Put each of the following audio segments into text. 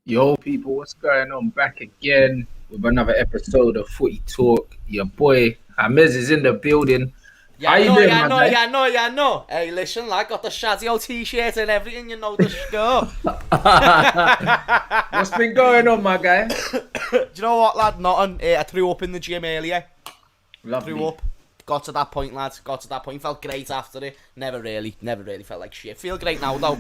Yo, people, what's going on? Back again with another episode of Footy Talk. Your boy Hamez is in the building. How you doing, my know. Hey, listen, I got the Shadio t-shirt and everything, you know the score. What's been going on, my guy? Do you know what, lad? Nothing. I threw up in the gym earlier. Lovely. Threw up. Got to that point, lad. Got to that point. Felt great after it. Never really felt like shit. Feel great now, though.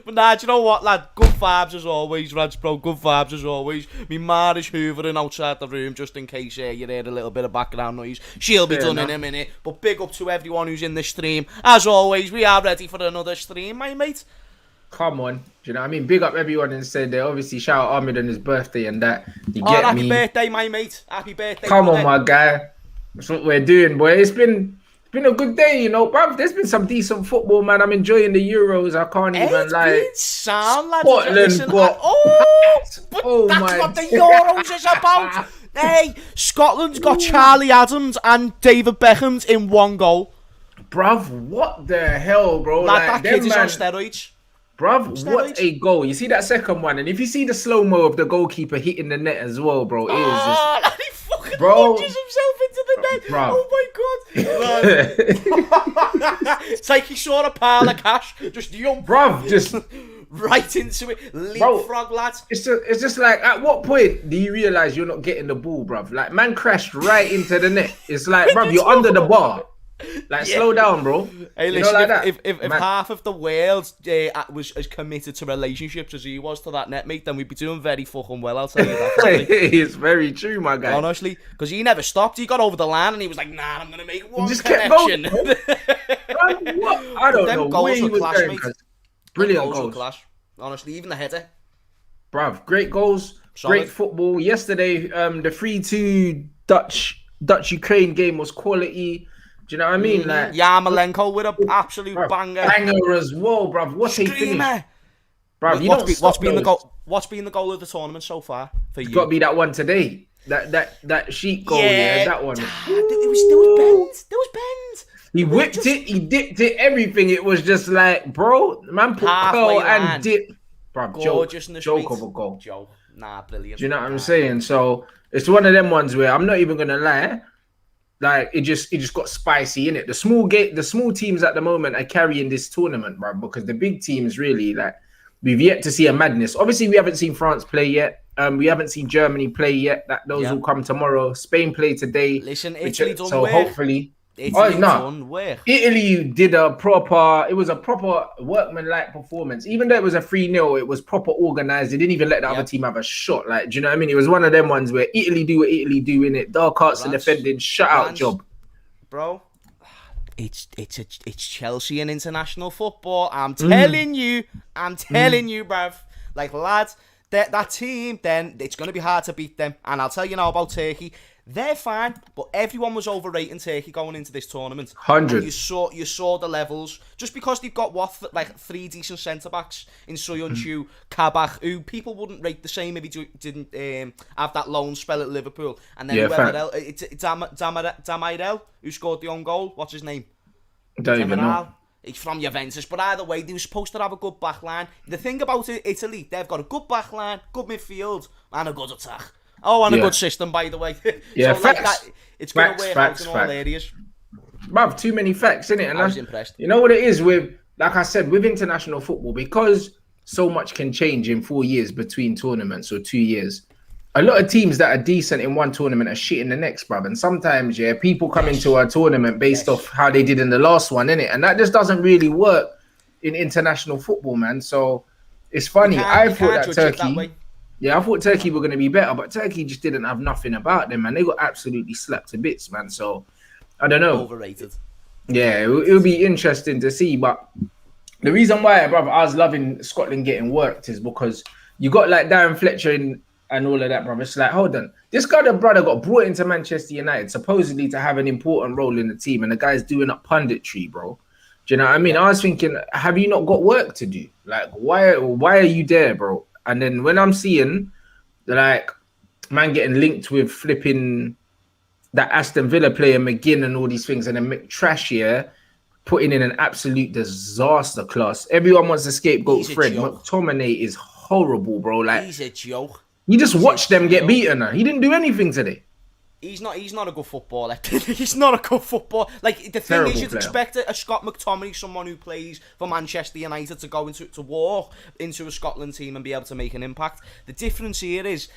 But nah, do you know what, lad? Good vibes as always, Rants, bro. Good vibes as always. Me ma is hoovering outside the room just in case you hear a little bit of background noise. She'll be done in a minute. But big up to everyone who's in the stream. As always, we are ready for another stream, my mate. Come on. Do you know what I mean? Big up everyone and said they obviously shout out Ahmed on his birthday and that. You get happy me? Birthday, my mate. Happy birthday. Come on, my guy. That's what we're doing, boy. It's been a good day, you know, bruv. There's been some decent football, man. I'm enjoying the Euros. I can't even lie. It's sound, lad. Scotland got That's what the Euros is about. Hey, Scotland's got Charlie Adams and David Beckham in one goal. Bruv, what the hell, bro? Like, that kid is on steroids. Bruv, what a goal. You see that second one, and if you see the slow-mo of the goalkeeper hitting the net as well, bro, it is just... He fucking launches himself into the net. Bruv. Oh my god. It's like he saw a pile of cash, just young. Bruv, just... right into it. Leapfrog, lads. It's just like, at what point do you realise you're not getting the ball, bruv? Like, man crashed right into the net. It's like, bruv, you're under the bar. Like, slow down, bro. Hey, listen, like if half of the world was as committed to relationships as he was to that net, mate, then we'd be doing very fucking well, I'll tell you that. It's very true, my guy. Honestly, because he never stopped. He got over the line and he was like, nah, I'm going to make one just connection. Kept going, I don't know where he was going. Brilliant goals. Clash. Honestly, even the header. Bruv, great goals. Solid. Great football. Yesterday, the 3-2 Dutch-Ukraine game was quality. Do you know what I mean? Like Yarmolenko with an absolute banger. Banger as well, bruv. What a finish. Bruv, what's been the goal of the tournament so far for you? It's got to be that one today. That sheet goal, yeah, that one. There was bends. He whipped it, he dipped it, everything. It was just like, bro, man put curl and dip. Bruv, joke of a goal. Joke. Nah, brilliant. Do you know what I'm saying? So it's one of them ones where I'm not even gonna lie. Like it just got spicy in it. The small teams at the moment are carrying this tournament, bro, because the big teams really like we've yet to see a madness. Obviously, we haven't seen France play yet. We haven't seen Germany play yet. Those will come tomorrow. Spain play today. Listen, Italy done so work. Hopefully, Italy did a proper workman-like performance. Even though it was a 3-0, it was proper organized. They didn't even let the other team have a shot. Like, do you know what I mean? It was one of them ones where Italy do what Italy do in it. Dark arts and defending, shutout job. Bro, it's Chelsea in international football. I'm telling you, bruv. Like, lads, that team, then it's going to be hard to beat them. And I'll tell you now about Turkey. They're fine, but everyone was overrating Turkey going into this tournament. 100. You saw the levels. Just because they've got like 3 decent centre backs in Soyuncu, Kabak, who people wouldn't rate the same if he didn't have that loan spell at Liverpool. And then whoever else, it's Damirel, who scored the own goal. What's his name? Don't even know. He's from Juventus, but either way, they were supposed to have a good back line. The thing about Italy, they've got a good back line, good midfield, and a good attack. Oh, and a good system, by the way. Yeah, so, facts. Like that, it's going to work out in all areas. Bruv, too many facts, innit? And I was impressed. You know what it is with, like I said, with international football, because so much can change in 4 years between tournaments or 2 years. A lot of teams that are decent in one tournament are shit in the next, bruv. And sometimes, people come into a tournament based off how they did in the last one, innit? And that just doesn't really work in international football, man. So it's funny. I thought that Turkey... Yeah, I thought Turkey were going to be better, but Turkey just didn't have nothing about them, man. They got absolutely slapped to bits, man. So, I don't know. Overrated. Yeah, it'll be interesting to see. But the reason why, brother, I was loving Scotland getting worked is because you got like Darren Fletcher and all of that, brother. It's like, hold on. This guy, the brother, got brought into Manchester United, supposedly to have an important role in the team, and the guy's doing up punditry, bro. Do you know what I mean? I was thinking, have you not got work to do? Like, why are you there, bro? And then when I'm seeing, like, man getting linked with flipping that Aston Villa player McGinn and all these things, and then McTrash here putting in an absolute disaster class. Everyone wants to scapegoat He's a Fred. joke. McTominay is horrible, bro. Like, He's a joke. you just He's watch them get joke. beaten. He didn't do anything today. He's not a good footballer. He's not a good footballer. Like, the thing Terrible is, you'd player. expect a Scott McTominay, someone who plays for Manchester United, to go to walk into a Scotland team and be able to make an impact. The difference here is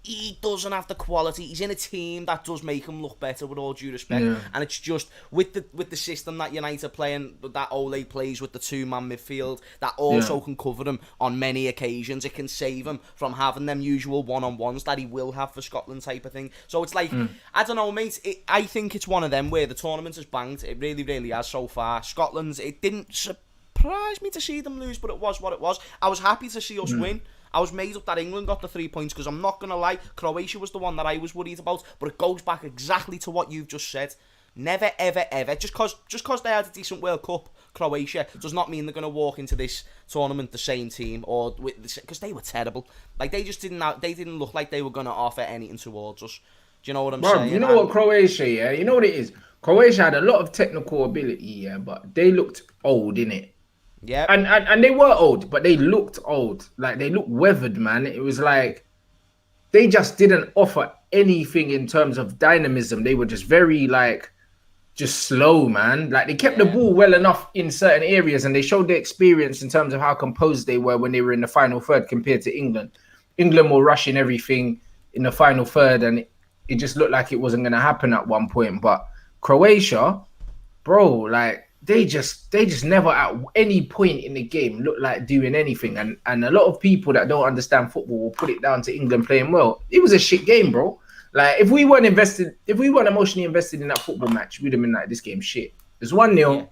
he doesn't have the quality. He's in a team that does make him look better, with all due respect. Yeah. And it's just with the system that United playing, that Ole plays with the two-man midfield, that also can cover him on many occasions. It can save him from having them usual one-on-ones that he will have for Scotland type of thing. So it's like, I don't know, mate. I think it's one of them where the tournament has banged. It really, really has so far. Scotland's, it didn't surprise me to see them lose, but it was what it was. I was happy to see us win. I was made up that England got the 3 points, because I'm not going to lie, Croatia was the one that I was worried about, but it goes back exactly to what you've just said. Never, ever, ever, just cause they had a decent World Cup, Croatia, does not mean they're going to walk into this tournament the same team, or because they were terrible. Like, they just didn't look like they were going to offer anything towards us. Do you know what I'm saying? You know what, Croatia, yeah? You know what it is? Croatia had a lot of technical ability, yeah, but they looked old, innit? Yeah. And they were old, but they looked old. Like, they looked weathered, man. It was like they just didn't offer anything in terms of dynamism. They were just very, like, just slow, man. Like, they kept the ball well enough in certain areas, and they showed their experience in terms of how composed they were when they were in the final third compared to England. England were rushing everything in the final third, and it just looked like it wasn't going to happen at one point. But Croatia, bro, like, they just never at any point in the game looked like doing anything. And a lot of people that don't understand football will put it down to England playing well. It was a shit game, bro. Like, if we weren't emotionally invested in that football match, we'd have been like, this game's shit. It's 1-0. Yeah.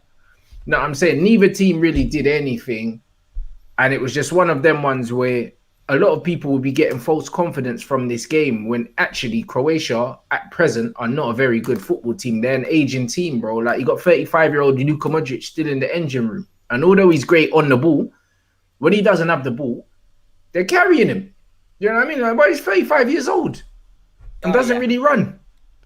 No, I'm saying neither team really did anything. And it was just one of them ones where a lot of people will be getting false confidence from this game, when actually Croatia at present are not a very good football team. They're an aging team, bro. Like, you got 35-year-old Luka Modric still in the engine room. And although he's great on the ball, when he doesn't have the ball, they're carrying him. You know what I mean? Like, boy, he's 35 years old and doesn't really run.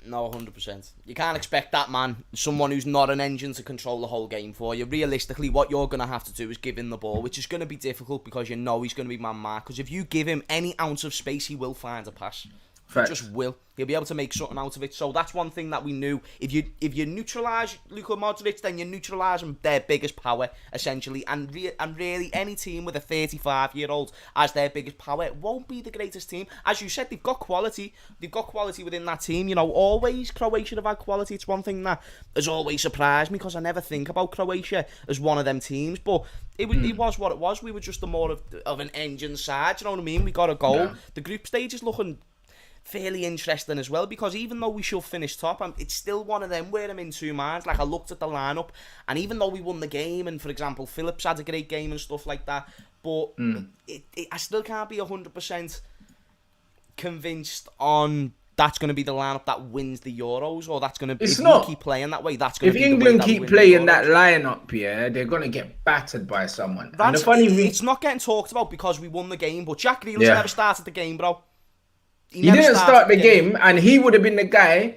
No, 100%. You can't expect that man, someone who's not an engine, to control the whole game for you. Realistically, what you're going to have to do is give him the ball, which is going to be difficult because you know he's going to be man-marked. Because if you give him any ounce of space, he will find a pass. He just will. He'll be able to make something out of it. So that's one thing that we knew. If you neutralise Luka Modric, then you're neutralising their biggest power, essentially. And really, any team with a 35-year-old as their biggest power won't be the greatest team. As you said, they've got quality. They've got quality within that team. You know, always Croatia have had quality. It's one thing that has always surprised me, because I never think about Croatia as one of them teams. But it was what it was. We were just more of an engine side. You know what I mean? We got a goal. Yeah. The group stage is looking fairly interesting as well, because even though we should finish top, it's still one of them where I'm in two minds. Like, I looked at the lineup, and even though we won the game, and for example Phillips had a great game and stuff like that, but I still can't be 100% convinced on that's going to be the lineup that wins the Euros, or that's going to, if we keep playing that way, that's going to be the way that England keep playing that lineup, yeah, they're going to get battered by someone. And the funny thing, it's not getting talked about because we won the game, but Jack Grealish never started the game, bro. He didn't start the game, and he would have been the guy.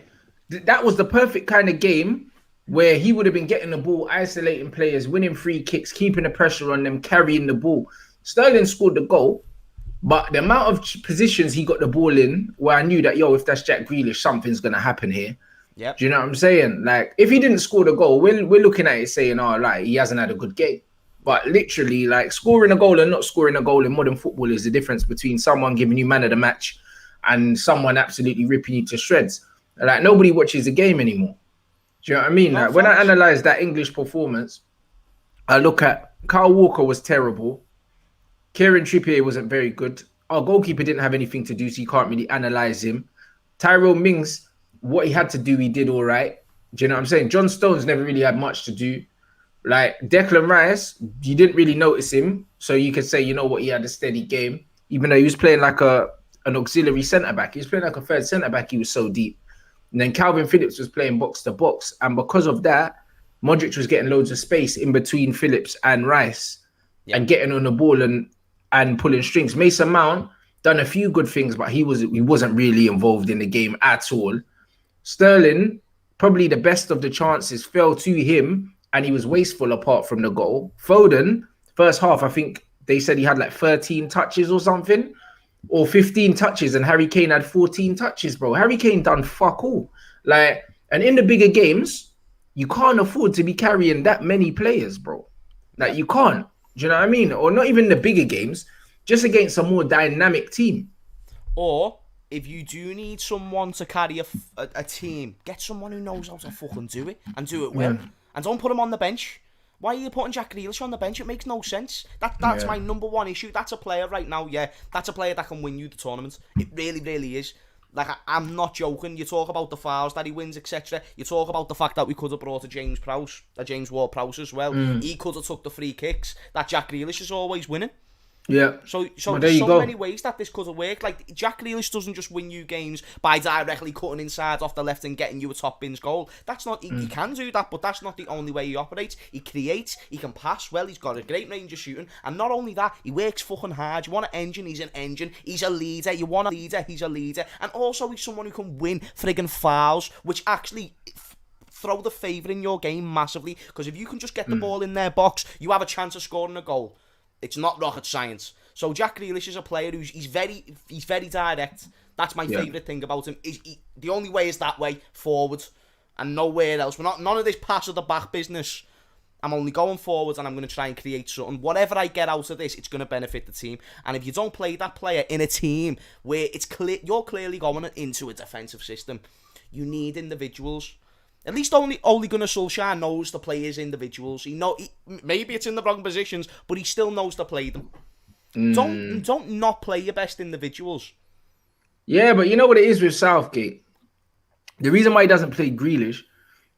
That was the perfect kind of game where he would have been getting the ball, isolating players, winning free kicks, keeping the pressure on them, carrying the ball. Sterling scored the goal, but the amount of positions he got the ball in, where I knew that, if that's Jack Grealish, something's going to happen here. Yep. Do you know what I'm saying? Like, if he didn't score the goal, we're looking at it saying, he hasn't had a good game. But literally, like, scoring a goal and not scoring a goal in modern football is the difference between someone giving you man of the match and someone absolutely ripping you to shreds. Like, nobody watches the game anymore. Do you know what I mean? Like, when I analyze that English performance, I look at Kyle Walker was terrible. Kieran Trippier wasn't very good. Our goalkeeper didn't have anything to do, so you can't really analyze him. Tyrone Mings, what he had to do, he did all right. Do you know what I'm saying? John Stones never really had much to do. Like, Declan Rice, you didn't really notice him, so you could say, he had a steady game, even though he was playing like an auxiliary centre-back. He was playing like a third centre-back. He was so deep. And then Calvin Phillips was playing box-to-box. And because of that, Modric was getting loads of space in between Phillips and Rice and getting on the ball and pulling strings. Mason Mount done a few good things, but he wasn't really involved in the game at all. Sterling, probably the best of the chances, fell to him, and he was wasteful apart from the goal. Foden, first half, I think they said he had like 13 touches or something, or 15 touches, and Harry Kane had 14 touches, bro. Harry Kane done fuck all. Like, and in the bigger games, you can't afford to be carrying that many players, bro. Like, you can't. Do you know what I mean? Or not even the bigger games, just against a more dynamic team. Or if you do need someone to carry a team, get someone who knows how to fucking do it and do it well. And don't put him on the bench. Why are you putting Jack Grealish on the bench? It makes no sense. That's my number one issue. That's a player right now, that's a player that can win you the tournament. It really, really is. Like, I'm not joking. You talk about the fouls that he wins, etc. You talk about the fact that we could have brought a James Ward-Prowse as well. He could have took the free kicks that Jack Grealish is always winning. Yeah. So there's so many ways that this could have worked. Like, Jack Grealish doesn't just win you games by directly cutting inside off the left and getting you a top bins goal. That's not. He can do that, but that's not the only way he operates. He creates. He can pass well. He's got a great range of shooting, and not only that, he works fucking hard. You want an engine? He's an engine. He's a leader. You want a leader? He's a leader, and also he's someone who can win friggin' fouls, which actually throw the favour in your game massively. Because if you can just get the ball in their box, you have a chance of scoring a goal. It's not rocket science. So Jack Grealish is a player he's very direct. That's my favourite thing about him. The only way is that way, forward, and nowhere else. None of this pass of the back business. I'm only going forwards, and I'm going to try and create something. Whatever I get out of this, it's going to benefit the team. And if you don't play that player in a team where it's clear you're clearly going into a defensive system, you need individuals. At least Ole Gunnar Solskjaer knows to play his individuals. Maybe it's in the wrong positions, but he still knows to play them. Don't not play your best individuals. Yeah, but you know what it is with Southgate? The reason why he doesn't play Grealish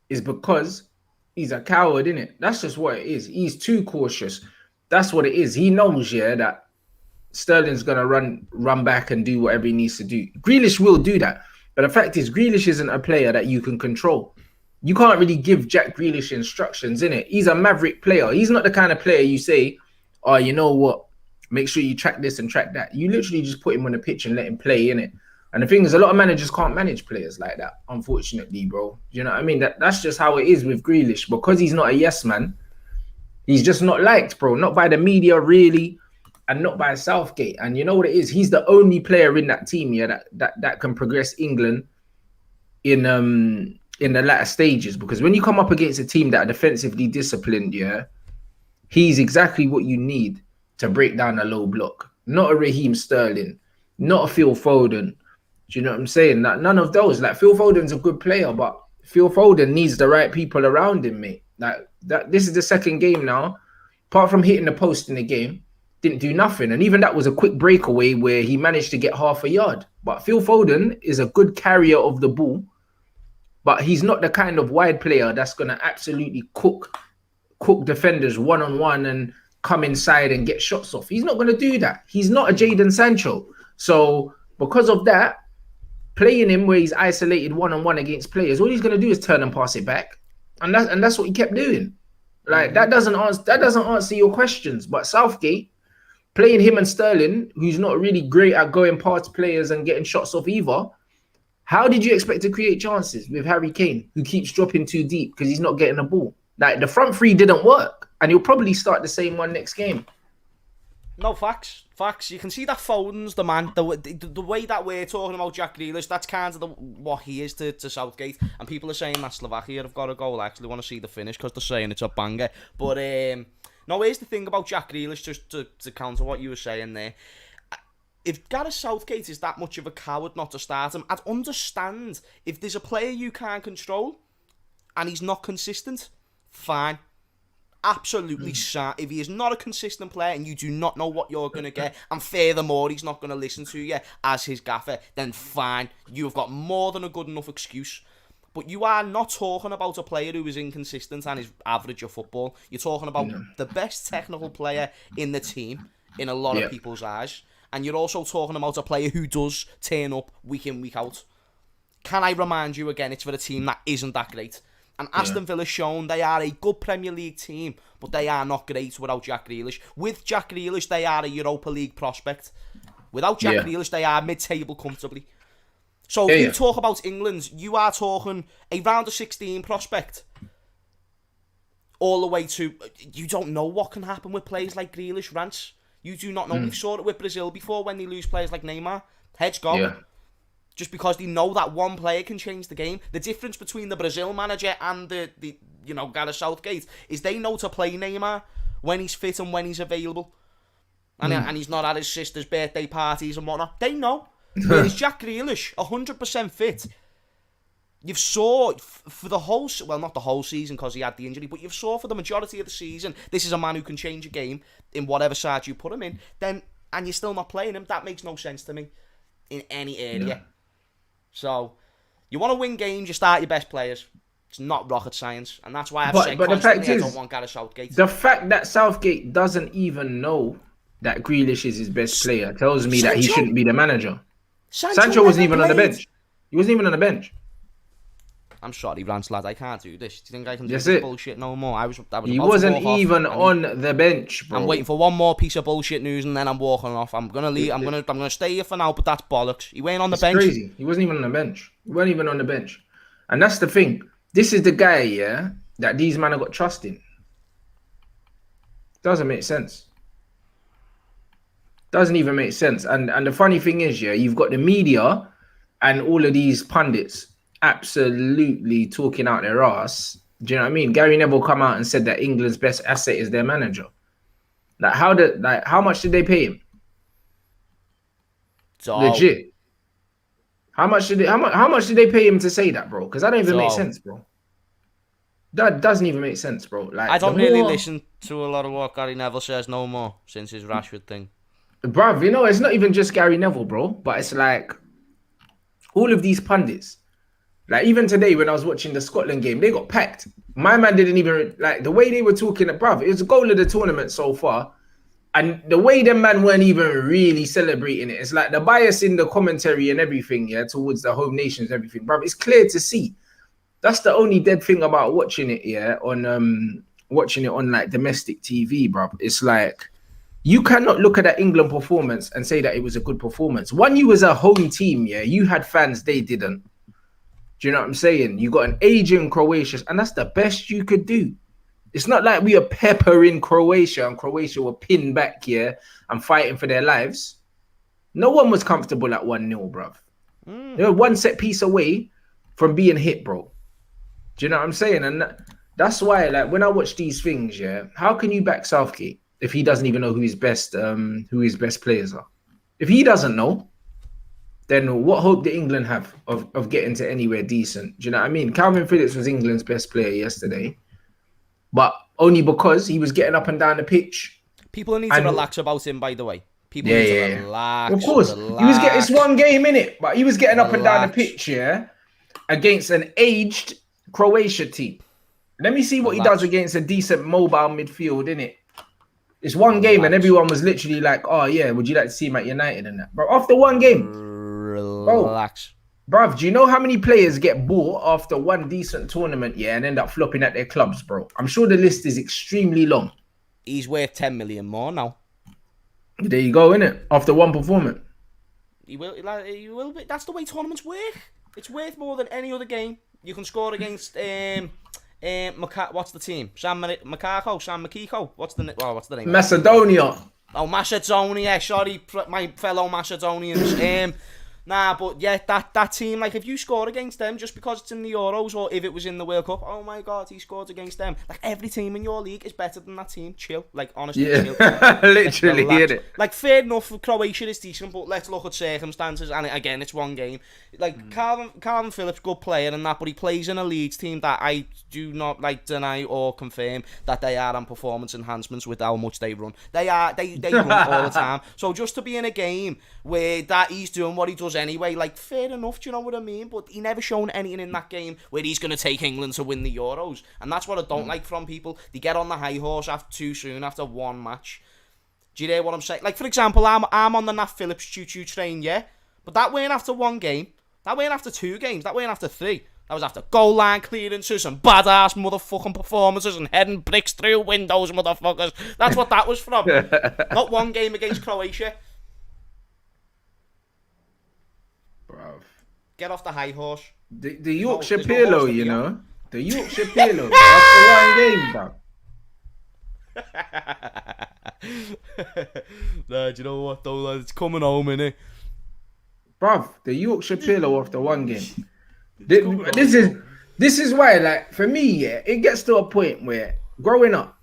is because he's a coward, innit? That's just what it is. He's too cautious. That's what it is. He knows, that Sterling's gonna run back and do whatever he needs to do. Grealish will do that. But the fact is, Grealish isn't a player that you can control. You can't really give Jack Grealish instructions, innit? He's a maverick player. He's not the kind of player you say, oh, you know what? Make sure you track this and track that. You literally just put him on the pitch and let him play, innit? And the thing is, a lot of managers can't manage players like that, unfortunately, bro. You know what I mean? That's just how it is with Grealish. Because he's not a yes man, he's just not liked, bro. Not by the media, really, and not by Southgate. And you know what it is? He's the only player in that team, that can progress England in the latter stages. Because when you come up against a team that are defensively disciplined, he's exactly what you need to break down a low block. Not a Raheem Sterling, not a Phil Foden. Do you know what I'm saying? None of those. Like, Phil Foden's a good player, but Phil Foden needs the right people around him, mate. Like, this is the second game now. Apart from hitting the post in the game, didn't do nothing. And even that was a quick breakaway where he managed to get half a yard. But Phil Foden is a good carrier of the ball, but he's not the kind of wide player that's going to absolutely cook defenders one-on-one and come inside and get shots off. He's not going to do that. He's not a Jadon Sancho. So because of that, playing him where he's isolated one-on-one against players, all he's going to do is turn and pass it back. And that's what he kept doing. Like, that doesn't answer your questions. But Southgate, playing him and Sterling, who's not really great at going past players and getting shots off either, how did you expect to create chances with Harry Kane, who keeps dropping too deep because he's not getting the ball? Like, the front three didn't work, and he'll probably start the same one next game. No, facts. You can see that Foden's the man. The way that we're talking about Jack Grealish, that's kind of what he is to Southgate. And people are saying that Slovakia have got a goal. I actually want to see the finish because they're saying it's a banger. But no, here's the thing about Jack Grealish, just to counter what you were saying there. If Gareth Southgate is that much of a coward not to start him, I'd understand if there's a player you can't control and he's not consistent, fine. Absolutely, if he is not a consistent player and you do not know what you're going to get, and furthermore, he's not going to listen to you as his gaffer, then fine. You've got more than a good enough excuse. But you are not talking about a player who is inconsistent and is average of football. You're talking about the best technical player in the team, in a lot of people's eyes. And you're also talking about a player who does turn up week in, week out. Can I remind you again, it's for a team that isn't that great. And Aston Villa's shown they are a good Premier League team, but they are not great without Jack Grealish. With Jack Grealish, they are a Europa League prospect. Without Jack Grealish, they are mid-table comfortably. So if you talk about England, you are talking a round of 16 prospect. all the way to, you don't know what can happen with players like Grealish, Rants. You do not know. We've saw it with Brazil before when they lose players like Neymar. Heads go. Yeah. Just because they know that one player can change the game. The difference between the Brazil manager and the Gareth Southgate is they know to play Neymar when he's fit and when he's available. And he's not at his sister's birthday parties and whatnot. They know. Whereas Jack Grealish, 100% fit. You've saw for the whole, well, not the whole season because he had the injury, but you've saw for the majority of the season, this is a man who can change a game in whatever side you put him in. Then, and you're still not playing him. That makes no sense to me in any area. Yeah. So, you want to win games, you start your best players. It's not rocket science, and that's why I've said constantly I don't want Gareth Southgate. The fact that Southgate doesn't even know that Grealish is his best player tells me that he shouldn't be the manager. Sancho wasn't even on the bench. He wasn't even on the bench. I'm sorry, Rants, lad. I can't do this. Do you think I can do this bullshit no more? He wasn't even on the bench, bro. I'm waiting for one more piece of bullshit news, and then I'm walking off. I'm gonna leave. I'm gonna stay here for now, but that's bollocks. He went on the bench. Crazy. He wasn't even on the bench. He wasn't even on the bench. And that's the thing. This is the guy, yeah, that these men have got trust in. Doesn't make sense. Doesn't even make sense. And the funny thing is, yeah, you've got the media and all of these pundits absolutely talking out their ass. Do you know what I mean? Gary Neville come out and said that England's best asset is their manager. Like how much did they pay him? Legit. How much did they pay him to say that, bro? Because that don't even make sense, bro. That doesn't even make sense, bro. Like, I don't really listen to a lot of what Gary Neville says no more since his Rashford thing. Bruv, you know, it's not even just Gary Neville, bro, but it's like all of these pundits. Like, even today when I was watching the Scotland game, they got packed. My man didn't even, like, the way they were talking, bruv, it was a goal of the tournament so far. And the way them man weren't even really celebrating it, it's like the bias in the commentary and everything, yeah, towards the home nations and everything, bruv, it's clear to see. That's the only dead thing about watching it, yeah, on like domestic TV, bruv. It's like, you cannot look at that England performance and say that it was a good performance. One, you was a home team, yeah, you had fans, they didn't. Do you know what I'm saying? You got an aging Croatia, and that's the best you could do. It's not like we are peppering Croatia and Croatia were pinned back here and fighting for their lives. No one was comfortable at 1-0, bruv. They were one set piece away from being hit, bro. Do you know what I'm saying? And that's why, like, when I watch these things, yeah, how can you back Southgate if he doesn't even know who his best players are? If he doesn't know, then what hope did England have of getting to anywhere decent? Do you know what I mean? Calvin Phillips was England's best player yesterday, but only because he was getting up and down the pitch. People need to relax about him, by the way. People need to relax. Of course. It's one game, innit? But he was getting up and down the pitch, yeah, against an aged Croatia team. Let me see what he does against a decent mobile midfield, innit? It's one game and everyone was literally like, oh yeah, would you like to see him at United and that? Bro, after one game. Relax. Bruv, do you know how many players get bought after one decent tournament, yeah, and end up flopping at their clubs, bro? I'm sure the list is extremely long. He's worth 10 million more now. There you go, innit? After one performance. He will be. That's the way tournaments work. It's worth more than any other game. You can score against what's the team? Sam Makiko. What's the name? Macedonia. Oh, Macedonia. Sorry, my fellow Macedonians. But yeah, that team, like, if you score against them just because it's in the Euros or if it was in the World Cup, oh my God, he scored against them. Like, every team in your league is better than that team. Chill. Like, honestly, chill. Literally, hit it. Like, fair enough, Croatia is decent, but let's look at circumstances. And again, it's one game. Like, Calvin Phillips, good player and that, but he plays in a Leeds team that I do not, like, deny or confirm that they are on performance enhancements with how much they run. They run all the time. So just to be in a game where that he's doing what he does anyway, like, fair enough, do you know what I mean? But he never shown anything in that game where he's going to take England to win the Euros. And that's what I don't like from people. They get on the high horse too soon after one match. Do you hear what I'm saying? Like, for example, I'm on the Nat Phillips choo-choo train, yeah? But that weren't after one game. That weren't after 2 games. That weren't after 3. That was after goal line clearances and badass motherfucking performances and heading bricks through windows, motherfuckers. That's what that was from. Not one game against Croatia. Bruv. Get off the high horse. The Yorkshire Pirlo, you know? The Yorkshire Pirlo. After one game, bro. Nah, do you know what though, lad? It's coming home, innit? Bruv, the Yorkshire Pillow after one game. It's coming home, This is though. this is why, like, for me, yeah, it gets to a point where growing up,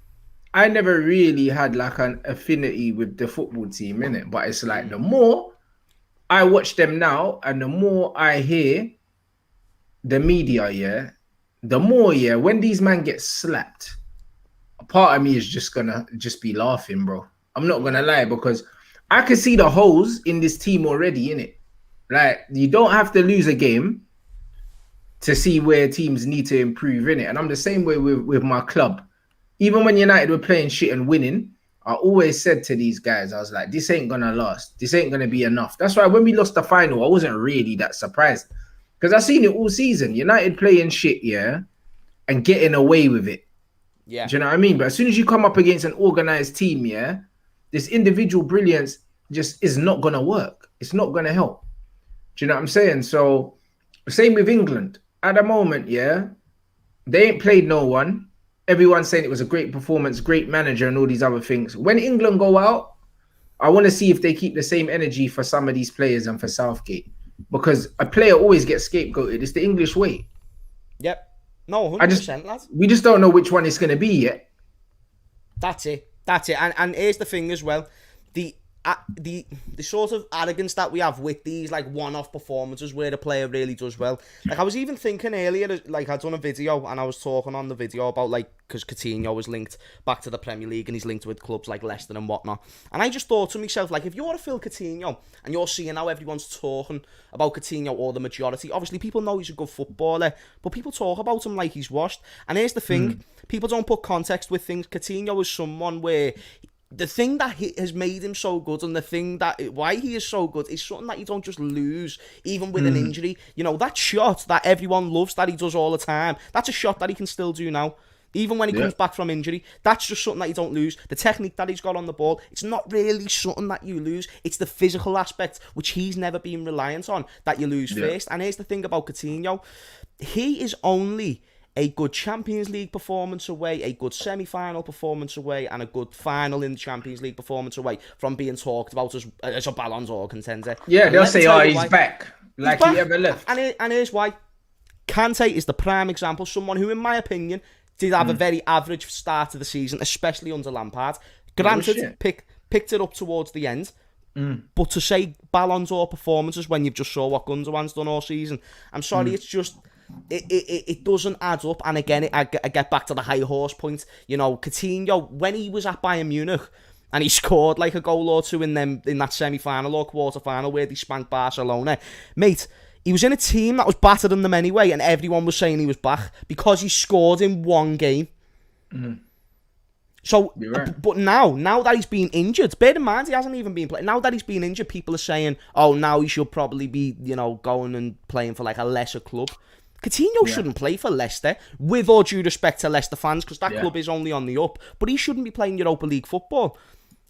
I never really had like an affinity with the football team in it. But it's like the more I watch them now and the more I hear the media, yeah, the more, yeah, when these men get slapped, a part of me is just gonna just be laughing, bro. I'm not gonna lie, because I can see the holes in this team already, in it. Like, you don't have to lose a game to see where teams need to improve, in it. And I'm the same way with my club. Even when United were playing shit and winning, I always said to these guys, I was like, this ain't gonna last. This ain't gonna be enough. That's why when we lost the final, I wasn't really that surprised. Because I've seen it all season. United playing shit, yeah, and getting away with it. Yeah. Do you know what I mean? But as soon as you come up against an organized team, yeah, this individual brilliance just is not gonna work. It's not gonna help. Do you know what I'm saying? So, same with England. At the moment, yeah, they ain't played no one. Everyone's saying it was a great performance, great manager, and all these other things. When England go out, I want to see if they keep the same energy for some of these players and for Southgate. Because a player always gets scapegoated. It's the English way. Yep. No, 100%, lad. We just don't know which one it's going to be yet. That's it. And here's the thing as well. The sort of arrogance that we have with these like one-off performances where the player really does well. Like, I was even thinking earlier, like, I'd done a video and I was talking on the video about, like, because Coutinho was linked back to the Premier League and he's linked with clubs like Leicester and whatnot. And I just thought to myself, like, if you're a Phil Coutinho and you're seeing how everyone's talking about Coutinho, or the majority, obviously people know he's a good footballer, but people talk about him like he's washed. And here's the thing, people don't put context with things. Coutinho is someone where the thing that has made him so good, and the thing that why he is so good, is something that you don't just lose, even with an injury. You know, that shot that everyone loves, that he does all the time, that's a shot that he can still do now, even when he comes back from injury. That's just something that you don't lose. The technique that he's got on the ball, it's not really something that you lose. It's the physical aspect, which he's never been reliant on, that you lose first. And here's the thing about Coutinho. He is only a good Champions League performance away, a good semi-final performance away, and a good final in the Champions League performance away from being talked about as a Ballon d'Or contender. Yeah, And they'll let me say, tell oh, you he's why. back. Like He's he back. ever left. And here's why. Kante is the prime example, someone who, in my opinion, did have a very average start to the season, especially under Lampard. Granted, picked it up towards the end, but to say Ballon d'Or performances when you've just saw what Gundogan's done all season, I'm sorry, it's just... It doesn't add up. And again, I get back to the high horse point. You know, Coutinho, when he was at Bayern Munich and he scored like a goal or two in that semi-final or quarter-final where they spanked Barcelona, mate, he was in a team that was better than them anyway, and everyone was saying he was back because he scored in one game. So, right. But now that he's been injured, bear in mind he hasn't even been playing. Now that he's been injured, people are saying, oh, now he should probably be, you know, going and playing for like a lesser club. Coutinho shouldn't play for Leicester, with all due respect to Leicester fans, because that club is only on the up, but he shouldn't be playing Europa League football.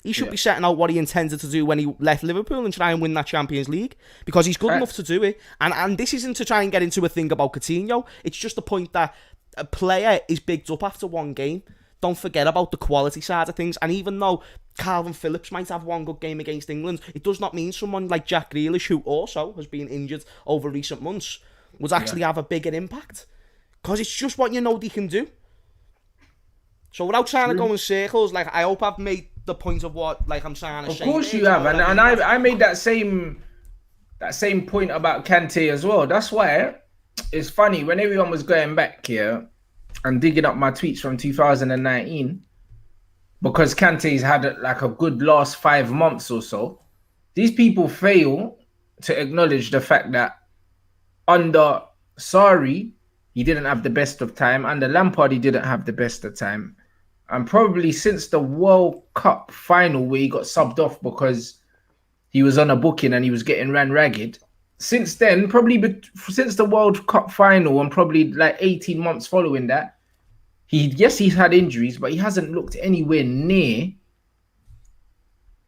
He should be setting out what he intended to do when he left Liverpool and try and win that Champions League, because he's good enough to do it. And this isn't to try and get into a thing about Coutinho. It's just the point that a player is bigged up after one game. Don't forget about the quality side of things. And even though Calvin Phillips might have one good game against England, it does not mean someone like Jack Grealish, who also has been injured over recent months, would actually have a bigger impact, because it's just what you know they can do. So without trying to go in circles, like, I hope I've made the point of what, like, I'm trying to say. Of course you have, and I made that same point about Kante as well. That's why it's funny when everyone was going back here and digging up my tweets from 2019, because Kante's had like a good last 5 months or so. These people fail to acknowledge the fact that under Sarri, he didn't have the best of time. Under Lampard, he didn't have the best of time. And probably since the World Cup final, where he got subbed off because he was on a booking and he was getting ran ragged. Since then, since the World Cup final and probably like 18 months following that, he's had injuries, but he hasn't looked anywhere near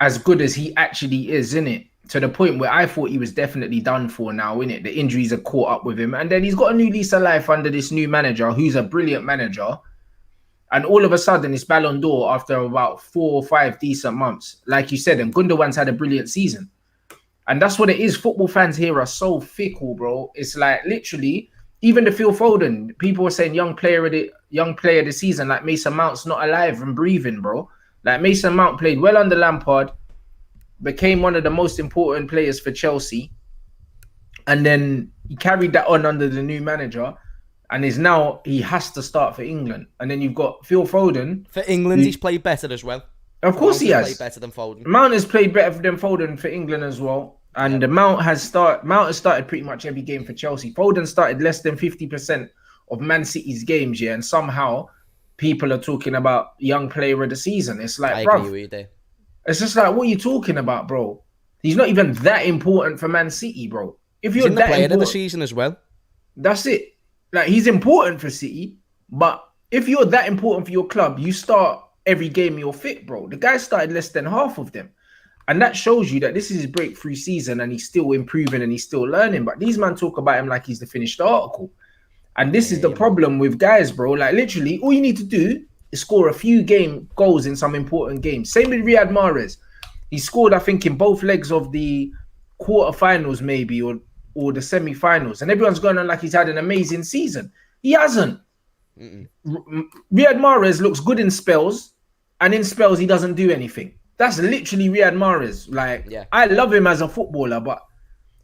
as good as he actually is, innit? To the point where I thought he was definitely done for now, innit? The injuries are caught up with him. And then he's got a new lease of life under this new manager, who's a brilliant manager. And all of a sudden, it's Ballon d'Or after about 4 or 5 decent months. Like you said, and Gundogan's had a brilliant season. And that's what it is. Football fans here are so fickle, bro. It's like literally, even the Phil Foden, people were saying young player of the season, like Mason Mount's not alive and breathing, bro. Like Mason Mount played well under Lampard, became one of the most important players for Chelsea. And then he carried that on under the new manager. And he has to start for England. And then you've got Phil Foden. For England, he's played better as well. Of course he has. Played better than Foden. Mount has played better than Foden for England as well. And Mount has started pretty much every game for Chelsea. Foden started less than 50% of Man City's games, and somehow people are talking about young player of the season. It's like, I agree with you there. It's just like, what are you talking about, bro? He's not even that important for Man City, bro. If you're in the that player important, of the season as well. That's it. Like, he's important for City, but if you're that important for your club, you start every game you're fit, bro. The guy started less than half of them. And that shows you that this is his breakthrough season and he's still improving and he's still learning. But these men talk about him like he's the finished article. And this is the problem with guys, bro. Like, literally, all you need to do is score a few goals in some important games. Same with Riyad Mahrez. He scored, I think, in both legs of the quarterfinals, maybe, or the semi-finals. And everyone's going on like he's had an amazing season. He hasn't. Riyad Mahrez looks good in spells, and in spells, he doesn't do anything. That's literally Riyad Mahrez. Like, I love him as a footballer, but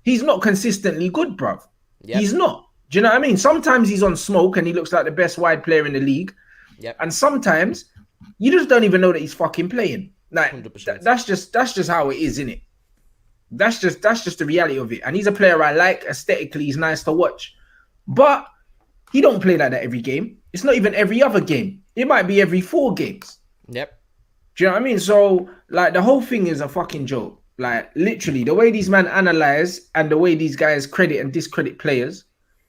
he's not consistently good, bruv. He's not. Do you know what I mean? Sometimes he's on smoke and he looks like the best wide player in the league. And sometimes you just don't even know that he's fucking playing. Like, that's just how it is, innit? That's just the reality of it. And he's a player I like. Aesthetically, he's nice to watch. But he don't play like that every game. It's not even every other game. It might be every 4 games. Do you know what I mean? So, like, the whole thing is a fucking joke. Like, literally, the way these men analyze and the way these guys credit and discredit players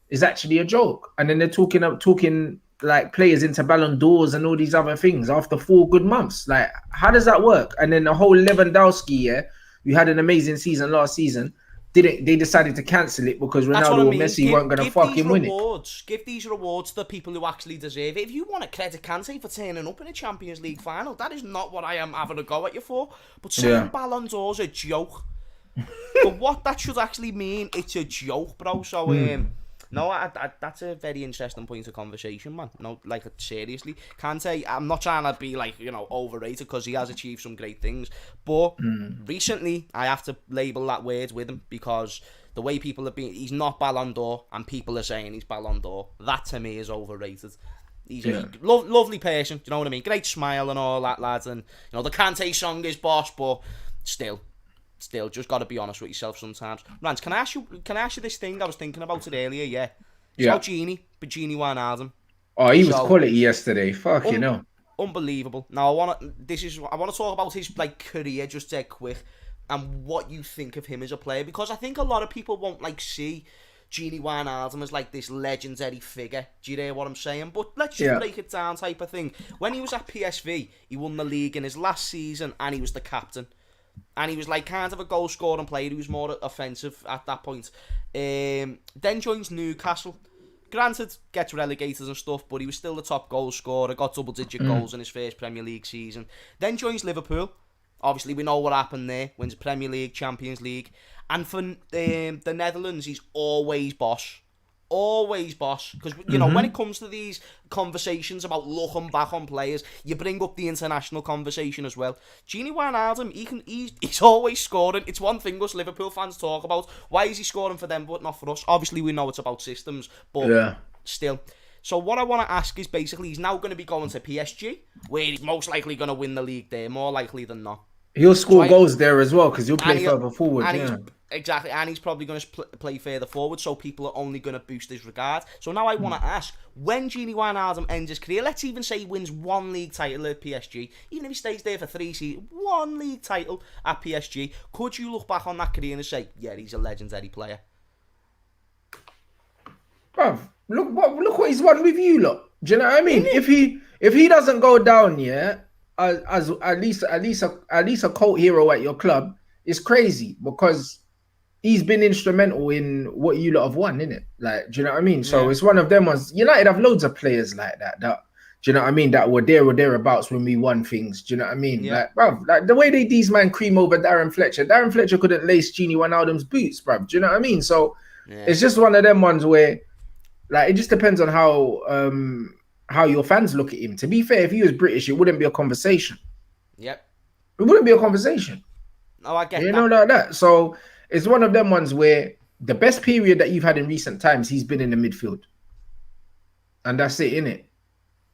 is actually a joke. And then they're talking like players into Ballon d'Ors and all these other things after 4 good months. Like, how does that work? And then the whole Lewandowski, we had an amazing season last season. They decided to cancel it because Ronaldo or Messi weren't going to fucking win it. Give these rewards to the people who actually deserve it. If you want to credit Kante for turning up in a Champions League final, that is not what I am having a go at you for. But saying Ballon d'Or's a joke. But what that should actually mean, it's a joke, bro. So, no, that's a very interesting point of conversation, man. No, like, seriously. Kante, I'm not trying to be, like, overrated because he has achieved some great things. But recently, I have to label that word with him because the way people have been, he's not Ballon d'Or and people are saying he's Ballon d'Or. That, to me, is overrated. He's a lovely person, do you know what I mean? Great smile and all that, lads. And, the Kante song is boss, but still, just got to be honest with yourself sometimes. Rants, can I ask you this thing I was thinking about it earlier? It's about Gini Wijnaldum. Oh, he was quality yesterday. Fuck, unbelievable. Now I want to talk about his career just dead quick and what you think of him as a player, because I think a lot of people won't see Gini Wijnaldum as this legendary figure. Do you hear what I'm saying? But let's just break it down type of thing. When he was at PSV, he won the league in his last season and he was the captain. And he was kind of a goal scoring player. He was more offensive at that point. Then joins Newcastle. Granted, gets relegated and stuff, but he was still the top goal scorer. Got double-digit goals in his first Premier League season. Then joins Liverpool. Obviously, we know what happened there. Wins the Premier League, Champions League. And for the Netherlands, he's always boss. Always boss, because when it comes to these conversations about looking back on players, you bring up the international conversation as well. Gini Wijnaldum, he's always scoring. It's one thing us Liverpool fans talk about. Why is he scoring for them but not for us? Obviously, we know it's about systems, but still. So what I want to ask is basically, he's now going to be going to PSG, where he's most likely going to win the league there, more likely than not. He'll score goals there as well because he'll play further forward. Exactly, and he's probably going to play further forward, so people are only going to boost his regard. So now I want to ask, when Gini Wijnaldum ends his career, let's even say he wins 1 league title at PSG, even if he stays there for 3 seasons, 1 league title at PSG, could you look back on that career and say, yeah, he's a legendary player? Bruv, look what he's won with you, look. Do you know what I mean? If he doesn't go down, as at least a cult hero at your club, it's crazy because he's been instrumental in what you lot have won, innit? Like, do you know what I mean? So it's one of them ones. United have loads of players like that Do you know what I mean? That were there or thereabouts when we won things. Do you know what I mean? Yeah. Like, bruv, like the way these man cream over Darren Fletcher. Darren Fletcher couldn't lace Genie Wijnaldum's boots, bruv. Do you know what I mean? So it's just one of them ones where, like, it just depends on how your fans look at him. To be fair, if he was British, it wouldn't be a conversation. Yep. It wouldn't be a conversation. Oh, I get you know, like that. So it's one of them ones where the best period that you've had in recent times, he's been in the midfield, and that's it, innit?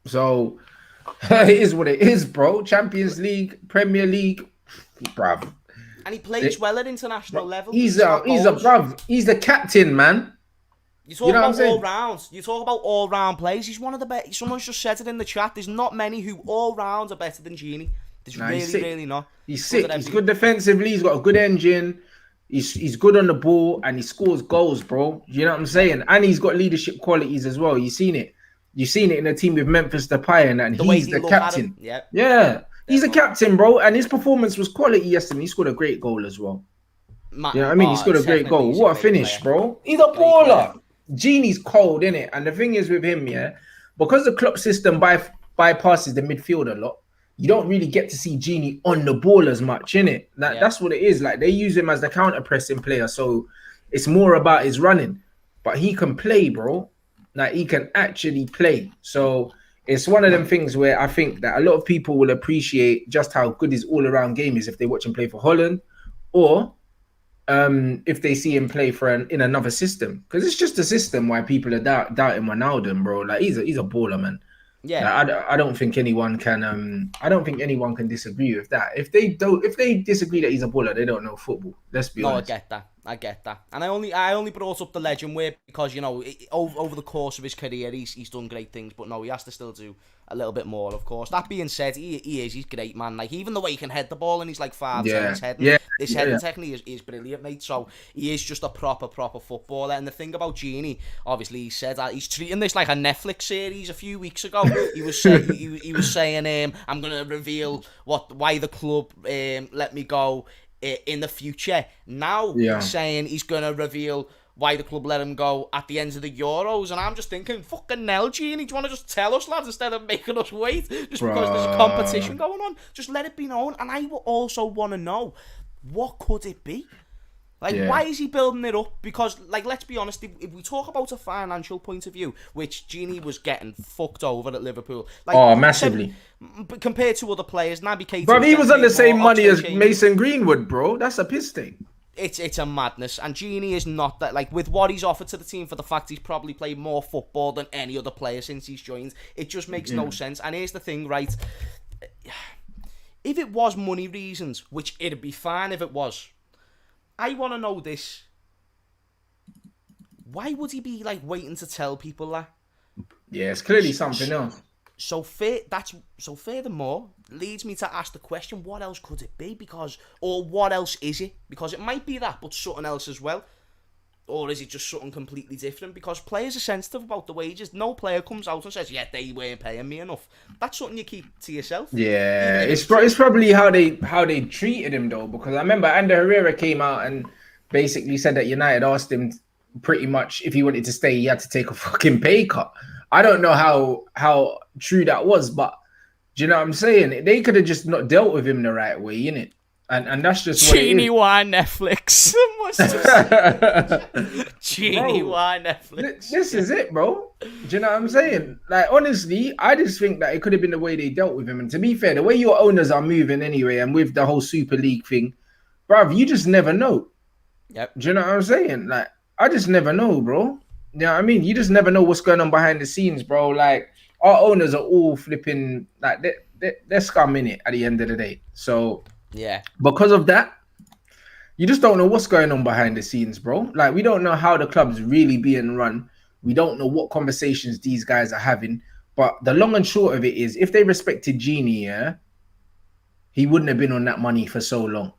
So it is what it is, bro. Champions League, Premier League, bruv. And he plays well at international level. He's the captain, man. You talk about all rounds. You talk about all round plays. He's one of the best. Someone's just said it in the chat. There's not many who all rounds are better than Genie. There's really not. He's sick. He's good defensively. He's got a good engine. He's good on the ball and he scores goals, bro. You know what I'm saying? And he's got leadership qualities as well. You've seen it. You've seen it in the team with Memphis Depay and he's the captain. Yeah. He's a captain, bro. And his performance was quality yesterday. He scored a great goal as well. You know what I mean? He scored a great goal. What a finish, bro. He's a baller. Genie's cold, innit? And the thing is with him, because the Klopp system bypasses the midfield a lot, you don't really get to see Genie on the ball as much, innit? That's what it is. Like, they use him as the counter-pressing player, so it's more about his running. But he can play, bro. Like, he can actually play. So it's one of them things where I think that a lot of people will appreciate just how good his all-around game is if they watch him play for Holland, or if they see him play in another system. Because it's just a system why people are doubting Wijnaldum, bro. Like, he's a baller, man. Yeah, like, I don't think anyone can. I don't think anyone can disagree with that. If they disagree that he's a baller, they don't know football. Let's be honest. I get that. And I only brought up the legend way because, you know, over the course of his career, he's done great things. But no, he has to still do a little bit more, of course. That being said, he's great, man. Like, even the way he can head the ball and he's like 5'10", his heading technique is brilliant, mate. So he is just a proper footballer. And the thing about Genie, obviously, he said that he's treating this like a Netflix series. A few weeks ago, he was saying, I'm gonna reveal why the club let me go in the future. Now he's saying he's gonna reveal why the club let him go at the end of the Euros, and I'm just thinking, fucking hell, Genie, do you want to just tell us, lads, instead of making us wait just because there's a competition going on? Just let it be known. And I also want to know, what could it be? Like, why is he building it up? Because, like, let's be honest, if we talk about a financial point of view, which Genie was getting fucked over at Liverpool. Like, massively. Compared to other players, Naby Keita... Bro, he was on the same money as Mason Greenwood, bro. That's a piss thing. It's a madness, and Genie is not that. Like, with what he's offered to the team, for the fact he's probably played more football than any other player since he's joined, it just makes no sense. And here's the thing, right? If it was money reasons, which it'd be fine if it was, I want to know this. Why would he be, like, waiting to tell people that? Yeah, it's clearly something else. So furthermore, leads me to ask the question, what else could it be? Or what else is it? Because it might be that, but something else as well. Or is it just something completely different? Because players are sensitive about the wages. No player comes out and says, yeah, they weren't paying me enough. That's something you keep to yourself. Yeah, it's probably how they treated him, though. Because I remember Ander Herrera came out and basically said that United asked him pretty much if he wanted to stay, he had to take a fucking pay cut. I don't know how true that was, but do you know what I'm saying? They could have just not dealt with him the right way, innit? And that's just what Genie Netflix. Genie Netflix. This is it, bro. Do you know what I'm saying? Like, honestly, I just think that it could have been the way they dealt with him. And to be fair, the way your owners are moving anyway, and with the whole Super League thing, bruv, you just never know. Yep. Do you know what I'm saying? Like, I just never know, bro. You know what I mean? You just never know what's going on behind the scenes, bro. Like, our owners are all flipping, like, they're scum in it at the end of the day. So, yeah. Because of that, you just don't know what's going on behind the scenes, bro. Like, we don't know how the club's really being run. We don't know what conversations these guys are having. But the long and short of it is, if they respected Genie, he wouldn't have been on that money for so long.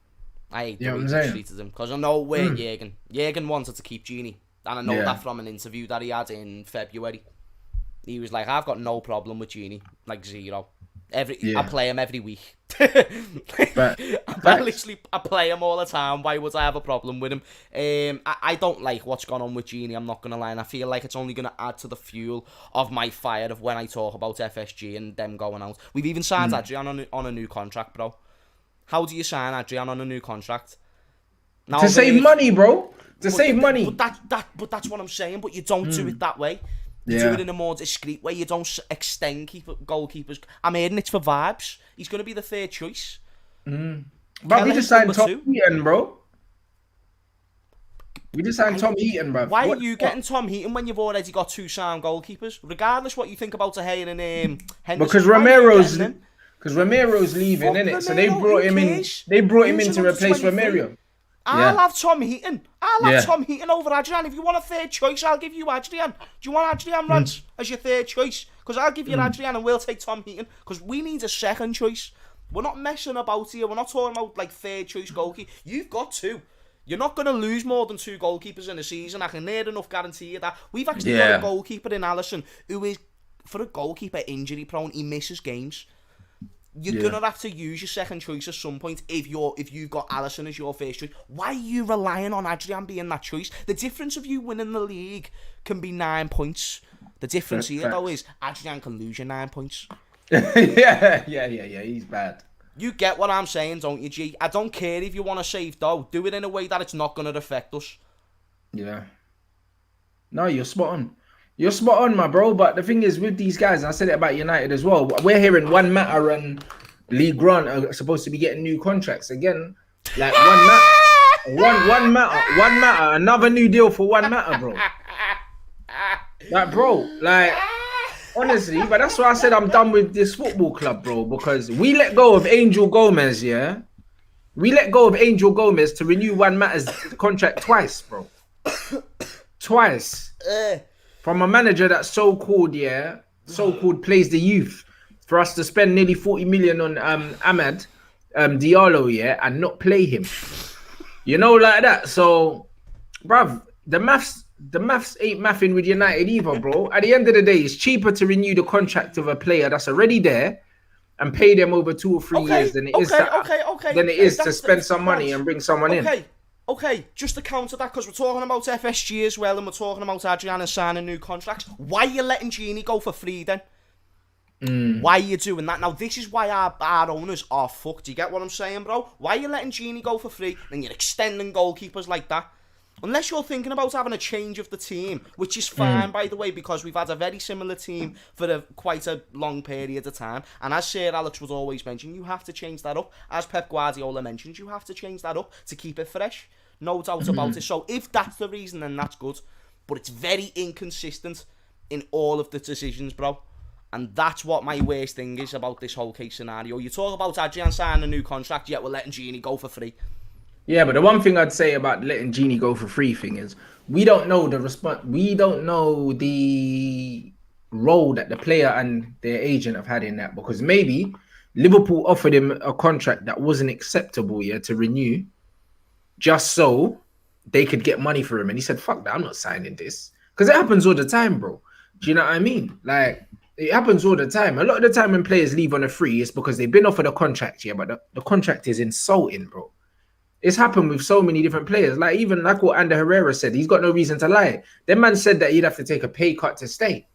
I hate the way they treated him. Because I know where Jurgen wanted to keep Genie. And I know that from an interview that he had in February. He was like, I've got no problem with Genie. Like, zero. I play him every week. But I play him all the time. Why would I have a problem with him? I don't like what's gone on with Genie, I'm not going to lie. And I feel like it's only going to add to the fuel of my fire of when I talk about FSG and them going out. We've even signed Adrian on a new contract, bro. How do you sign Adrian on a new contract? Now, to save money, bro. To save money. But that's what I'm saying. But you don't do it that way. You do it in a more discreet way. You don't extend goalkeepers. I'm hearing it's for vibes. He's going to be the third choice. But we just signed Tom Heaton, bro. We just signed Tom Heaton, bro. Why are you getting Tom Heaton when you've already got 2 sound goalkeepers? Regardless what you think about Tahir and Henderson. Because Romero's leaving, innit? So they brought him in. They brought him in to replace Romero. I'll have Tom Heaton. I'll have Tom Heaton over Adrian. If you want a third choice, I'll give you Adrian. Do you want Adrian, Rants, as your third choice? Because I'll give you Adrian and we'll take Tom Heaton. Because we need a second choice. We're not messing about here. We're not talking about like third choice goalkeeper. You've got 2. You're not going to lose more than 2 goalkeepers in a season. I can near enough guarantee you that. We've actually got a goalkeeper in Alisson who is, for a goalkeeper, injury prone. He misses games. You're gonna have to use your second choice at some point if you've got Alisson as your first choice. Why are you relying on Adrian being that choice? The difference of you winning the league can be 9 points. The difference here though is Adrian can lose your 9 points. yeah. He's bad. You get what I'm saying, don't you, G? I don't care if you want to save dough. Do it in a way that it's not gonna affect us. Yeah. No, you're spot on. You're spot on, my bro. But the thing is, with these guys, and I said it about United as well, we're hearing Juan Mata and Lee Grant are supposed to be getting new contracts again. Like Juan Mata, another new deal for Juan Mata, bro. Like, bro, like, honestly, but that's why I said I'm done with this football club, bro, because we let go of Angel Gomez, yeah? We let go of Angel Gomez to renew Juan Mata's contract twice, bro. Twice. From a manager that's so-called plays the youth, for us to spend nearly 40 million on Ahmed Diallo, yeah, and not play him. You know, like that. So, bruv, the maths ain't mathing with United either, bro. At the end of the day, it's cheaper to renew the contract of a player that's already there and pay them over 2 or 3 years than it is to spend some money and bring someone in. Okay, just to counter that, because we're talking about FSG as well, and we're talking about Adrian and signing new contracts. Why are you letting Genie go for free then? Why are you doing that? Now, this is why our owners are fucked. Do you get what I'm saying, bro? Why are you letting Genie go for free, and you're extending goalkeepers like that? Unless you're thinking about having a change of the team, which is fine, by the way, because we've had a very similar team for quite a long period of time. And as Sir Alex would always mention, you have to change that up. As Pep Guardiola mentions, you have to change that up to keep it fresh. No doubt about it. So if that's the reason, then that's good. But it's very inconsistent in all of the decisions, bro. And that's what my worst thing is about this whole case scenario. You talk about Adrian signing a new contract, yet we're letting Genie go for free. Yeah, but the one thing I'd say about letting Genie go for free thing is we don't know the response. We don't know the role that the player and their agent have had in that, because maybe Liverpool offered him a contract that wasn't acceptable, yeah, to renew, just so they could get money for him. And he said, fuck that, I'm not signing this. Because it happens all the time, bro. Do you know what I mean? Like, it happens all the time. A lot of the time when players leave on a free, it's because they've been offered a contract, yeah, but the contract is insulting, bro. It's happened with so many different players. Like, even like what Ander Herrera said, he's got no reason to lie. That man said that he'd have to take a pay cut to stay.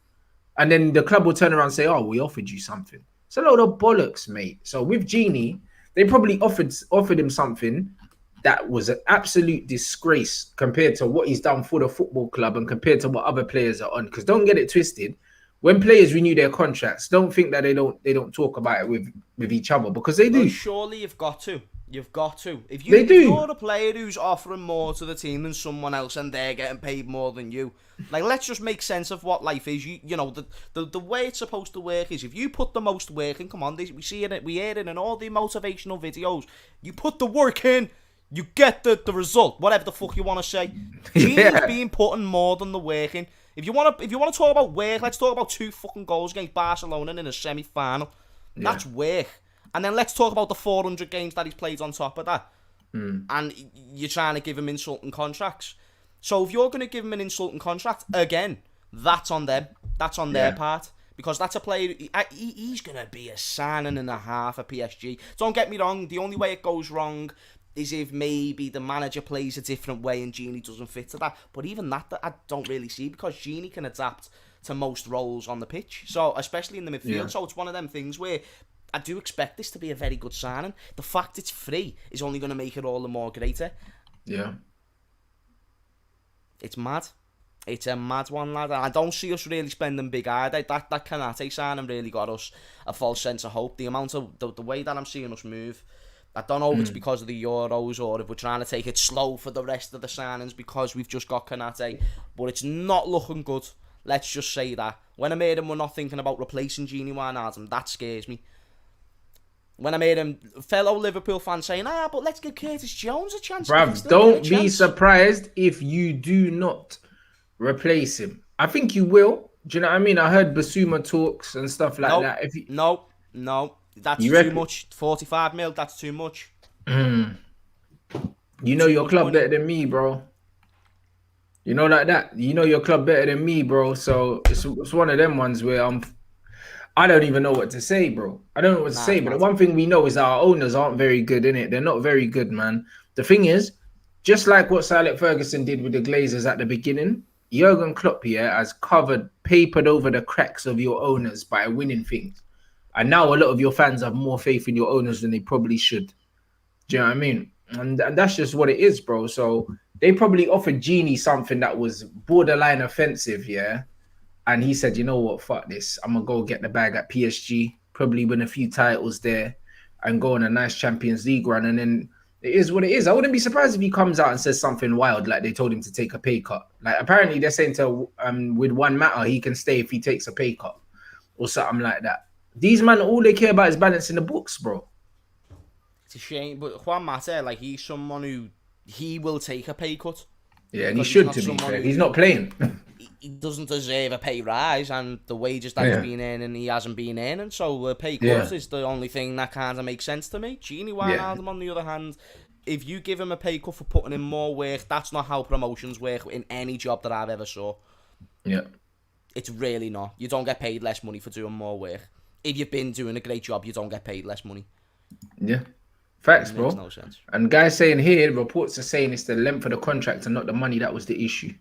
And then the club will turn around and say, oh, we offered you something. It's a load of bollocks, mate. So with Genie, they probably offered him something that was an absolute disgrace compared to what he's done for the football club and compared to what other players are on. Because don't get it twisted. When players renew their contracts, don't think that they don't talk about it with each other, because they do. Well, surely you've got to. You've got to. If you're a player who's offering more to the team than someone else and they're getting paid more than you, like, let's just make sense of what life is. You know, the way it's supposed to work is if you put the most work in, come on, we see it, we hear it in all the motivational videos. You put the work in, you get the result, whatever the fuck you want to say. Genie's being put in more than the work in. If you want to talk about work, let's talk about 2 fucking goals against Barcelona in a semi-final. Yeah. That's work. And then let's talk about the 400 games that he's played on top of that. And you're trying to give him insulting contracts. So if you're going to give him an insulting contract, again, that's on them. That's on their part. Because that's a player, he's going to be a signing and a half at PSG. Don't get me wrong, the only way it goes wrong is if maybe the manager plays a different way and Genie doesn't fit to that. But even that I don't really see, because Genie can adapt to most roles on the pitch. So, especially in the midfield. Yeah. So it's one of them things where I do expect this to be a very good signing. The fact it's free is only going to make it all the more greater. Yeah. It's mad. It's a mad one, lad. I don't see us really spending big either. That Kanate signing really got us a false sense of hope. The amount of the way that I'm seeing us move, I don't know if it's because of the Euros or if we're trying to take it slow for the rest of the signings because we've just got Kanate, but it's not looking good. Let's just say that. When I made him, we're not thinking about replacing Genie Wijnaldum. That scares me. When I made him, fellow Liverpool fans saying, but let's give Curtis Jones a chance. Bruv, don't be surprised if you do not replace him. I think you will. Do you know what I mean? I heard Basuma talks and stuff like that. If you... No, that's too much. 45 mil, that's too much. You know your club better than me, bro. You know like that. You know your club better than me, bro. So it's one of them ones where I don't even know what to say, bro. I don't know what to say. But the one thing we know is our owners aren't very good, innit? They're not very good, man. The thing is, just like what Sir Alex Ferguson did with the Glazers at the beginning, Jurgen Klopp here has papered over the cracks of your owners by winning things. And now a lot of your fans have more faith in your owners than they probably should. Do you know what I mean? And that's just what it is, bro. So they probably offered Genie something that was borderline offensive, yeah? And he said, you know what, fuck this. I'm going to go get the bag at PSG, probably win a few titles there and go on a nice Champions League run. And then it is what it is. I wouldn't be surprised if he comes out and says something wild, like they told him to take a pay cut. Like apparently they're saying with one matter, he can stay if he takes a pay cut or something like that. These men, all they care about is balancing the books, bro. It's a shame, but Juan Mata, like he's someone who he will take a pay cut. Yeah, and he should, to be fair. He's not playing. He doesn't deserve a pay rise, and the wages that he's been earning, he hasn't been earning. So a pay cut is the only thing that kind of makes sense to me. Genie Wijnaldum, on the other hand, if you give him a pay cut for putting in more work, that's not how promotions work in any job that I've ever saw. Yeah. It's really not. You don't get paid less money for doing more work. If you've been doing a great job, you don't get paid less money. Yeah. Facts, bro. Makes no sense. And guys saying here, reports are saying it's the length of the contract and not the money that was the issue.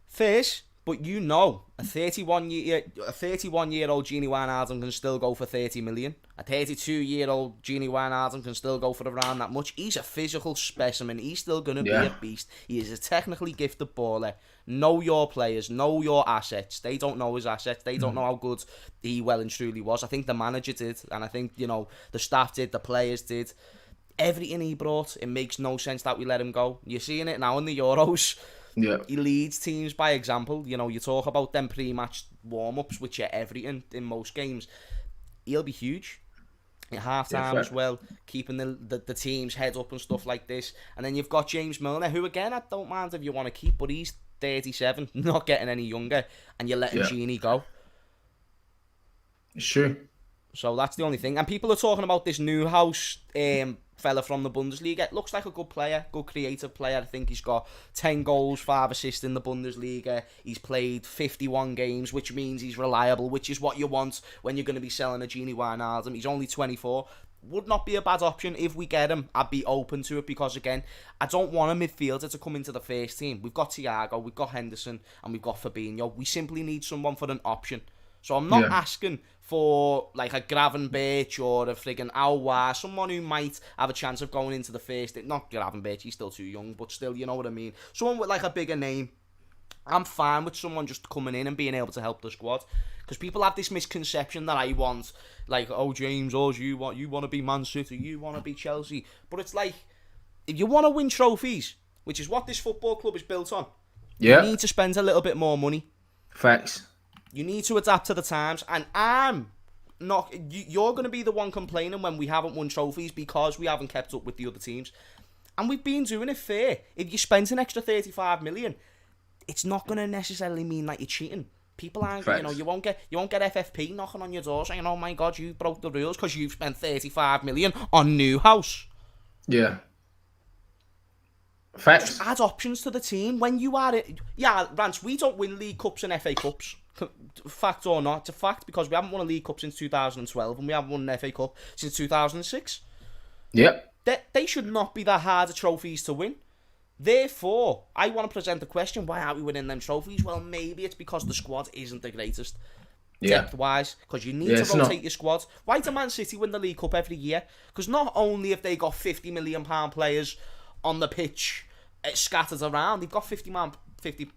Fish, but you know, a 31-year-old Genie Wijnaldum can still go for 30 million. A 32-year-old Genie Wijnaldum can still go for around that much. He's a physical specimen. He's still going to be a beast. He is a technically gifted baller. Know your players. Know your assets. They don't know his assets. They don't know how good he well and truly was. I think the manager did, and I think, you know, the staff did, the players did. Everything he brought, it makes no sense that we let him go. You're seeing it now in the Euros. Yeah. He leads teams by example. You know, you talk about them pre-match warm-ups, which are everything in most games. He'll be huge at half-time as well, keeping the team's head up and stuff like this. And then you've got James Milner, who, again, I don't mind if you want to keep, but he's 37, not getting any younger, and you're letting Genie go. Sure. So that's the only thing. And people are talking about this new house fella from the Bundesliga. Looks like a good player, good creative player. I think he's got 10 goals, 5 assists in the Bundesliga. He's played 51 games, which means he's reliable, which is what you want when you're going to be selling a Genie Wijnaldum. He's only 24. Would not be a bad option. If we get him, I'd be open to it because, again, I don't want a midfielder to come into the first team. We've got Thiago, we've got Henderson, and we've got Fabinho. We simply need someone for an option. So I'm not asking for like a Gravenberch or a friggin' Aouar, someone who might have a chance of going into the first. Not Gravenberch, he's still too young, but still, you know what I mean. Someone with like a bigger name. I'm fine with someone just coming in and being able to help the squad. Because people have this misconception that I want, like, oh, James, you want to be Man City, you want to be Chelsea. But it's like, if you want to win trophies, which is what this football club is built on, you need to spend a little bit more money. Facts. You need to adapt to the times, and I'm not. You're going to be the one complaining when we haven't won trophies because we haven't kept up with the other teams, and we've been doing it fair. If you spent an extra 35 million, it's not going to necessarily mean that you're cheating. People aren't, Facts. you know, you won't get FFP knocking on your door saying, "Oh my God, you broke the rules because you've spent 35 million on new house." Yeah. Facts. Just add options to the team when you are it. Yeah, Rants, we don't win League Cups and FA Cups. Fact or not, it's a fact because we haven't won a League Cup since 2012 and we haven't won an FA Cup since 2006. Yep. They should not be that hard of trophies to win. Therefore, I want to present the question, why aren't we winning them trophies? Well, maybe it's because the squad isn't the greatest. Depth-wise, because you need to rotate your squad. Why do Man City win the League Cup every year? Because not only have they got £50 million players on the pitch scattered around, they've got £50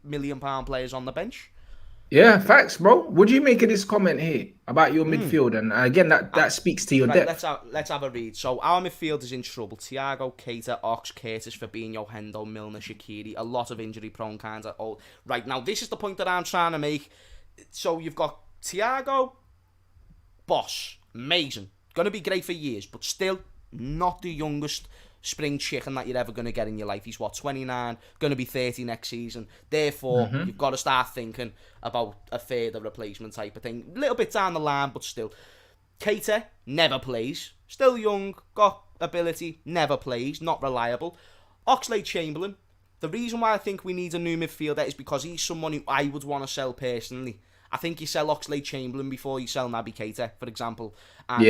million players on the bench. Yeah, facts, bro. What do you make of this comment here about your midfield? And again, that speaks to your depth. Let's have a read. So our midfield is in trouble. Thiago, Keita, Ox, Curtis, Fabinho, Hendo, Milner, Shaqiri. A lot of injury-prone kinds of old. Right, now this is the point that I'm trying to make. So you've got Thiago, boss, amazing. Going to be great for years, but still not the youngest spring chicken that you're ever going to get in your life. He's 29, going to be 30 next season. Therefore, you've got to start thinking about a further replacement type of thing. A little bit down the line, but still. Keita never plays. Still young, got ability, never plays, not reliable. Oxlade-Chamberlain, the reason why I think we need a new midfielder is because he's someone who I would want to sell personally. I think you sell Oxlade-Chamberlain before you sell Naby Keita, for example. And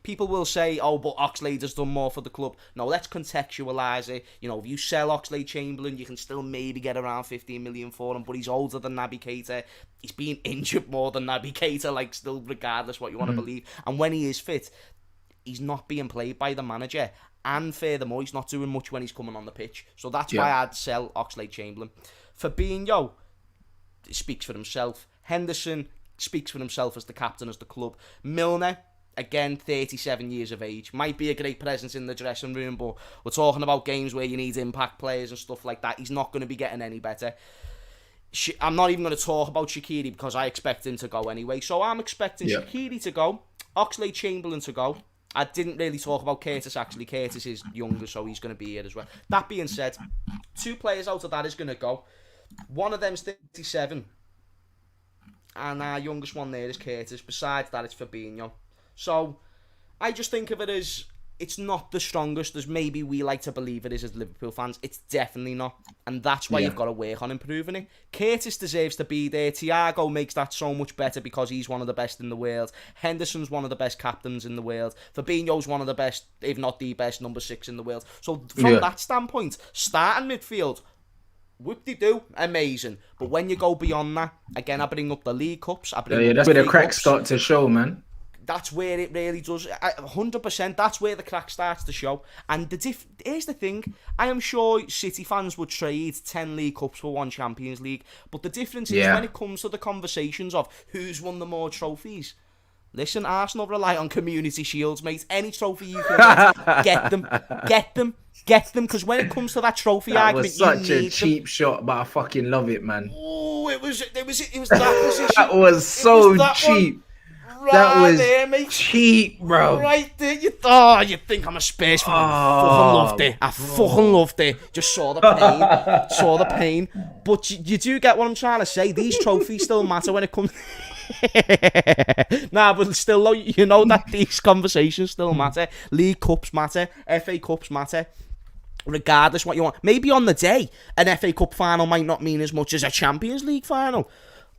people will say, oh, but Oxlade has done more for the club. No, let's contextualise it. You know, if you sell Oxlade-Chamberlain, you can still maybe get around 15 million for him, but he's older than Naby Keita. He's been injured more than Naby Keita, like, still, regardless what you want to believe. And when he is fit, he's not being played by the manager. And furthermore, he's not doing much when he's coming on the pitch. So that's why I'd sell Oxlade-Chamberlain. Fabinho, it speaks for himself. Henderson speaks for himself as the captain, as the club. Milner, again, 37 years of age. Might be a great presence in the dressing room, but we're talking about games where you need impact players and stuff like that. He's not going to be getting any better. I'm not even going to talk about Shaqiri because I expect him to go anyway. So I'm expecting Shaqiri to go, Oxlade-Chamberlain to go. I didn't really talk about Curtis, actually. Curtis is younger, so he's going to be here as well. That being said, 2 players out of that is going to go. One of them's 37. And our youngest one there is Curtis. Besides that, it's Fabinho. So, I just think of it as, it's not the strongest as maybe we like to believe it is as Liverpool fans. It's definitely not. And that's why you've got to work on improving it. Curtis deserves to be there. Thiago makes that so much better because he's one of the best in the world. Henderson's one of the best captains in the world. Fabinho's one of the best, if not the best, number 6 in the world. So, from that standpoint, starting midfield, whoop-de-doo, amazing. But when you go beyond that, again, I bring up the League Cups. That's where the cracks start to show, man. That's where it really does. 100%, that's where the crack starts to show. And here's the thing. I am sure City fans would trade 10 League Cups for 1 Champions League. But the difference is when it comes to the conversations of who's won the more trophies. Listen, Arsenal rely on community shields, mate. Any trophy you can get them. Get them, because when it comes to that trophy argument, you need them. That was such a cheap shot, but I fucking love it, man. Oh, it was that position. That was so cheap. Right that was there, mate. Cheap, bro. Right there. You think I'm a Spurs fan. I fucking loved it. Just saw the pain. But you do get what I'm trying to say. These trophies still matter when it comes... Nah, but still, you know that these conversations still matter. League Cups matter. FA Cups matter. Regardless what you want. Maybe on the day, an FA Cup final might not mean as much as a Champions League final.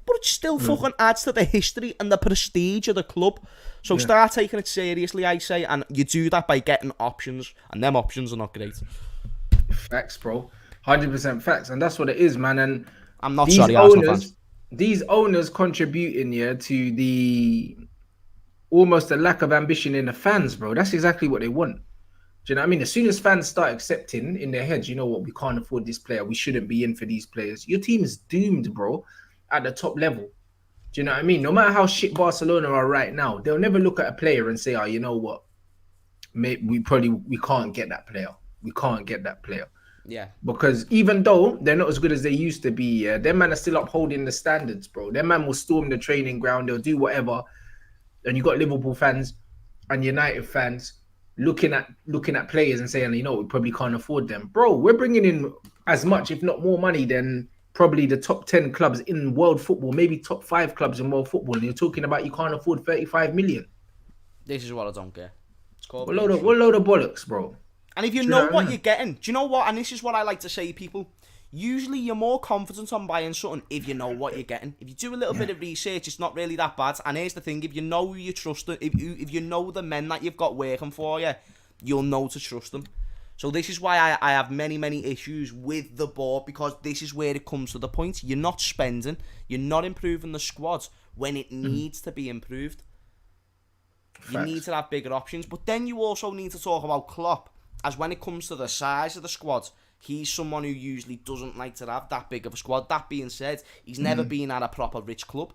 But it still fucking adds to the history and the prestige of the club. So start taking it seriously, I say. And you do that by getting options. And them options are not great. Facts, bro. 100% facts. And that's what it is, man. And I'm not sorry, Arsenal fans. These owners contributing to the almost a lack of ambition in the fans, bro. That's exactly what they want. Do you know what I mean? As soon as fans start accepting in their heads, you know what, we can't afford this player, we shouldn't be in for these players. Your team is doomed, bro, at the top level. Do you know what I mean? No matter how shit Barcelona are right now, they'll never look at a player and say, oh, you know what? We can't get that player. We can't get that player. Yeah. Because even though they're not as good as they used to be, them man are still upholding the standards, bro. Them man will storm the training ground. They'll do whatever. And you got Liverpool fans and United fans looking at players and saying, you know, we probably can't afford them. Bro, we're bringing in as much, if not more money than probably the top 10 clubs in world football, maybe top 5 clubs in world football. And you're talking about you can't afford 35 million. This is what I don't get. It's called what load of bollocks, bro. And if you know what you're getting, do you know what? And this is what I like to say to people. Usually you're more confident on buying something if you know what you're getting. If you do a little bit of research, it's not really that bad. And here's the thing, if you know who you trust, if you know the men that you've got working for you, you'll know to trust them. So this is why I have many, many issues with the board, because this is where it comes to the point. You're not spending, you're not improving the squad when it needs to be improved. Facts. You need to have bigger options. But then you also need to talk about Klopp, as when it comes to the size of the squad, he's someone who usually doesn't like to have that big of a squad. That being said, he's never been at a proper rich club.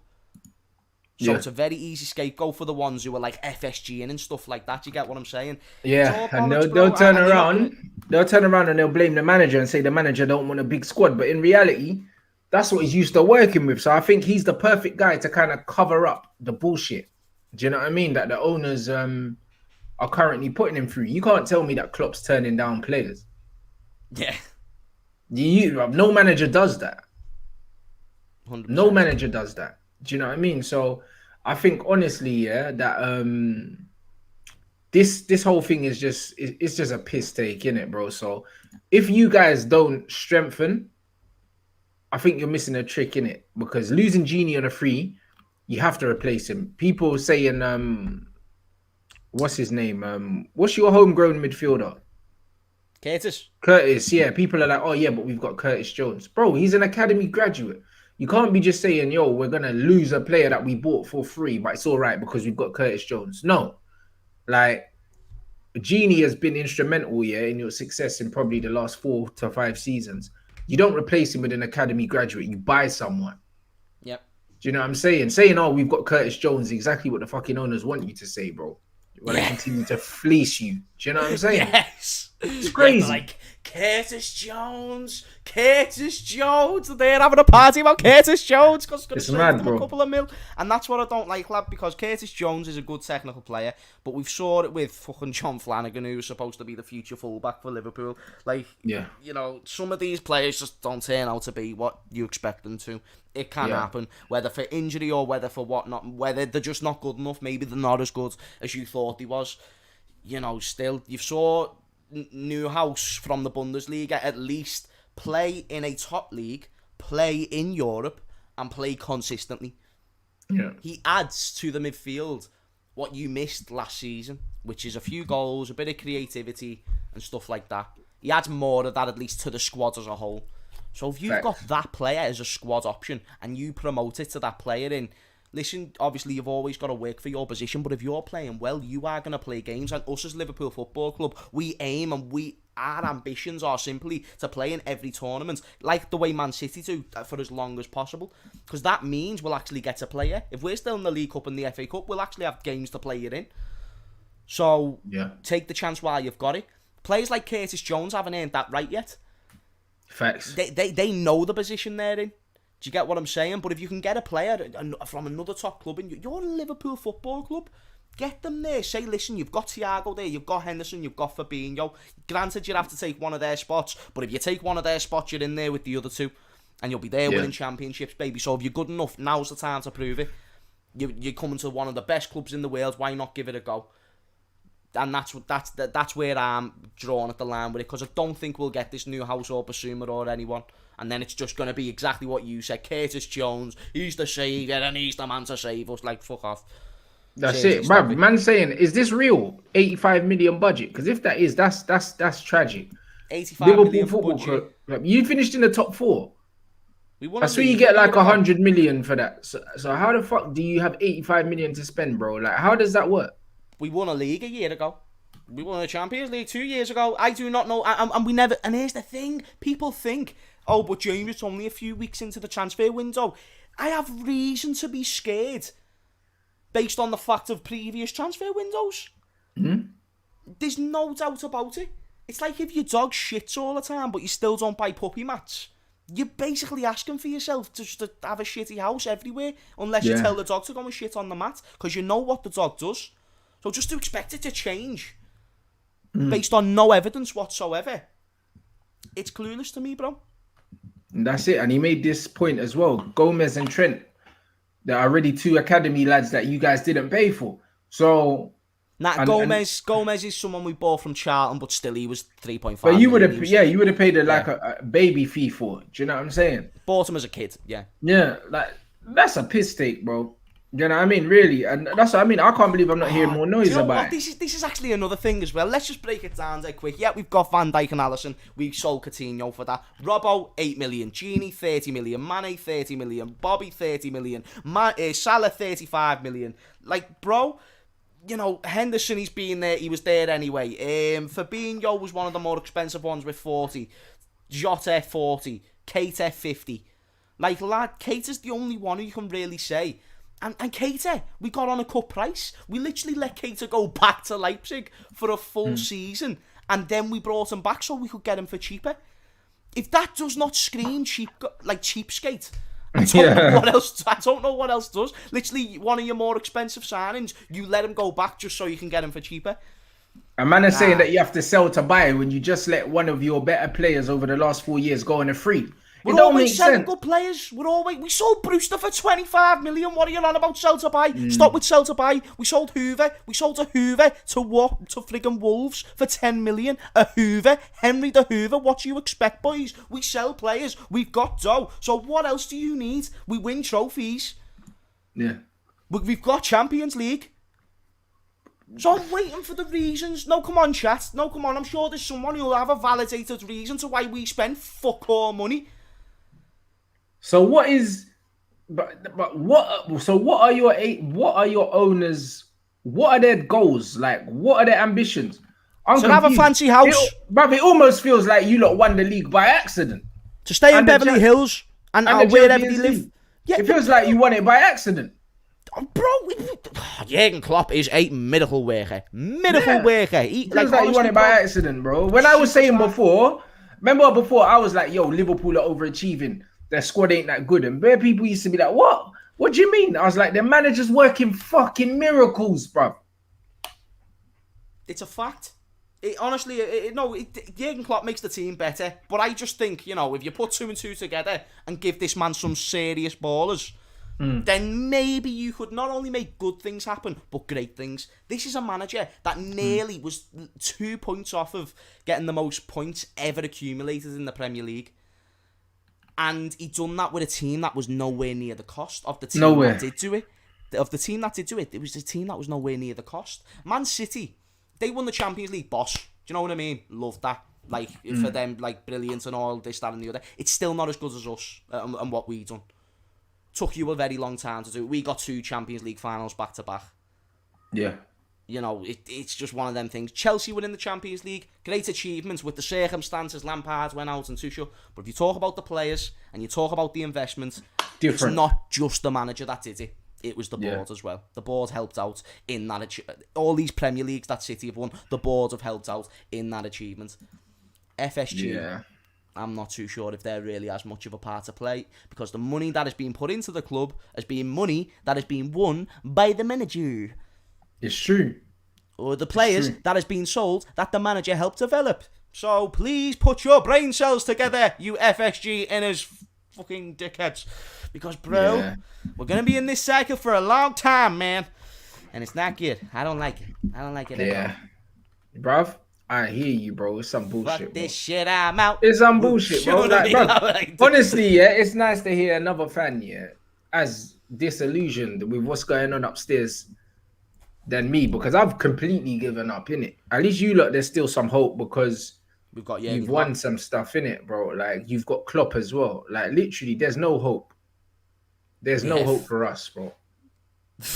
So it's a very easy scapegoat for the ones who are like FSG and stuff like that. You get what I'm saying? Yeah, and they'll turn around. They'll turn around and they'll blame the manager and say the manager don't want a big squad. But in reality, that's what he's used to working with. So I think he's the perfect guy to kind of cover up the bullshit. Do you know what I mean? That the owners are currently putting him through. You can't tell me that Klopp's turning down players. Yeah. No manager does that. 100%. No manager does that. Do you know what I mean? So I think honestly, yeah, that this whole thing is just it's just a piss take, innit, bro? So if you guys don't strengthen, I think you're missing a trick, innit? Because losing Genie on a free, you have to replace him. People saying what's his name? What's your homegrown midfielder? Curtis, yeah. People are like, oh yeah, but we've got Curtis Jones. Bro, he's an academy graduate. You can't be just saying, yo, we're going to lose a player that we bought for free, but it's all right because we've got Curtis Jones. No. Like, Genie has been instrumental, yeah, in your success in probably the last 4 to 5 seasons. You don't replace him with an academy graduate. You buy someone. Yep. Do you know what I'm saying? Saying, oh, we've got Curtis Jones, exactly what the fucking owners want you to say, bro. When they continue to fleece you. Do you know what I'm saying? Yes. It's crazy. Yeah, like, Curtis Jones. They're having a party about Curtis Jones because it's mad, bro. A couple of mil. And that's what I don't like, lad, because Curtis Jones is a good technical player, but we've saw it with fucking John Flanagan, who's supposed to be the future fullback for Liverpool. Like, you know, some of these players just don't turn out to be what you expect them to. It can happen, whether for injury or whether for whatnot, whether they're just not good enough. Maybe they're not as good as you thought he was. You know, still, you saw Newhouse from the Bundesliga at least play in a top league, play in Europe, and play consistently. Yeah. He adds to the midfield what you missed last season, which is a few goals, a bit of creativity, and stuff like that. He adds more of that, at least, to the squad as a whole. So if you've got that player as a squad option and you promote it to that player in, listen, obviously you've always got to work for your position, but if you're playing well, you are going to play games. And us as Liverpool Football Club, we aim and our ambitions are simply to play in every tournament, like the way Man City do, for as long as possible. Because that means we'll actually get to play it. If we're still in the League Cup and the FA Cup, we'll actually have games to play it in. So take the chance while you've got it. Players like Curtis Jones haven't earned that right yet. Facts. They know the position they're in. Do you get what I'm saying? But if you can get a player from another top club, and you're a Liverpool Football Club, get them there. Say, listen, you've got Thiago there, you've got Henderson, you've got Fabinho. Granted, you have to take one of their spots, but if you take one of their spots, you're in there with the other two, and you'll be there winning championships, baby. So if you're good enough, now's the time to prove it. You're coming to one of the best clubs in the world. Why not give it a go? And that's where I'm drawing at the line with it, because I don't think we'll get this Newhouse or Basuma or anyone, and then it's just going to be exactly what you said. Curtis Jones, he's the saviour and he's the man to save us. Like, fuck off. That's it, bruv. Man saying, is this real? 85 million budget? Because if that is, that's tragic. 85 Liverpool million Football budget. Club, you finished in the top 4. I swear you get like 100 million for that. So how the fuck do you have 85 million to spend, bro? Like, how does that work? We won a league a year ago. We won a Champions League 2 years ago. I do not know. And we never... And here's the thing. People think, oh, but James, it's only a few weeks into the transfer window. I have reason to be scared based on the fact of previous transfer windows. There's no doubt about it. It's like if your dog shits all the time, but you still don't buy puppy mats. You're basically asking for yourself just to have a shitty house everywhere, unless you tell the dog to go and shit on the mat, because you know what the dog does. So just to expect it to change based on no evidence whatsoever, it's clueless to me, bro. And that's it. And he made this point as well. Gomez and Trent, there are already 2 academy lads that you guys didn't pay for. So Nah, And Gomez is someone we bought from Charlton, but still he was 3.5 but you would million. have, yeah, you would have paid like Yeah. a baby fee for it. Do you know what I'm saying? Bought him as a kid, yeah. Yeah, like that's a piss take, bro. You know what I mean? Really, and that's what I mean. I can't believe I'm not hearing more Do noise you know about what? it. This is actually another thing as well. Let's just break it down there quick. Yeah, we've got Van Dijk and Alisson. We sold Coutinho for that. Robbo, 8 million. Genie, 30 million. Mane, 30 million. Bobby, 30 million. Salah, 35 million. Like, bro, you know, Henderson, he's been there. He was there anyway. Fabinho was one of the more expensive ones with 40. Jota, 40. Keita, 50. Like, lad, Keita's the only one who you can really say. And Keita, we got on a cut price. We literally let Keita go back to Leipzig for a full season. And then we brought him back so we could get him for cheaper. If that does not scream cheapskate, I don't know what else. I don't know what else does. Literally, one of your more expensive signings, you let him go back just so you can get him for cheaper. A man is saying that you have to sell to buy when you just let one of your better players over the last 4 years go on a free. It We're don't always make selling sense. good players. We sold Brewster for 25 million. What are you on about? Sell to buy. Stop with sell to buy. We sold Hoover. We sold to Hoover to what? To friggin' Wolves for 10 million. A Hoover, Henry the Hoover. What do you expect, boys? We sell players. We've got dough. So what else do you need? We win trophies. Yeah. We've got Champions League. So I'm waiting for the reasons. No, come on, chat. No, come on. I'm sure there's someone who'll have a validated reason to why we spend fuck all money. So what is, but what? So what are your owners? What are their goals? Like, what are their ambitions? I'm To have a confused. fancy house. It almost feels like you lot won the league by accident. To stay in And the Beverly Hills and the wherever Champions they live. League. Yeah, It feels like you won it by accident. bro, Jurgen Klopp is a miracle worker. Miracle worker. It feels like you won it by accident, bro. When I was saying before, I was like, yo, Liverpool are overachieving. Their squad ain't that good. And bare people used to be like, what? What do you mean? I was like, the manager's working fucking miracles, bro. It's a fact. Honestly, Jurgen Klopp makes the team better. But I just think, you know, if you put 2 and 2 together and give this man some serious ballers, then maybe you could not only make good things happen, but great things. This is a manager that nearly was 2 points off of getting the most points ever accumulated in the Premier League. And he done that with a team that was nowhere near the cost of the team that did do it. Of the team that did do it, it was a team that was nowhere near the cost. Man City, they won the Champions League, boss. Do you know what I mean? Love that. Like, for them, like, brilliant and all this, that and the other. It's still not as good as us and what we done. Took you a very long time to do it. We got 2 Champions League finals back to back. Yeah. You know, it's just one of them things. Chelsea were in the Champions League. Great achievements with the circumstances. Lampard went out and Tuchel. But if you talk about the players and you talk about the investment, it's not just the manager that did it. It was the board as well. The board helped out in that. All these Premier Leagues that City have won, the board have helped out in that achievement. FSG, I'm not too sure if there really has much of a part to play, because the money that has been put into the club has been money that has been won by the manager. It's true. Or the players that has been sold that the manager helped develop. So please put your brain cells together, you FSG inners fucking dickheads. Because, bro, we're going to be in this cycle for a long time, man. And it's not good. I don't like it. I don't like it at all. Bruv, I hear you, bro. It's some bullshit. Fuck this shit, I'm out. It's some bullshit, bro. Like, bruv, Like, honestly, it's nice to hear another fan, as disillusioned with what's going on upstairs than me, because I've completely given up, innit? At least you lot, there's still some hope because we've got you've won some stuff, innit, bro? Like, you've got Klopp as well. Like, literally, there's no hope. There's no hope for us, bro.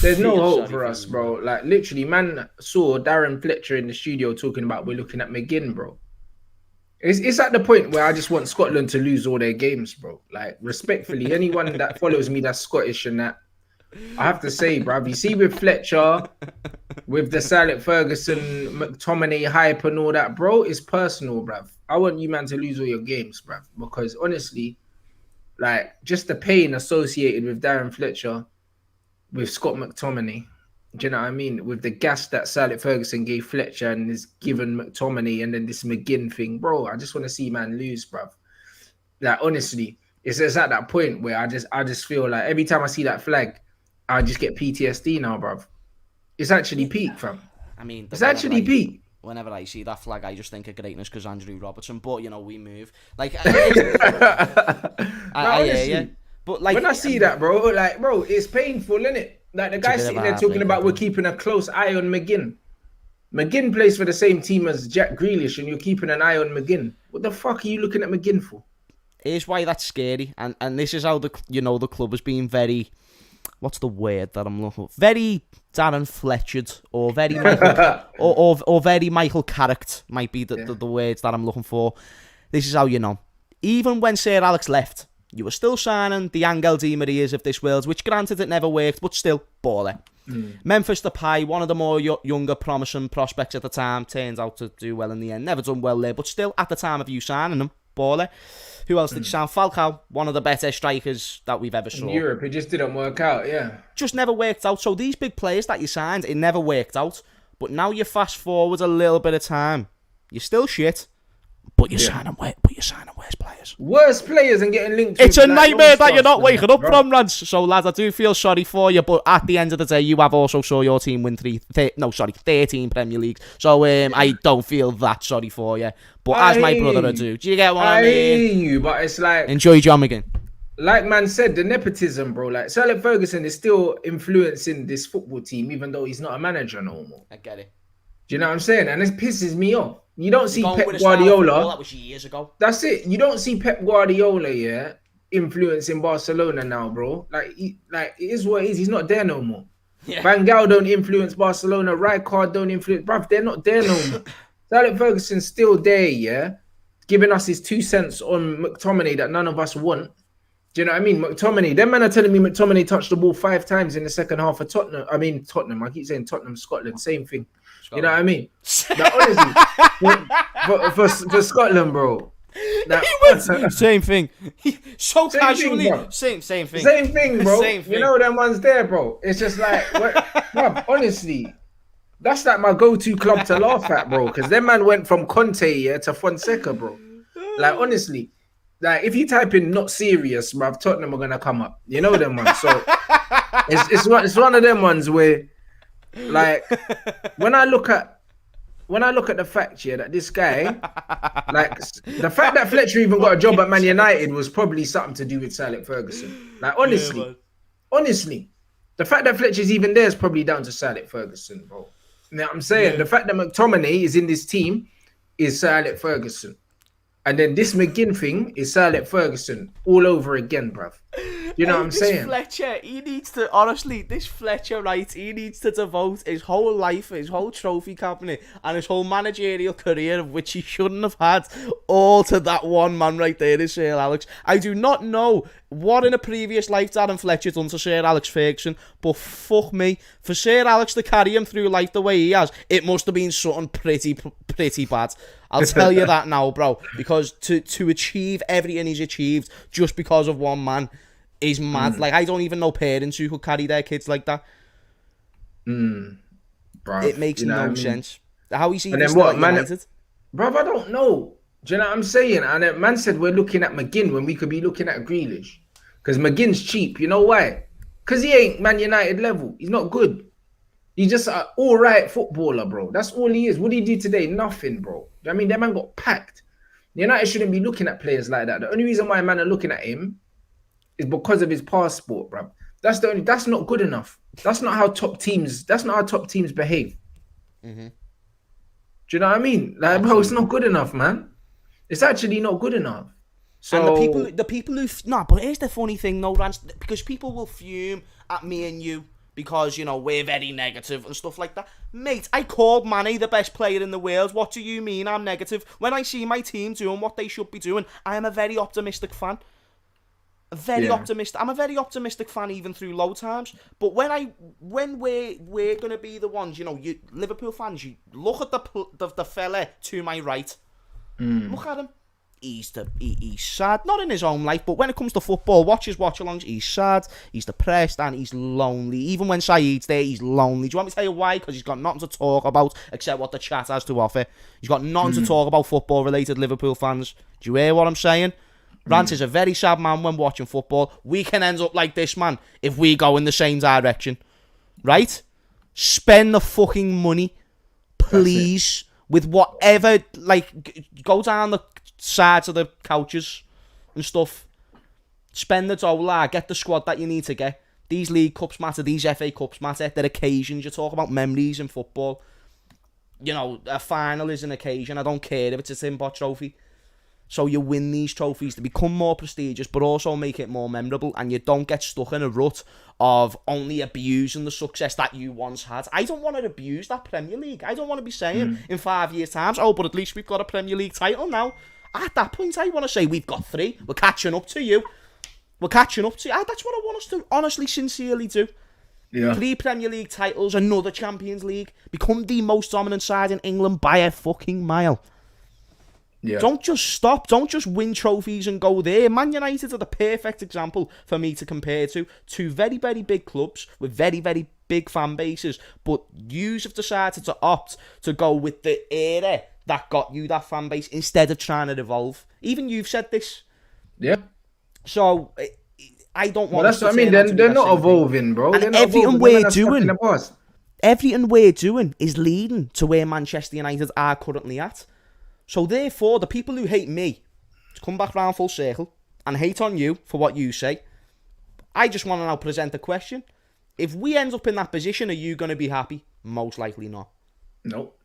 There's no hope for us, bro. Like, literally, man saw Darren Fletcher in the studio talking about we're looking at McGinn, bro. It's at the point where I just want Scotland to lose all their games, bro. Like, respectfully, anyone that follows me that's Scottish and that, I have to say, bruv, you see with Fletcher, with the Silent Ferguson, McTominay hype and all that, bro, it's personal, bruv. I want you, man, to lose all your games, bruv. Because, honestly, like, just the pain associated with Darren Fletcher, with Scott McTominay, do you know what I mean? With the gas that Silent Ferguson gave Fletcher and is given McTominay, and then this McGinn thing, bro, I just want to see man lose, bruv. Like, honestly, it's just at that point where I just feel like every time I see that flag, I just get PTSD now, bruv. It's actually peak, fam. I mean, It's actually peak. Whenever I see that flag, I just think of greatness because Andrew Robertson. But you know, we move. Like, I hear you. But like, when I see that, bro, like, bro, it's painful, innit? Like the guy sitting there talking about we're keeping a close eye on McGinn. McGinn plays for the same team as Jack Grealish, and you're keeping an eye on McGinn. What the fuck are you looking at McGinn for? Here's why that's scary, and this is how the club has been very. What's the word that I'm looking for? Very Darren Fletchered, or very Michael, or very Michael Carrick might be the words that I'm looking for. This is how you know. Even when Sir Alex left, you were still signing the Angel Di Marias of this world, which granted it never worked, but still baller. Memphis Depay, one of the more younger promising prospects at the time, turns out to do well in the end. Never done well there, but still at the time of you signing him, baller. Who else did you sign? Falcao, one of the better strikers that we've ever saw. In Europe, it just didn't work out, yeah. Just never worked out. So these big players that you signed, it never worked out. But now you fast forward a little bit of time, you're still shit. But you're signing worse players. Worse players and getting linked. It's a nightmare that you're not waking up from, Rants. So, lads, I do feel sorry for you, but at the end of the day, you have also saw your team win 13 Premier Leagues. So, I don't feel that sorry for you. But as my brother I do you get what I mean? I hear you, but it's like... Enjoy John McGinn. Like man said, the nepotism, bro. Like, Sir Alex Ferguson is still influencing this football team, even though he's not a manager no more. I get it. Do you know what I'm saying? And this pisses me off. You don't see Pep Guardiola. That was years ago. That's it. You don't see Pep Guardiola, influencing Barcelona now, bro. Like it is what it is. He's not there no more. Yeah. Van Gaal don't influence Barcelona. Rijkaard don't influence. Bruv, they're not there no more. Sir Alex Ferguson's still there, giving us his 2 cents on McTominay that none of us want. Do you know what I mean? McTominay. Them men are telling me McTominay touched the ball 5 times in the second half of Tottenham. I keep saying Tottenham, Scotland. Same thing. You know what I mean? Like, honestly, for Scotland, bro. Same thing. So same casually. Thing, same thing. Same thing, bro. Same thing. You know them ones there, bro. It's just like, bro, honestly, that's like my go-to club to laugh at, bro. Because them man went from Conte to Fonseca, bro. Like, honestly. Like, if you type in "not serious," bruv, Tottenham are gonna come up. You know them ones. So it's one of them ones where, like, when I look at the fact that this guy, like, the fact that Fletcher even got a job at Man United was probably something to do with Sir Alex Ferguson. Like, honestly, the fact that Fletcher's even there is probably down to Sir Alex Ferguson, bro. You know what I'm saying? Yeah. The fact that McTominay is in this team is Sir Alex Ferguson. And then this McGinn thing is Sir Alex Ferguson all over again, bruv. You know what I'm saying? Fletcher, he needs to, honestly, this Fletcher, right, he needs to devote his whole life, his whole trophy cabinet, and his whole managerial career, of which he shouldn't have had, all to that one man right there, is Sir Alex. I do not know what in a previous life Darren Fletcher done to Sir Alex Ferguson, but fuck me, for Sir Alex to carry him through life the way he has, it must have been something pretty bad. I'll tell you that now, bro, because to achieve everything he's achieved just because of one man is mad. Like, I don't even know parents who could carry their kids like that. Bruv, it makes no sense. How is he even still United? Bruv, I don't know. Do you know what I'm saying? And then man said we're looking at McGinn when we could be looking at Grealish. Because McGinn's cheap. You know why? Because he ain't Man United level. He's not good. He's just an all-right footballer, bro. That's all he is. What did he do today? Nothing, bro. I mean, that man got packed. United shouldn't be looking at players like that. The only reason why man are looking at him is because of his passport, bro. That's not good enough. That's not how top teams behave. Mm-hmm. Do you know what I mean? Like, bro, it's not good enough, man. It's actually not good enough. So and the people who but here's the funny thing, though, Rants, because people will fume at me and you because, you know, we're very negative and stuff like that. Mate, I called Mane the best player in the world. What do you mean I'm negative? When I see my team doing what they should be doing, I am a very optimistic fan. Optimistic. I'm a very optimistic fan even through low times. But when we're gonna be the ones, you know, you Liverpool fans, you look at the fella to my right. Look at him. He's sad, not in his own life, but when it comes to football, watch-alongs, he's sad, he's depressed, and he's lonely. Even when Saeed's there, he's lonely. Do you want me to tell you why? Because he's got nothing to talk about except what the chat has to offer. He's got nothing to talk about football-related, Liverpool fans. Do you hear what I'm saying? Rants is a very sad man when watching football. We can end up like this, man, if we go in the same direction. Right? Spend the fucking money please, with whatever, like, go down the sides of the couches and stuff. Spend the dough, lad. Get the squad that you need to get. These League Cups matter. These FA Cups matter. They're occasions. You talk about memories in football. You know, a final is an occasion. I don't care if it's a Timbot trophy. So you win these trophies to become more prestigious, but also make it more memorable, and you don't get stuck in a rut of only abusing the success that you once had. I don't want to abuse that Premier League. I don't want to be saying in 5 years' time, oh, but at least we've got a Premier League title now. At that point, I want to say we've got 3. We're catching up to you. We're catching up to you. That's what I want us to honestly, sincerely do. Yeah. 3 Premier League titles, another Champions League. Become the most dominant side in England by a fucking mile. Yeah. Don't just stop. Don't just win trophies and go there. Man United are the perfect example for me to compare to. 2 very, very big clubs with very, very big fan bases. But yous have decided to opt to go with the era that got you that fan base instead of trying to evolve. Even you've said this. Yeah. So I don't want. Well, that's what I mean. They're not evolving, bro. And they're not everything evolving. we're They're stuck in doing, the past. everything we're doing is leading to where Manchester United are currently at. So therefore, the people who hate me, to come back round full circle, and hate on you for what you say, I just want to now present a question. If we end up in that position, are you going to be happy? Most likely not. Nope.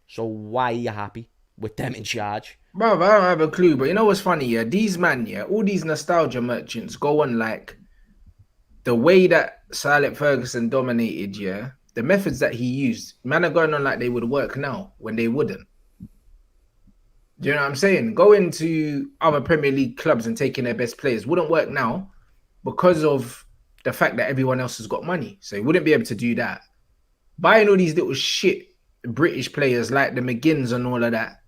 So why are you happy with them in charge? Bro, I don't have a clue, but you know what's funny, yeah? These man, yeah, all these nostalgia merchants go on like the way that Sir Alex Ferguson dominated, yeah, the methods that he used, man are going on like they would work now when they wouldn't. Do you know what I'm saying? Going to other Premier League clubs and taking their best players wouldn't work now because of the fact that everyone else has got money. So he wouldn't be able to do that. Buying all these little shit British players like the McGinns and all of that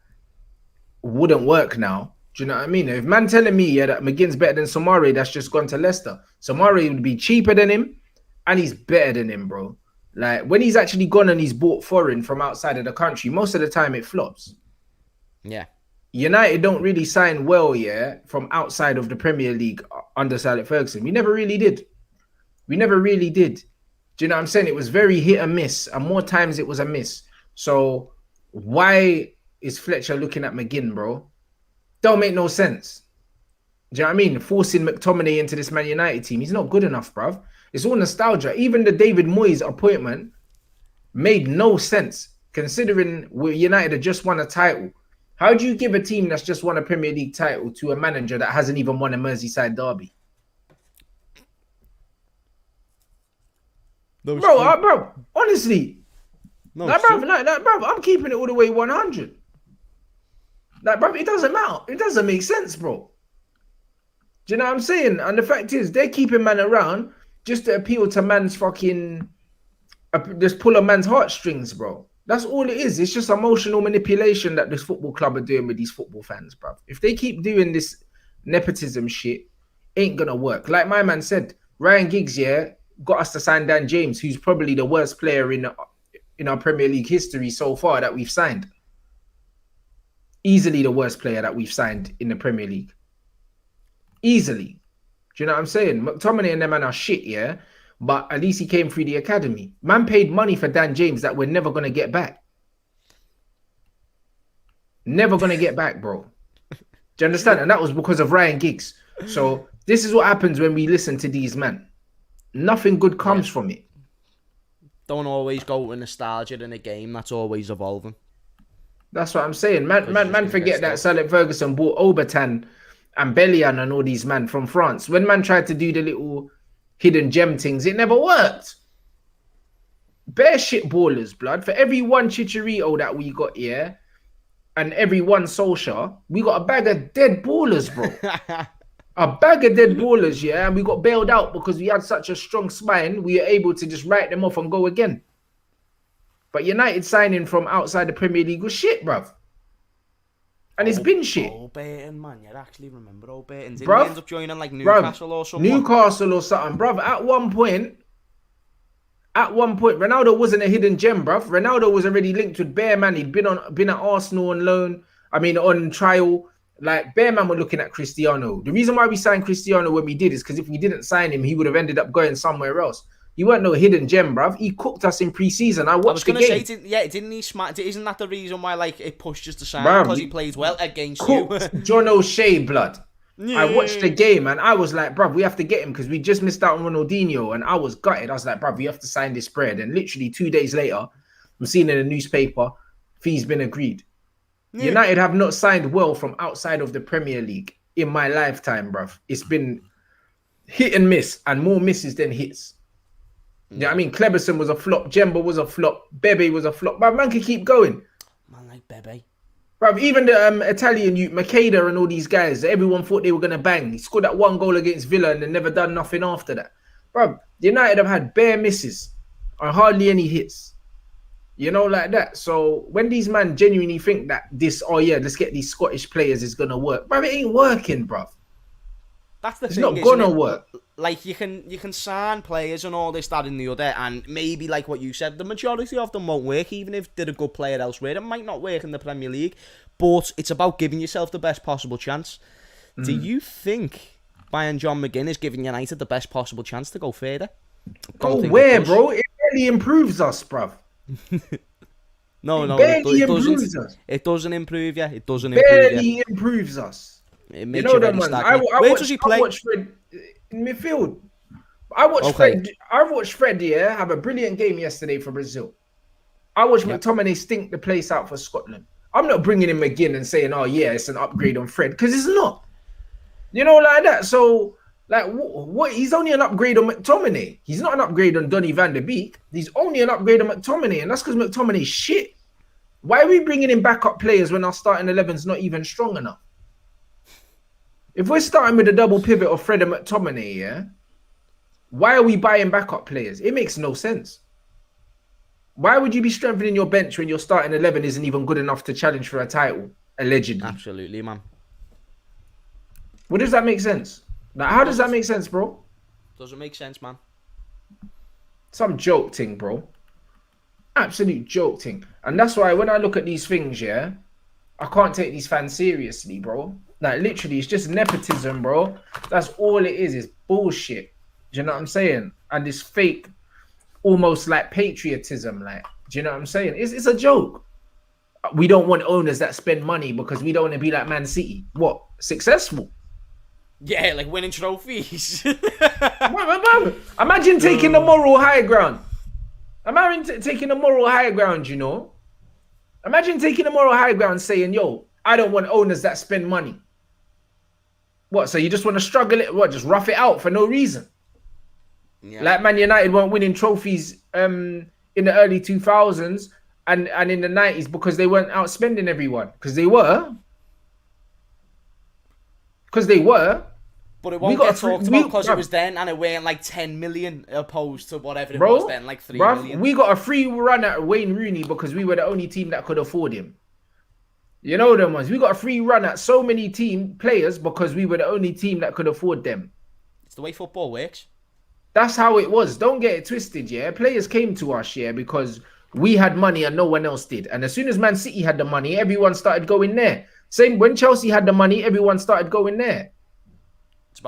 wouldn't work now. Do you know what I mean? If man telling me, yeah, that McGinn's better than Somare, that's just gone to Leicester. Somare would be cheaper than him and he's better than him, bro. Like, when he's actually gone and he's bought foreign from outside of the country, most of the time it flops. Yeah. United don't really sign well, yeah, from outside of the Premier League under Sir Alex Ferguson. We never really did. We never really did. Do you know what I'm saying? It was very hit and miss, and more times it was a miss. So why is Fletcher looking at McGinn, bro? Don't make no sense. Do you know what I mean? Forcing McTominay into this Man United team, he's not good enough, bruv. It's all nostalgia. Even the David Moyes appointment made no sense, considering United had just won a title. How do you give a team that's just won a Premier League title to a manager that hasn't even won a Merseyside derby? No, bro, honestly. No, bro, I'm keeping it all the way 100. Like, bro, it doesn't matter. It doesn't make sense, bro. Do you know what I'm saying? And the fact is, they're keeping man around just to appeal to man's fucking... just pull a man's heartstrings, bro. That's all it is. It's just emotional manipulation that this football club are doing with these football fans, bro. If they keep doing this nepotism shit, ain't gonna work. Like my man said, Ryan Giggs, yeah, got us to sign Dan James, who's probably the worst player in our Premier League history so far that we've signed. Easily the worst player that we've signed in the Premier League. Easily. Do you know what I'm saying? McTominay and them man are shit, yeah? But at least he came through the academy. Man paid money for Dan James that we're never going to get back. Never going to get back, bro. Do you understand? And that was because of Ryan Giggs. So this is what happens when we listen to these men. Nothing good comes from it. Don't always go with nostalgia in a game that's always evolving. That's what I'm saying. Man, forget that Sir Alex Ferguson bought Obertan and Bellian and all these men from France. When man tried to do the little hidden gem things, it never worked. Bare shit ballers, blood. For every one Chicharito that we got here and every one Solskjaer, we got a bag of dead ballers, bro. A bag of dead ballers, yeah, and we got bailed out because we had such a strong spine, we were able to just write them off and go again. But United signing from outside the Premier League was shit, bruv. And it's been shit. Obertan, man, you actually remember Obertan. Didn't Bruv, he end up joining like Newcastle or something? Newcastle or something, bruv. At one point, Ronaldo wasn't a hidden gem, bruv. Ronaldo was already linked with Bear Man. He'd been at Arsenal on loan. On trial. Like, Bear Man were looking at Cristiano. The reason why we signed Cristiano when we did is because if we didn't sign him, he would have ended up going somewhere else. He weren't no hidden gem, bruv. He cooked us in pre-season. I I was watched the gonna say, game, didn't he smack? Isn't that the reason why like it pushed us to sign him, bruv. because he He played well against you? cooked John O'Shea, blood. I watched the Yeah. game and I was like, bruv, we have to get him because we just missed out on Ronaldinho. And I was gutted. I was like, bruv, we have to sign this spread. And literally 2 days later, I'm seeing in the newspaper, fee's been agreed. Yeah. United have not signed well from outside of the Premier League in my lifetime, bruv. It's been hit and miss, and more misses than hits. Yeah, I mean, Cleberson was a flop, Jemba was a flop, Bebe was a flop, but man can keep going. Man like Bebe. Bruv, even the Italian youth, Makeda and all these guys, everyone thought they were going to bang. He scored that one goal against Villa and then never done nothing after that. Bruv, United have had bare misses and hardly any hits. You know, like that. So when these men genuinely think that this, oh yeah, let's get these Scottish players is going to work. Bruv, it ain't working, bruv. That's the It's thing, not isn't gonna it? work. Like you can sign players and all this, that, and the other, and maybe like what you said, the majority of them won't work. Even if they're a good player elsewhere, it might not work in the Premier League. But it's about giving yourself the best possible chance. Do you think buying John McGinn is giving United the best possible chance to go further? Go where, bro? It barely improves us, bruv. No, It it barely improves doesn't. us. It doesn't improve you. It doesn't improve you. Barely improves us. It You makes know you them very ones. stagnant. Where does he play? I watch Fred in midfield. I watched Fred. I watched Fred, yeah, have a brilliant game yesterday for Brazil. I watched McTominay stink the place out for Scotland. I'm not bringing in McGinn and saying, oh yeah, it's an upgrade on Fred, because it's not. You know, like that. So, like, what? He's only an upgrade on McTominay. He's not an upgrade on Donny van der Beek. He's only an upgrade on McTominay, and that's because McTominay's shit. Why are we bringing in backup players when our starting 11's not even strong enough? If we're starting with a double pivot of Fred and McTominay, yeah, why are we buying backup players? It makes no sense. Why would you be strengthening your bench when your starting 11 isn't even good enough to challenge for a title, allegedly? Absolutely, man. What does that make sense? Like, how does that make sense, bro? Doesn't make sense, man. Some joke thing, bro. Absolute joke thing. And that's why when I look at these things, yeah, I can't take these fans seriously, bro. Like, literally, it's just nepotism, bro. That's all it is. It's bullshit. Do you know what I'm saying? And this fake, almost like patriotism, like, do you know what I'm saying? It's a joke. We don't want owners that spend money because we don't want to be like Man City. What? Successful? Yeah, like winning trophies. Imagine taking the moral high ground. Imagine taking the moral high ground, you know? Imagine taking the moral high ground saying, yo, I don't want owners that spend money. What, so you just want to struggle it? What, just rough it out for no reason? Yeah. Like Man United weren't winning trophies in the early 2000s and in the 90s because they weren't outspending everyone. Because they were. But it won't get talked about because it was then and it weren't like 10 million opposed to whatever it was then, like 3 million. We got a free run at Wayne Rooney because we were the only team that could afford him. You know them ones. We got a free run at so many players because we were the only team that could afford them. It's the way football works. That's how it was. Don't get it twisted, yeah? Players came to us, yeah, because we had money and no one else did. And as soon as Man City had the money, everyone started going there. Same when Chelsea had the money, everyone started going there.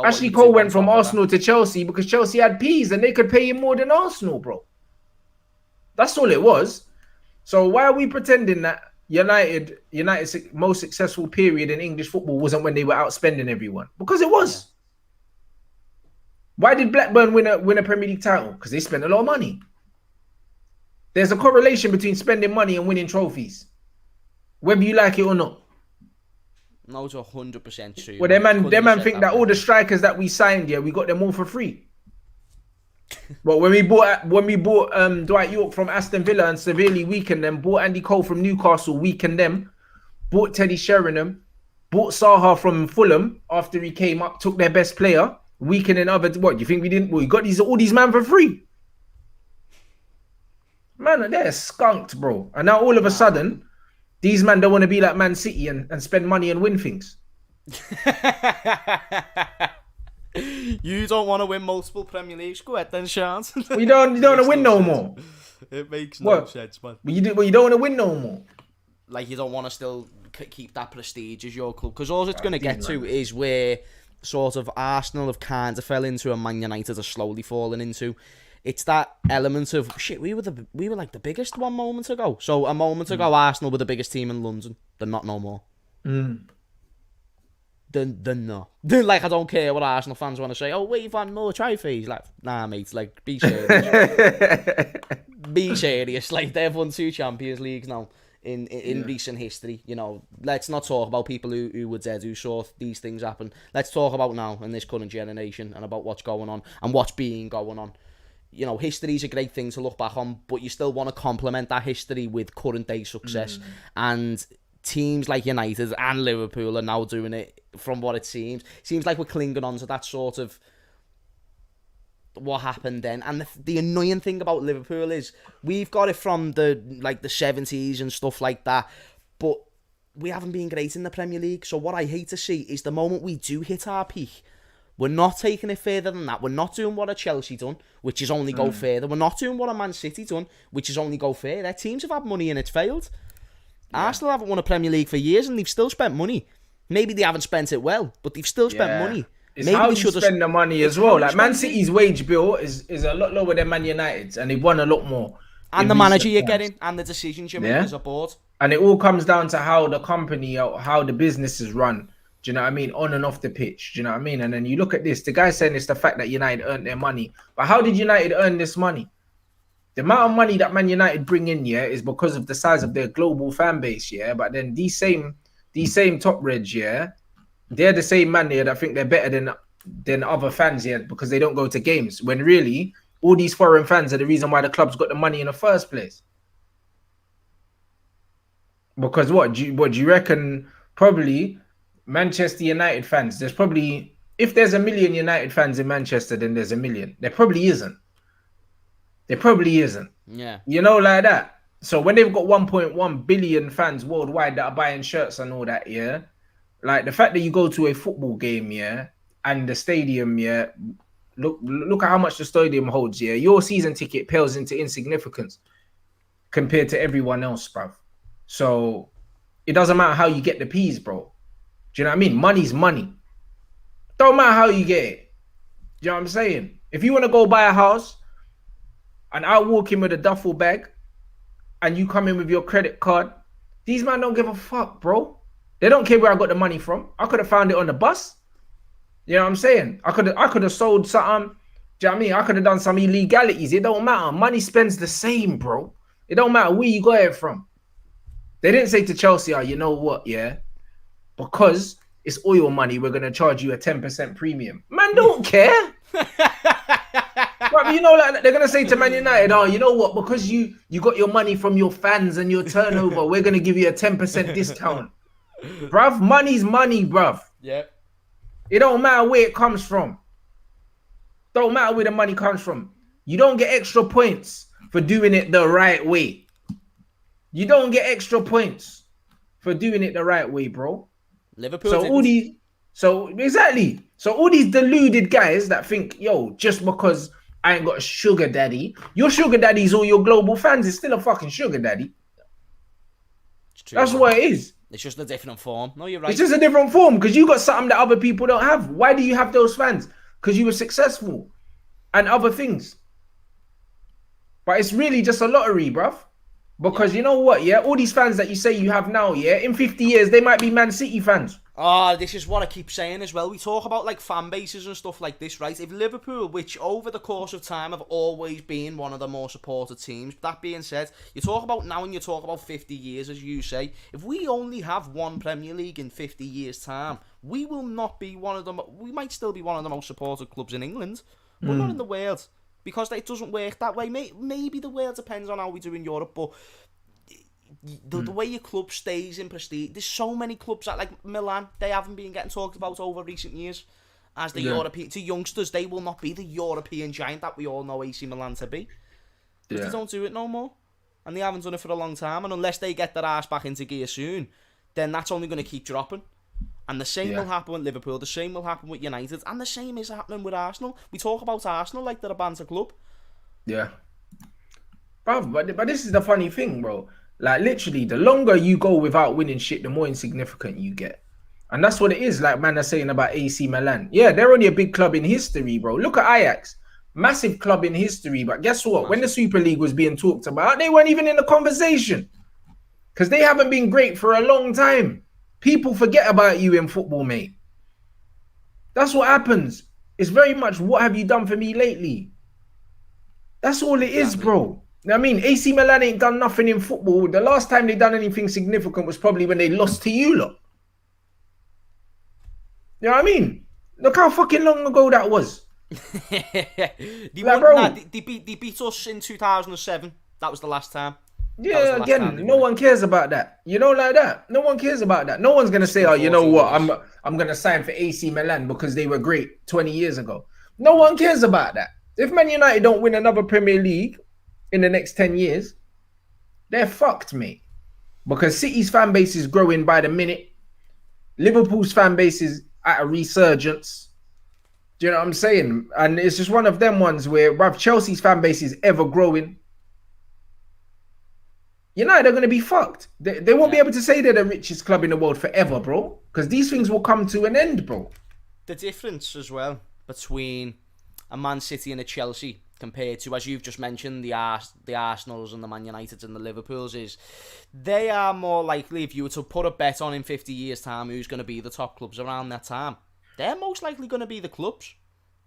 Ashley Cole went from Arsenal to Chelsea because Chelsea had peas and they could pay him more than Arsenal, bro. That's all it was. So why are we pretending that United's most successful period in English football wasn't when they were outspending everyone? Because it was. Yeah. Why did Blackburn win a Premier League title? Because they spent a lot of money. There's a correlation between spending money and winning trophies, whether you like it or not. No, it's 100% true. Well, them man think that all the strikers that we signed, yeah, we got them all for free. But when we bought Dwight York from Aston Villa and severely weakened them, bought Andy Cole from Newcastle, weakened them, bought Teddy Sheringham, bought Saha from Fulham after he came up, took their best player, weakening other. What, you think we didn't? We got all these man for free. Man, they're skunked, bro. And now all of a sudden, these men don't want to be like Man City and spend money and win things. You don't want to win multiple Premier Leagues? Go ahead then, Sean. You don't want to win no more. It makes no sense, man. You don't want to win no more. Like, you don't want to still keep that prestige as your club. Because all it's going to get to is where sort of Arsenal have kind of fell into and Man United are slowly falling into, it's that element of shit. We were like the biggest one moment ago. So a moment ago, Arsenal were the biggest team in London. They're not no more. They're not. Like, I don't care what Arsenal fans want to say. Oh, we've won more trophies. Like, nah, mate. Like, be serious. Be serious. Like, they've won 2 Champions Leagues now in recent history. You know, let's not talk about people who were dead, who saw these things happen. Let's talk about now in this current generation and about what's going on and what's being going on. You know, history's a great thing to look back on, but you still want to complement that history with current day success. And teams like United and Liverpool are now doing it. From what it seems like we're clinging on to that sort of what happened then. And the annoying thing about Liverpool is we've got it from the 70s and stuff like that, but we haven't been great in the Premier League. So what I hate to see is the moment we do hit our peak, we're not taking it further than that. We're not doing what a Chelsea done, which is only go further. We're not doing what a Man City done, which is only go further. Teams have had money and it's failed. Arsenal haven't won a Premier League for years and they've still spent money. Maybe they haven't spent it well, but they've still spent money. It's Maybe how they you should spend the money as well. Like, Man City's wage bill is a lot lower than Man United's, and they've won a lot more. And the manager you're getting, and the decisions you make as a board. And it all comes down to how the company, how the business is run. Do you know what I mean? On and off the pitch. Do you know what I mean? And then you look at this. The guy saying it's the fact that United earned their money. But how did United earn this money? The amount of money that Man United bring in, is because of the size of their global fan base, But then these same top reds, they're the same man there that think they're better than other fans, because they don't go to games. When really, all these foreign fans are the reason why the club's got the money in the first place. Because what do you reckon? Probably Manchester United fans. There's probably, if there's 1 million United fans in Manchester, then there's 1 million. There probably isn't. Yeah. You know, like that. So when they've got 1.1 billion fans worldwide that are buying shirts and all that, like the fact that you go to a football game, and the stadium, look at how much the stadium holds, Your season ticket pales into insignificance compared to everyone else, bruv. So it doesn't matter how you get the peas, bro. Do you know what I mean? Money's money. Don't matter how you get it. Do you know what I'm saying? If you want to go buy a house and I walk in with a duffel bag and you come in with your credit card, these men don't give a fuck, bro. They don't care where I got the money from. I could have found it on the bus. You know what I'm saying? I could have sold something. Do you know what I mean? I could have done some illegalities. It don't matter. Money spends the same, bro. It don't matter where you got it from. They didn't say to Chelsea, you know what, because it's oil money, we're going to charge you a 10% premium. Man, don't care. But you know, like, they're going to say to Man United, you know what, because you got your money from your fans and your turnover, we're going to give you a 10% discount. Bruv, money's money, bruv. Yeah. It don't matter where it comes from. Don't matter where the money comes from. You don't get extra points for doing it the right way. You don't get extra points for doing it the right way, bro. Liverpool. So all these deluded guys that think, just because I ain't got a sugar daddy, your sugar daddy's all your global fans is still a fucking sugar daddy. It's true, That's what it is. It's just a different form. No, you're right. It's just a different form because you got something that other people don't have. Why do you have those fans? Because you were successful and other things. But it's really just a lottery, bruv. Because you know what, all these fans that you say you have now, in 50 years, they might be Man City fans. This is what I keep saying as well. We talk about like fan bases and stuff like this, right? If Liverpool, which over the course of time have always been one of the more supported teams, that being said, you talk about now and you talk about 50 years, as you say. If we only have one Premier League in 50 years' time, we will not be one of them. We might still be one of the most supported clubs in England, but not in the world. Because it doesn't work that way. Maybe the world depends on how we do in Europe, but the way your club stays in prestige, there's so many clubs that, like Milan, they haven't been getting talked about over recent years as the European. To youngsters, they will not be the European giant that we all know AC Milan to be. Because they don't do it no more. And they haven't done it for a long time. And unless they get their ass back into gear soon, then that's only going to keep dropping. And the same will happen with Liverpool, the same will happen with United, and the same is happening with Arsenal. We talk about Arsenal like they're a banter club. Yeah. Bruv, but this is the funny thing, bro. Like, literally, the longer you go without winning shit, the more insignificant you get. And that's what it is, like man are saying about AC Milan. Yeah, they're only a big club in history, bro. Look at Ajax. Massive club in history. But guess what? When the Super League was being talked about, they weren't even in the conversation. Because they haven't been great for a long time. People forget about you in football, mate. That's what happens. It's very much, what have you done for me lately? That's all it is, bro. I mean, AC Milan ain't done nothing in football. The last time they done anything significant was probably when they lost to you lot. You know what I mean? Look how fucking long ago that was. They beat us in 2007. That was the last time. Yeah, again, no one cares about that. You know, like that. No one cares about that. No one's gonna say, "Oh, you know what? I'm gonna sign for AC Milan because they were great 20 years ago." No one cares about that. If Man United don't win another Premier League in the next 10 years, they're fucked, mate. Because City's fan base is growing by the minute. Liverpool's fan base is at a resurgence. Do you know what I'm saying? And it's just one of them ones where, bruv, Chelsea's fan base is ever growing. United are going to be fucked. They won't be able to say they're the richest club in the world forever, bro. Because these things will come to an end, bro. The difference as well between a Man City and a Chelsea compared to, as you've just mentioned, the Arsenals and the Man Uniteds and the Liverpools is they are more likely, if you were to put a bet on in 50 years' time who's going to be the top clubs around that time, they're most likely going to be the clubs.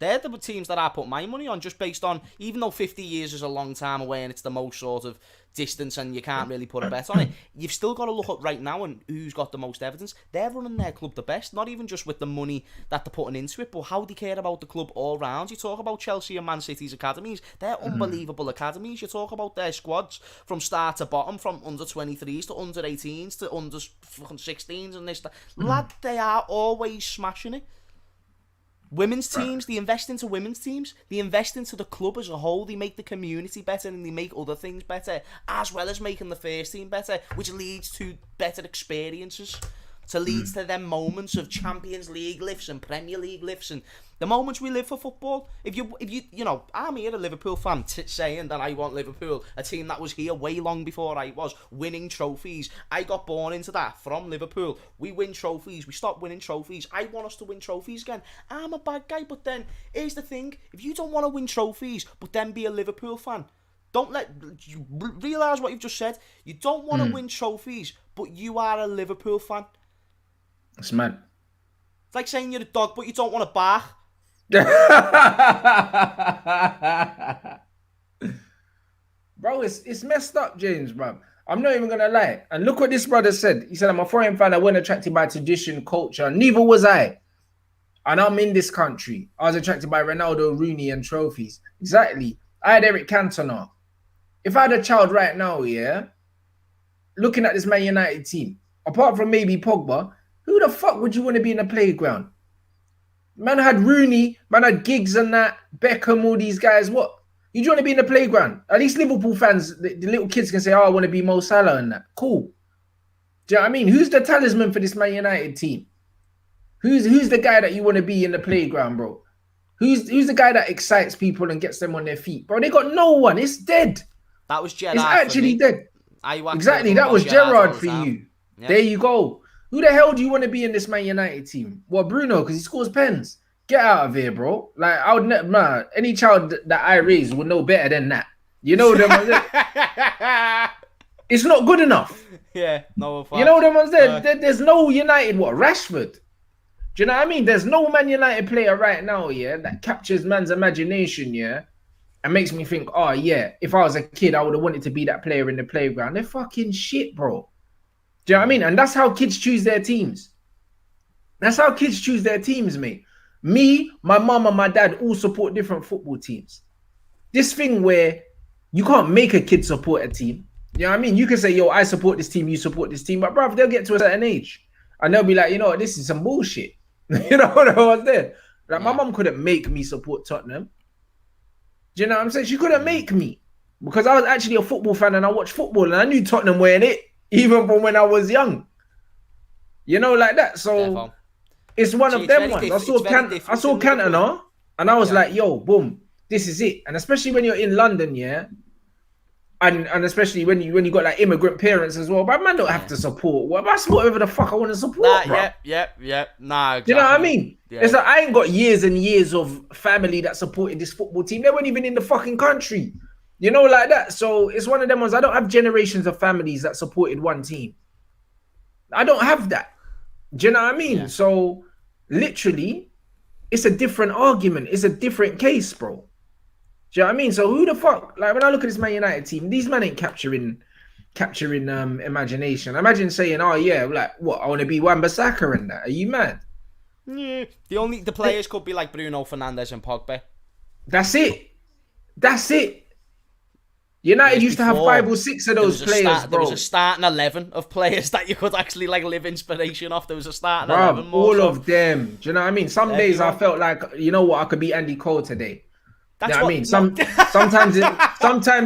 They're the teams that I put my money on, just based on, even though 50 years is a long time away and it's the most sort of distance and you can't really put a bet on it, you've still got to look up right now and who's got the most evidence. They're running their club the best, not even just with the money that they're putting into it, but how they care about the club all round. You talk about Chelsea and Man City's academies, they're unbelievable academies. You talk about their squads from start to bottom, from under 23s to under 18s to under 16s and this, that. Lad, they are always smashing it. Women's teams, they invest into women's teams. They invest into the club as a whole. They make the community better and they make other things better, as well as making the first team better, which leads to better experiences. To leads to them moments of Champions League lifts and Premier League lifts and the moments we live for football. If you know, I'm here a Liverpool fan saying that I want Liverpool, a team that was here way long before I was, winning trophies. I got born into that from Liverpool. We win trophies. We stop winning trophies. I want us to win trophies again. I'm a bad guy, but then here's the thing: if you don't want to win trophies, but then be a Liverpool fan, don't you realise what you've just said. You don't want to win trophies, but you are a Liverpool fan. It's mad. It's like saying you're a dog, but you don't want to bark. Bro, it's messed up, James, bro. I'm not even going to lie. And look what this brother said. He said, I'm a foreign fan. I wasn't attracted by tradition, culture. Neither was I. And I'm in this country. I was attracted by Ronaldo, Rooney, and trophies. Exactly. I had Eric Cantona. If I had a child right now, yeah, looking at this Man United team, apart from maybe Pogba, who the fuck would you want to be in the playground? Man had Rooney, man had Giggs and that, Beckham, all these guys. What? You want to be in the playground? At least Liverpool fans, the little kids can say, oh, I want to be Mo Salah and that. Cool. Do you know what I mean? Who's the talisman for this Man United team? Who's the guy that you want to be in the playground, bro? Who's the guy that excites people and gets them on their feet? Bro, they got no one. It's dead. That was Gerrard. It's actually dead. Exactly, that was Gerrard for you. Yeah. There you go. Who the hell do you want to be in this Man United team? What, Bruno? Because he scores pens. Get out of here, bro. Like, I would never, man, any child that I raise would know better than that. You know them ones there? It's not good enough. Yeah, no. You know them ones there? There's no United, what, Rashford? Do you know what I mean? There's no Man United player right now, yeah, that captures man's imagination, yeah, and makes me think, oh, yeah, if I was a kid, I would have wanted to be that player in the playground. They're fucking shit, bro. Do you know what I mean? And that's how kids choose their teams. That's how kids choose their teams, mate. Me, my mum and my dad all support different football teams. This thing where you can't make a kid support a team. You know what I mean? You can say, yo, I support this team, you support this team. But, bruv, they'll get to a certain age. And they'll be like, you know what, this is some bullshit. You know what I was there? Like, my mum couldn't make me support Tottenham. Do you know what I'm saying? She couldn't make me. Because I was actually a football fan and I watched football and I knew Tottenham were in it. Even from when I was young. You know, like that. So it's one of them ones. I saw Cantona and I was like, yo, boom, this is it. And especially when you're in London, yeah, and especially when you got like immigrant parents as well. But man don't have to support. What I support whoever the fuck I want to support, bro. Yeah. Nah, exactly. You know what I mean? Yeah. It's like I ain't got years and years of family that supported this football team. They weren't even in the fucking country. You know, like that. So it's one of them ones. I don't have generations of families that supported one team. I don't have that. Do you know what I mean? Yeah. So literally, it's a different argument. It's a different case, bro. Do you know what I mean? So who the fuck? Like when I look at this Man United team, these men ain't capturing imagination. Imagine saying, "Oh yeah, like what? I want to be Wan-Bissaka and that." Are you mad? Yeah. The players could be like Bruno Fernandes and Pogba. That's it. That's it. United used to have 5 or 6 of those players, bro. There was a starting 11 of players that you could actually like live inspiration off. There was a starting Bruv, 11. More all so. of them. Do you know what I mean? Some days I felt like, you know what, I could be Andy Cole today. That's you know what I mean? Sometimes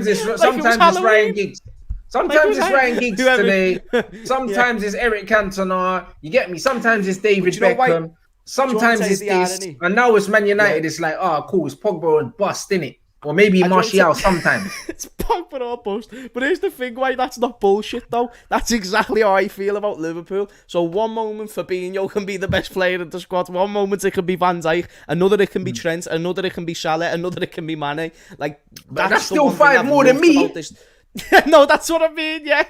it's Ryan Giggs. Sometimes it's Ryan Giggs today. Sometimes it's Eric Cantona. You get me? Sometimes it's David Beckham. Sometimes it's this. And now it's Man United. It's like, oh, cool. It's Pogba and bust, innit? Or maybe Martial sometimes. It's Pogba or bust. But here's the thing, why that's not bullshit though. That's exactly how I feel about Liverpool. So one moment Fabinho can be the best player in the squad. One moment it can be Van Dijk. Another it can be Trent. Another it can be Salah. Another it can be Mane. Like that's still 5 more than me. No, that's what I mean. Yeah,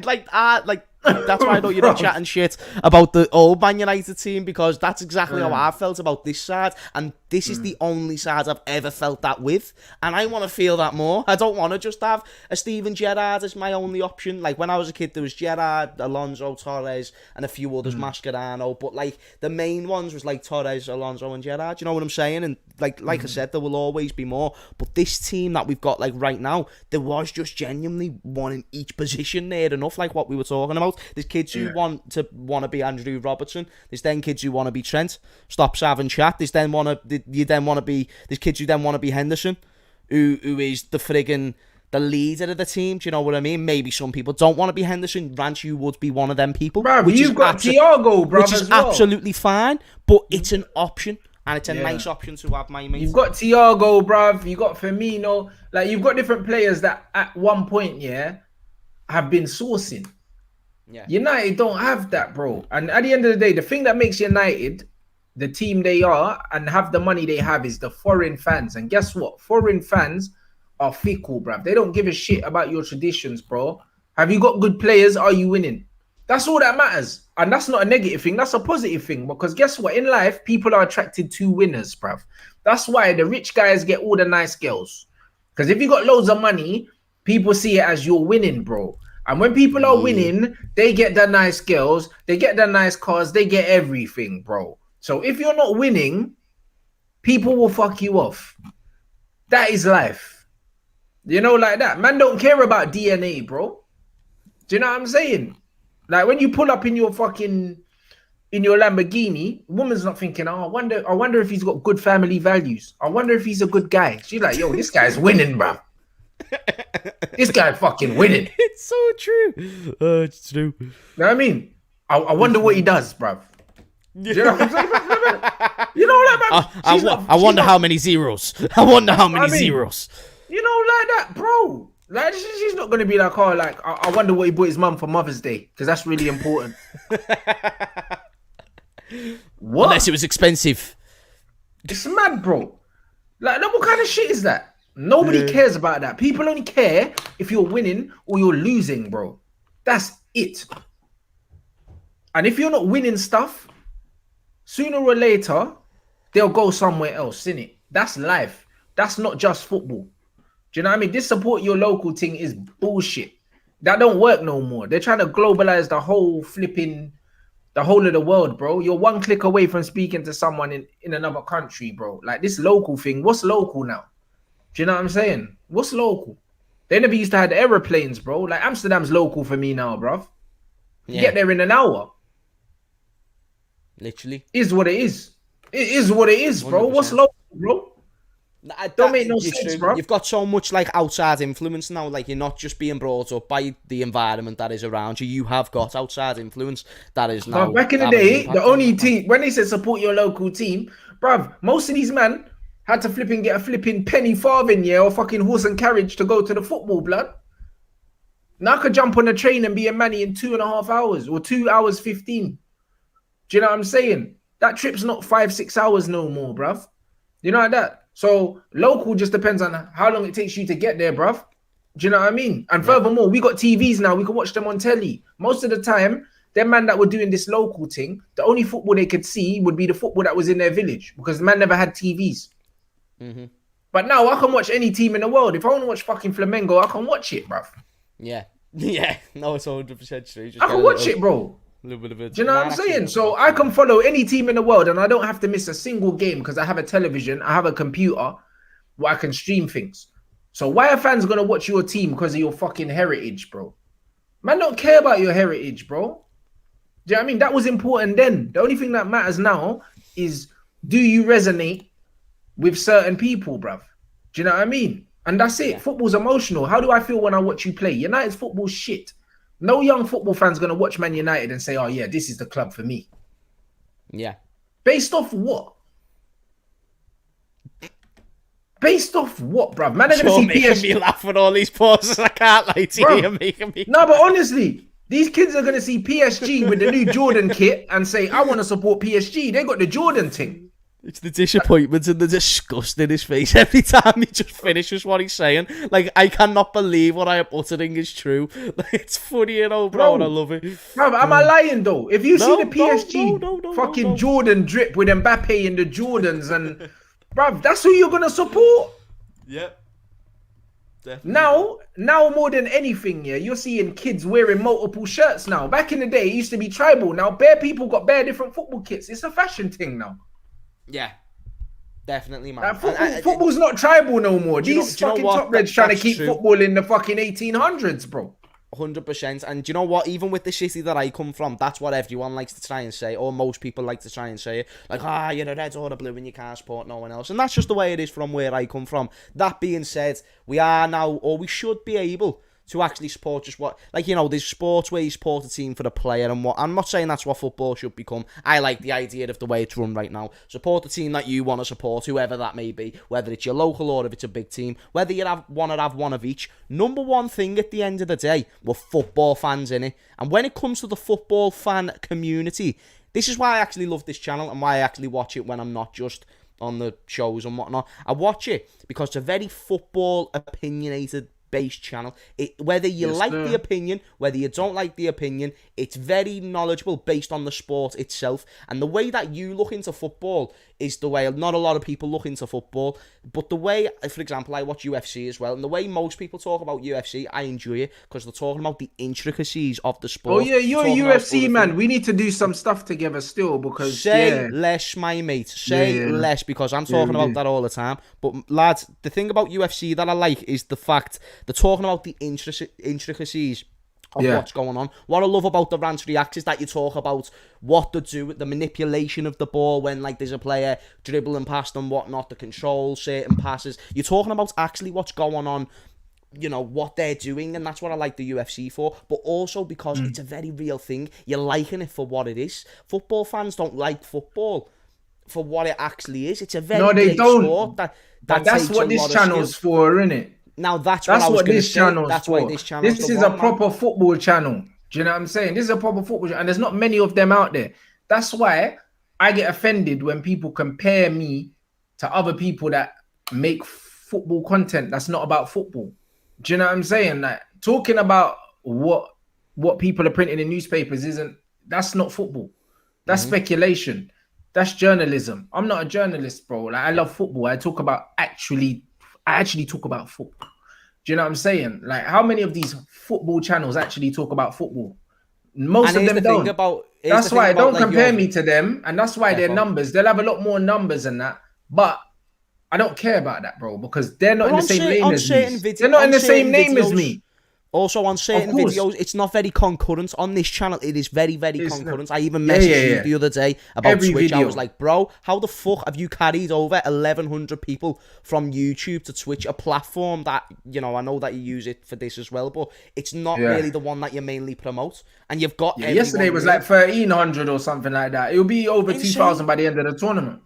that's why I know you're not chatting shit about the old Man United team, because that's exactly how I felt about this side, and this is the only side I've ever felt that with, and I want to feel that more. I don't want to just have a Steven Gerrard as my only option. Like when I was a kid, there was Gerrard, Alonso, Torres, and a few others, Mascherano, but like the main ones was like Torres, Alonso, and Gerrard. You know what I'm saying? And like I said, there will always be more. But this team that we've got like right now, there was just genuinely one in each position near enough, like what we were talking about. There's kids who want to be Andrew Robertson. There's then kids who want to be Trent. Stop having chat. There's kids who then want to be Henderson, who is the leader of the team. Do you know what I mean? Maybe some people don't want to be Henderson. Rants, you would be one of them people. Bro, you've got Thiago, bro, which is absolutely fine, but it's an option. And it's a nice option to have, my mate. You've got Thiago, bruv. You've got Firmino. Like, you've got different players that at one point, have been sourcing. Yeah. United don't have that, bro. And at the end of the day, the thing that makes United the team they are and have the money they have is the foreign fans. And guess what? Foreign fans are fickle, bruv. They don't give a shit about your traditions, bro. Have you got good players? Are you winning? That's all that matters. And that's not a negative thing. That's a positive thing. Because guess what? In life, people are attracted to winners, bruv. That's why the rich guys get all the nice girls. Because if you got loads of money, people see it as you're winning, bro. And when people are winning, they get the nice girls, they get the nice cars, they get everything, bro. So if you're not winning, people will fuck you off. That is life. You know, like that. Man don't care about DNA, bro. Do you know what I'm saying? Like when you pull up in your Lamborghini, woman's not thinking, oh, I wonder if he's got good family values. I wonder if he's a good guy. She's like, yo, this guy's winning, bro. This guy fucking winning. It's so true. It's true. You know what I mean? I wonder what he does, bruv. You know what I'm saying? You know, like, I wonder how many zeros. I wonder how many zeros. You know, like that, bro. Like, she's not going to be like, oh, like, I wonder what he bought his mum for Mother's Day, because that's really important. What? Unless it was expensive. It's mad, bro. Like, what kind of shit is that? Nobody cares about that. People only care if you're winning or you're losing, bro. That's it. And if you're not winning stuff, sooner or later, they'll go somewhere else, innit? That's life. That's not just football. Do you know what I mean? This support your local thing is bullshit. That don't work no more. They're trying to globalize the whole of the world, bro. You're one click away from speaking to someone in another country, bro. Like this local thing, what's local now? Do you know what I'm saying? What's local? They never used to have aeroplanes, bro. Like Amsterdam's local for me now, bro. You get there in an hour. Literally. Is what it is. It is what it is, bro. 100%. What's local, bro? Don't make no sense, bro. You've got so much like outside influence now. Like you're not just being brought up by the environment that is around you. You have got outside influence that is now. Back in the day, the only team when they said support your local team, bruv, most of these men had to get a flipping penny farthing, or fucking horse and carriage to go to the football, blood. Now I could jump on a train and be in Manny in 2.5 hours or 2 hours 15. Do you know what I'm saying? That trip's not 5-6 hours no more, bruv. You know like that. So local just depends on how long it takes you to get there, bruv. Do you know what I mean? And furthermore, we got TVs now. We can watch them on telly. Most of the time, them man that were doing this local thing, the only football they could see would be the football that was in their village because the man never had TVs. Mm-hmm. But now I can watch any team in the world. If I want to watch fucking Flamengo, I can watch it, bruv. Yeah. Yeah. No, it's 100% true. I can watch it, bro. A little bit of it. Do you know what I'm saying? So I can follow any team in the world and I don't have to miss a single game because I have a television, I have a computer where I can stream things. So why are fans going to watch your team because of your fucking heritage, bro? Man don't care about your heritage, bro. Do you know what I mean? That was important then. The only thing that matters now is do you resonate with certain people, bruv? Do you know what I mean? And that's it. Yeah. Football's emotional. How do I feel when I watch you play? United's football shit. No young football fan's going to watch Man United and say, oh, yeah, this is the club for me. Yeah. Based off what? Based off what, bruv? Man, they're going to see PSG. Me laugh with all these pauses. I can't lie to you. You're making me. No, but honestly, these kids are going to see PSG with the new Jordan kit and say, I want to support PSG. They got the Jordan thing. It's the disappointment and the disgust in his face every time he just finishes what he's saying. Like, I cannot believe what I am uttering is true. Like, it's funny, you know, bro, and I love it. Bro, am I lying, though? If you see the PSG fucking Jordan drip with Mbappe in the Jordans and... Bruv, that's who you're gonna support. Yep. Definitely. Now more than anything, yeah, you're seeing kids wearing multiple shirts now. Back in the day, it used to be tribal. Now, bare people got bare different football kits. It's a fashion thing now. Yeah. Definitely, man. Football's not tribal no more. These fucking top reds trying to keep football in the fucking 1800s, bro. 100%. And do you know what? Even with the city that I come from, that's what everyone likes to try and say, or most people like to try and say it. Like, you're the Reds or the Blue and you can't support no one else. And that's just the way it is from where I come from. That being said, we are now, or we should be able to actually support just what, like, you know, there's sports where you support a team for the player and what. I'm not saying that's what football should become. I like the idea of the way it's run right now. Support the team that you want to support, whoever that may be, whether it's your local or if it's a big team, whether you want to have one of each. Number one thing at the end of the day, we're football fans, innit? And when it comes to the football fan community, this is why I actually love this channel and why I actually watch it when I'm not just on the shows and whatnot. I watch it because it's a very football opinionated based channel. Whether you like the opinion, whether you don't like the opinion, it's very knowledgeable based on the sport itself. And the way that you look into football is the way not a lot of people look into football. But the way, for example, I watch UFC as well, and the way most people talk about UFC, I enjoy it because they're talking about the intricacies of the sport. Oh yeah, you're a UFC man. We need to do some stuff together still because say less, my mate. Say less because I'm talking about that all the time. But lads, the thing about UFC that I like is the fact they're talking about the intricacies of what's going on. What I love about the Rants Reacts is that you talk about what to do with the manipulation of the ball when, like, there's a player dribbling past and whatnot, the control, certain passes. You're talking about actually what's going on, you know, what they're doing, and that's what I like the UFC for, but also because it's a very real thing. You're liking it for what it is. Football fans don't like football for what it actually is. It's a very great sport. That's what this channel's for, innit? Now that's what I was going to say. That's why this channel. This is a proper football channel. Do you know what I'm saying? This is a proper football channel, and there's not many of them out there. That's why I get offended when people compare me to other people that make football content that's not about football. Do you know what I'm saying? Like, talking about what people are printing in newspapers that's not football. That's speculation. That's journalism. I'm not a journalist, bro. Like, I love football. I actually talk about football. Do you know what I'm saying? Like, how many of these football channels actually talk about football? Most of them don't. That's why don't compare me to them, and that's why their numbers, they'll have a lot more numbers than that. But I don't care about that, bro, because they're not in the same name as me. They're not in the same name as me. Also, on certain videos, it's not very concurrent. On this channel, it is very, very concurrent. I even messaged you the other day about Twitch. Video. I was like, bro, how the fuck have you carried over 1,100 people from YouTube to Twitch, a platform that, you know, I know that you use it for this as well, but it's not really the one that you mainly promote. And you've got yesterday was like 1,300 or something like that. It'll be over 2,000 by the end of the tournament.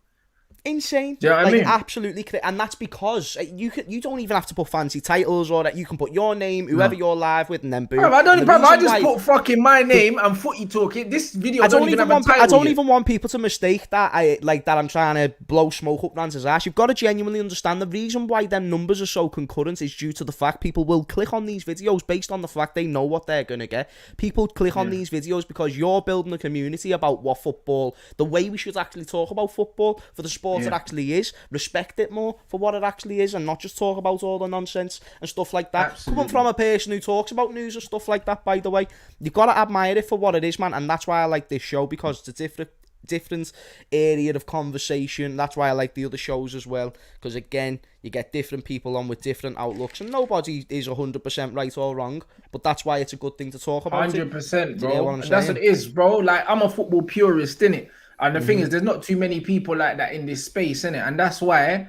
Insane. Do you know what I mean? Absolutely. And that's because you don't even have to put fancy titles or that. You can put your name, whoever you're live with, and then boom. I just put fucking my name and footy talking. This video don't even have a title. I don't even want people to mistake that that I'm trying to blow smoke up Rants' ass. You've got to genuinely understand the reason why them numbers are so concurrent is due to the fact people will click on these videos based on the fact they know what they're gonna get. People click on these videos because you're building a community about what football, the way we should actually talk about football for the sport it actually is, respect it more for what it actually is, and not just talk about all the nonsense and stuff like that. Absolutely. Coming from a person who talks about news and stuff like that, by the way, you gotta admire it for what it is, man. And that's why I like this show, because it's a different area of conversation. That's why I like the other shows as well, because again, you get different people on with different outlooks, and nobody is 100% right or wrong, but that's why it's a good thing to talk about. 100%, bro. That's what it is, bro. Like, I'm a football purist, innit? And the thing is, there's not too many people like that in this space, innit? And that's why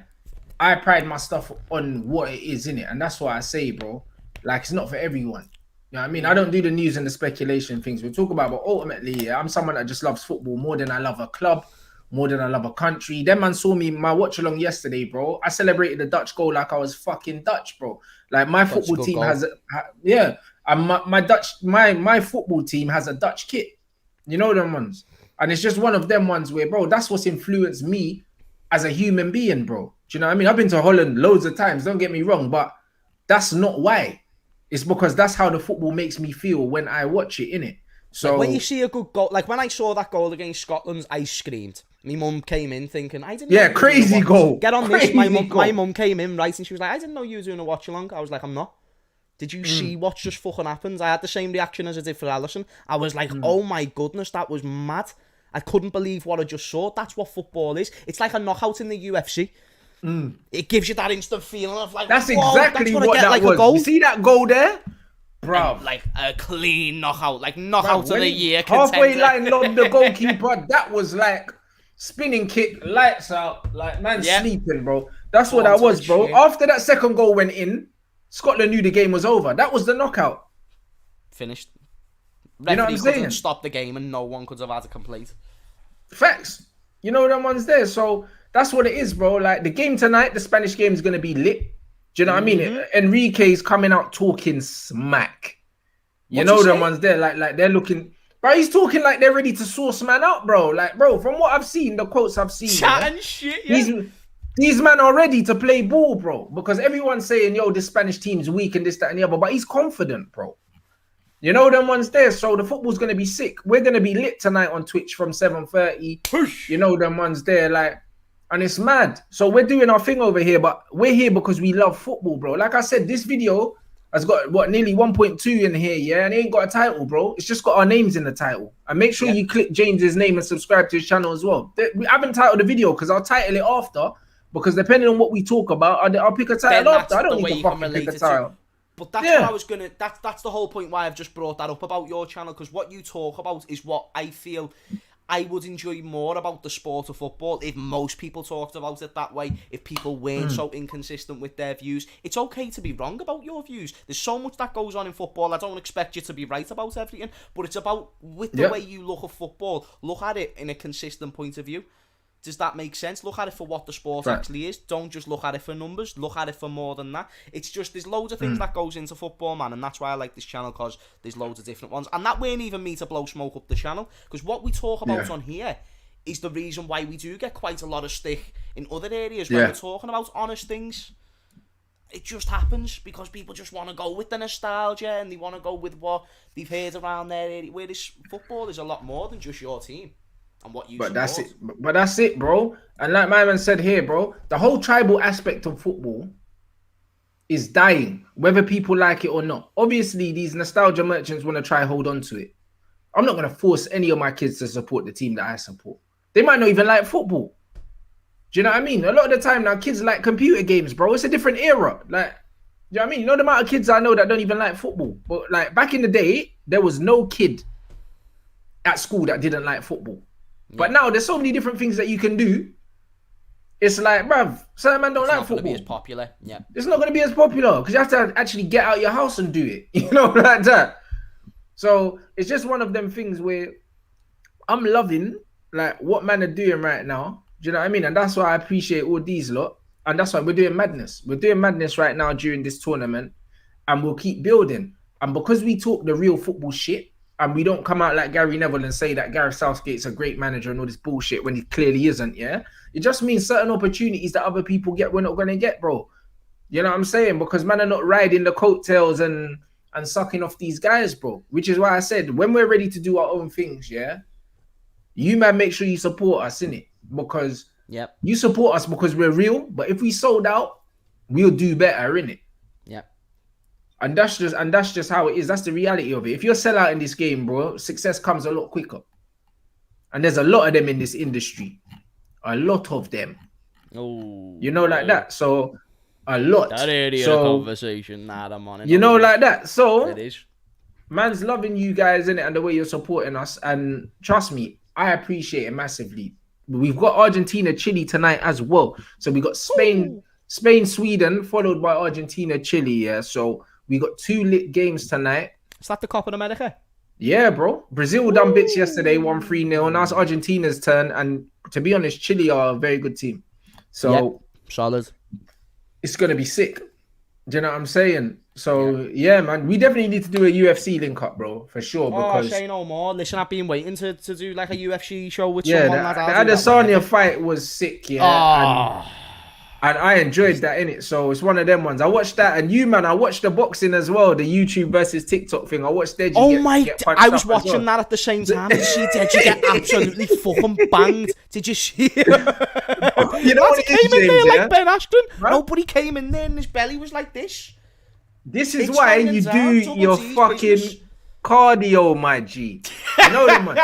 I pride my stuff on what it is, innit? And that's why I say, bro, like, it's not for everyone. You know what I mean? I don't do the news and the speculation things we talk about, but ultimately, I'm someone that just loves football more than I love a club, more than I love a country. Them man saw me my watch along yesterday, bro. I celebrated the Dutch goal like I was fucking Dutch, bro. Like, my football team has, and my football team has a Dutch kit. You know them ones. And it's just one of them ones where, bro, that's what's influenced me as a human being, bro. Do you know what I mean? I've been to Holland loads of times, don't get me wrong, but that's not why. It's because that's how the football makes me feel when I watch it, innit? So when you see a good goal, like when I saw that goal against Scotland, I screamed. My mum came in thinking, I didn't know crazy goal. Get on this. My mum came in, right, and she was like, I didn't know you were doing a watch along. I was like, I'm not. Did you see what just fucking happened? I had the same reaction as I did for Alisson. I was like, oh my goodness, that was mad. I couldn't believe what I just saw. That's what football is. It's like a knockout in the UFC. It gives you that instant feeling of like, that's exactly what that like was. You see that goal there? Bro. And like a clean knockout. Like knockout of the year. Halfway line lobbed the goalkeeper. That was like spinning kick, lights out, like man sleeping, bro. That's what that was, bro. After that second goal went in, Scotland knew the game was over. That was the knockout. Finished. You know what I'm saying? Stop the game and no one could have had a complaint. Facts. You know them ones there. So that's what it is, bro. Like the game tonight, the Spanish game is going to be lit. Do you know what I mean? Enrique's coming out talking smack. You know them ones there. Like they're looking... Bro, he's talking like they're ready to source man up, bro. Like, bro, from what I've seen, the quotes I've seen... Chat and shit, yeah. These men are ready to play ball, bro. Because everyone's saying, yo, the Spanish team's weak and this, that, and the other. But he's confident, bro. You know them ones there. So the football's going to be sick. We're going to be lit tonight on Twitch from 7:30. You know them ones there. Like, and it's mad. So we're doing our thing over here. But we're here because we love football, bro. Like I said, this video has got, what, nearly 1.2 in here, yeah? And it ain't got a title, bro. It's just got our names in the title. And make sure you click James's name and subscribe to his channel as well. We haven't titled the video because I'll title it after. Because depending on what we talk about, I'll pick a title after. I don't need to fucking pick a title. But that's what I was gonna. That's the whole point why I've just brought that up about your channel, because what you talk about is what I feel I would enjoy more about the sport of football if most people talked about it that way. If people weren't so inconsistent with their views, it's okay to be wrong about your views. There's so much that goes on in football. I don't expect you to be right about everything, but it's about with the way you look at football. Look at it in a consistent point of view. Does that make sense? Look at it for what the sport actually is. Don't just look at it for numbers. Look at it for more than that. It's just, there's loads of things that goes into football, man, and that's why I like this channel, because there's loads of different ones. And that weren't even me to blow smoke up the channel, because what we talk about on here is the reason why we do get quite a lot of stick in other areas when we're talking about honest things. It just happens because people just want to go with the nostalgia and they want to go with what they've heard around their area. Whereas football is a lot more than just your team. And what you that's it. But that's it, bro. And like my man said here, bro, the whole tribal aspect of football is dying, whether people like it or not. Obviously, these nostalgia merchants want to try hold on to it. I'm not going to force any of my kids to support the team that I support. They might not even like football. Do you know what I mean? A lot of the time now, kids like computer games, bro. It's a different era. Like, do you know what I mean? You know the amount of kids I know that don't even like football. But like back in the day, there was no kid at school that didn't like football. But now there's so many different things that you can do. It's like, bruv, certain man don't like football. It's not going to be as popular. Yeah. It's not going to be as popular because you have to actually get out your house and do it. You know, like that. So it's just one of them things where I'm loving like what man are doing right now. Do you know what I mean? And that's why I appreciate all these lot. And that's why we're doing madness. We're doing madness right now during this tournament, and we'll keep building. And because we talk the real football shit, and we don't come out like Gary Neville and say that Gareth Southgate's a great manager and all this bullshit when he clearly isn't, yeah? It just means certain opportunities that other people get, we're not going to get, bro. You know what I'm saying? Because man are not riding the coattails and sucking off these guys, bro. Which is why I said, when we're ready to do our own things, yeah? You, man, make sure you support us, innit? Because you support us because we're real, but if we sold out, we'll do better, innit? Yep. And that's just how it is. That's the reality of it. If you're sell out in this game, bro, success comes a lot quicker. And there's a lot of them in this industry. A lot of them. Oh, you know, like that. So a lot. That area of conversation. Nah, I'm on it. You know, like that. So it is. Man's loving you guys, innit, and the way you're supporting us. And trust me, I appreciate it massively. We've got Argentina, Chile tonight as well. So we got Spain, Sweden, followed by Argentina, Chile. Yeah. So we got 2 lit games tonight. Is that the Copa America? Yeah, bro. Brazil done bits yesterday, won 3-0. Now it's Argentina's turn. And to be honest, Chile are a very good team. So solid. It's going to be sick. Do you know what I'm saying? So, yeah, man. We definitely need to do a UFC link up, bro. For sure. Because say no more. Listen, I've been waiting to do like a UFC show with someone. The Adesanya fight was sick, yeah. And I enjoyed that, innit? So it's one of them ones. I watched that, and you, man, I watched the boxing as well, the YouTube versus TikTok thing. I watched Deji. I was watching that at the same time. Did you see Deji get absolutely fucking banged? Did you see it? You know what came in there like Ben Askren. Nobody came in there and his belly was like this. This is why you do your fucking cardio, my G. You know them, man.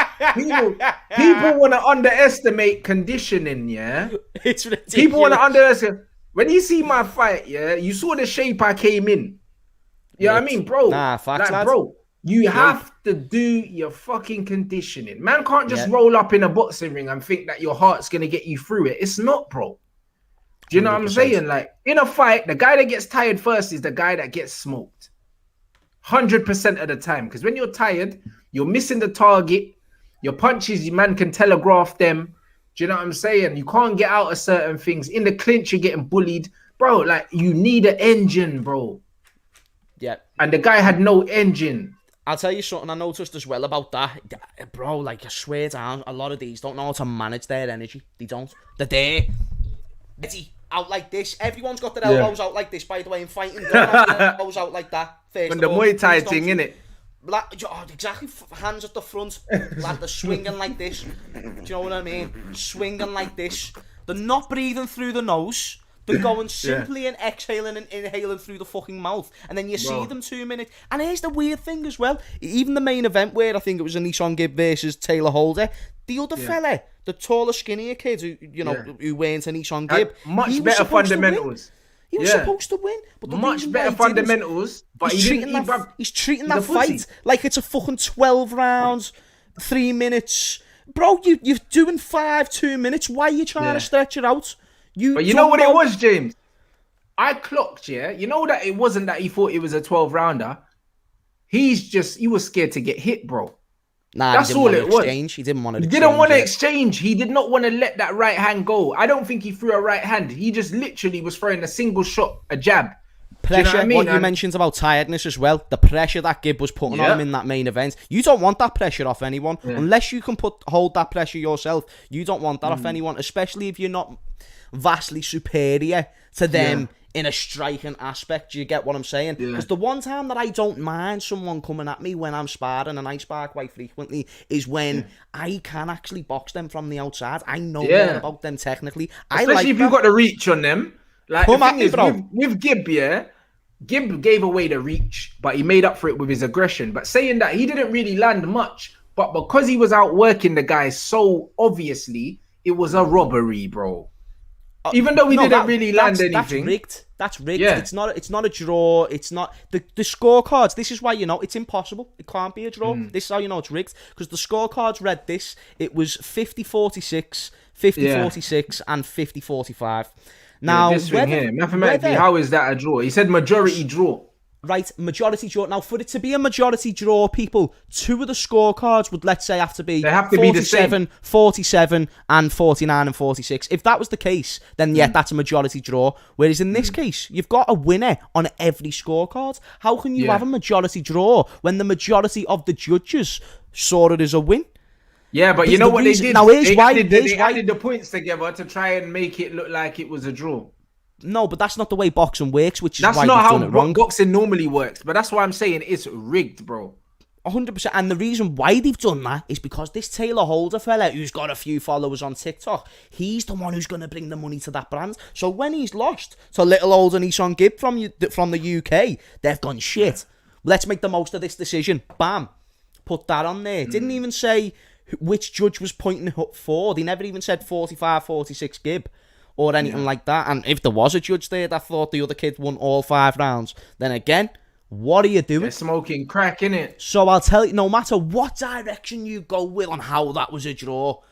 People want to underestimate conditioning, yeah? It's ridiculous. People want to underestimate. When you see my fight, yeah, you saw the shape I came in. You know what I mean, bro? Nah, facts, like, bro, you have to do your fucking conditioning. Man can't just roll up in a boxing ring and think that your heart's going to get you through it. It's not, bro. Do you know 100%. What I'm saying? Like, in a fight, the guy that gets tired first is the guy that gets smoked. 100% of the time. Because when you're tired, you're missing the target. Your punches, your man can telegraph them. Do you know what I'm saying? You can't get out of certain things. In the clinch, you're getting bullied. Bro, like, you need an engine, bro. Yeah. And the guy had no engine. I'll tell you something I noticed as well about that. Bro, like, I swear down, a lot of these don't know how to manage their energy. They don't. They're there. Out like this. Everyone's got their elbows out like this, by the way, in fighting. Don't have their elbows out like that. First when the Muay Thai thing, innit? Like, exactly. Hands at the front. Like, they're swinging like this. Do you know what I mean? Swinging like this. They're not breathing through the nose. They're going simply and exhaling and inhaling through the fucking mouth. And then you see them 2 minutes. And here's the weird thing as well. Even the main event where I think it was Anisong Gibb versus Taylor Holder, the other fella, the taller, skinnier kid who, you know, who weren't Anisong Gibb. Much better fundamentals. He was supposed to win. But the much better fundamentals. But he's treating that fight like it's a fucking 12 rounds, 3 minutes. Bro, you're doing 2 minutes. Why are you trying to stretch it out? But you know what it was, James? I clocked, you know that it wasn't that he thought it was a 12-rounder. He was scared to get hit, bro. Nah, that's all it was. He didn't want to exchange. He didn't want to exchange. He did not want to let that right hand go. I don't think he threw a right hand. He just literally was throwing a single shot, a jab. Pressure, you know what I mean? What you mentioned about tiredness as well. The pressure that Gibb was putting on him in that main event. You don't want that pressure off anyone. Unless you can hold that pressure yourself. You don't want that off anyone, especially if you're not vastly superior to them in a striking aspect. Do you get what I'm saying? Because the one time that I don't mind someone coming at me when I'm sparring, and I spar quite frequently, is when I can actually box them from the outside. I know more about them technically. Especially if you've got the reach on them. Like, the thing is, with Gibb, Gibb gave away the reach, but he made up for it with his aggression. But saying that, he didn't really land much. But because he was outworking the guy so obviously, it was a robbery, bro. Even though we didn't really land anything. That's rigged. Yeah. It's not a draw. It's not the scorecards. This is why you know it's impossible. It can't be a draw. This is how you know it's rigged. Because the scorecards read this. It was 50-46, 50-46, and 50-45. Now, this thing here, mathematically, how is that a draw? He said majority draw. Right, majority draw. Now, for it to be a majority draw, people, 2 of the scorecards would, let's say, have to be They have to be the same. 47, and 49 and 46. If that was the case, then yeah, that's a majority draw. Whereas in this case, you've got a winner on every scorecard. How can you have a majority draw when the majority of the judges saw it as a win? Yeah, but you know what they did? Now, They added the points together to try and make it look like it was a draw. No, but that's not the way boxing works, which is That's why not they've done how it wrong. boxing normally works. But that's why I'm saying it's rigged, bro. 100%. And the reason why they've done that is because this Taylor Holder fella, who's got a few followers on TikTok, he's the one who's going to bring the money to that brand. So when he's lost to little old Nissan Gibb from the UK, they've gone, shit, let's make the most of this decision. Bam. Put that on there. Didn't even say which judge was pointing up for. They never even said 45, 46 Gibb or anything like that. And if there was a judge there that thought the other kid won all 5 rounds, then again, what are you doing? They're smoking crack, innit? So I'll tell you, no matter what direction you go with on how that was a draw,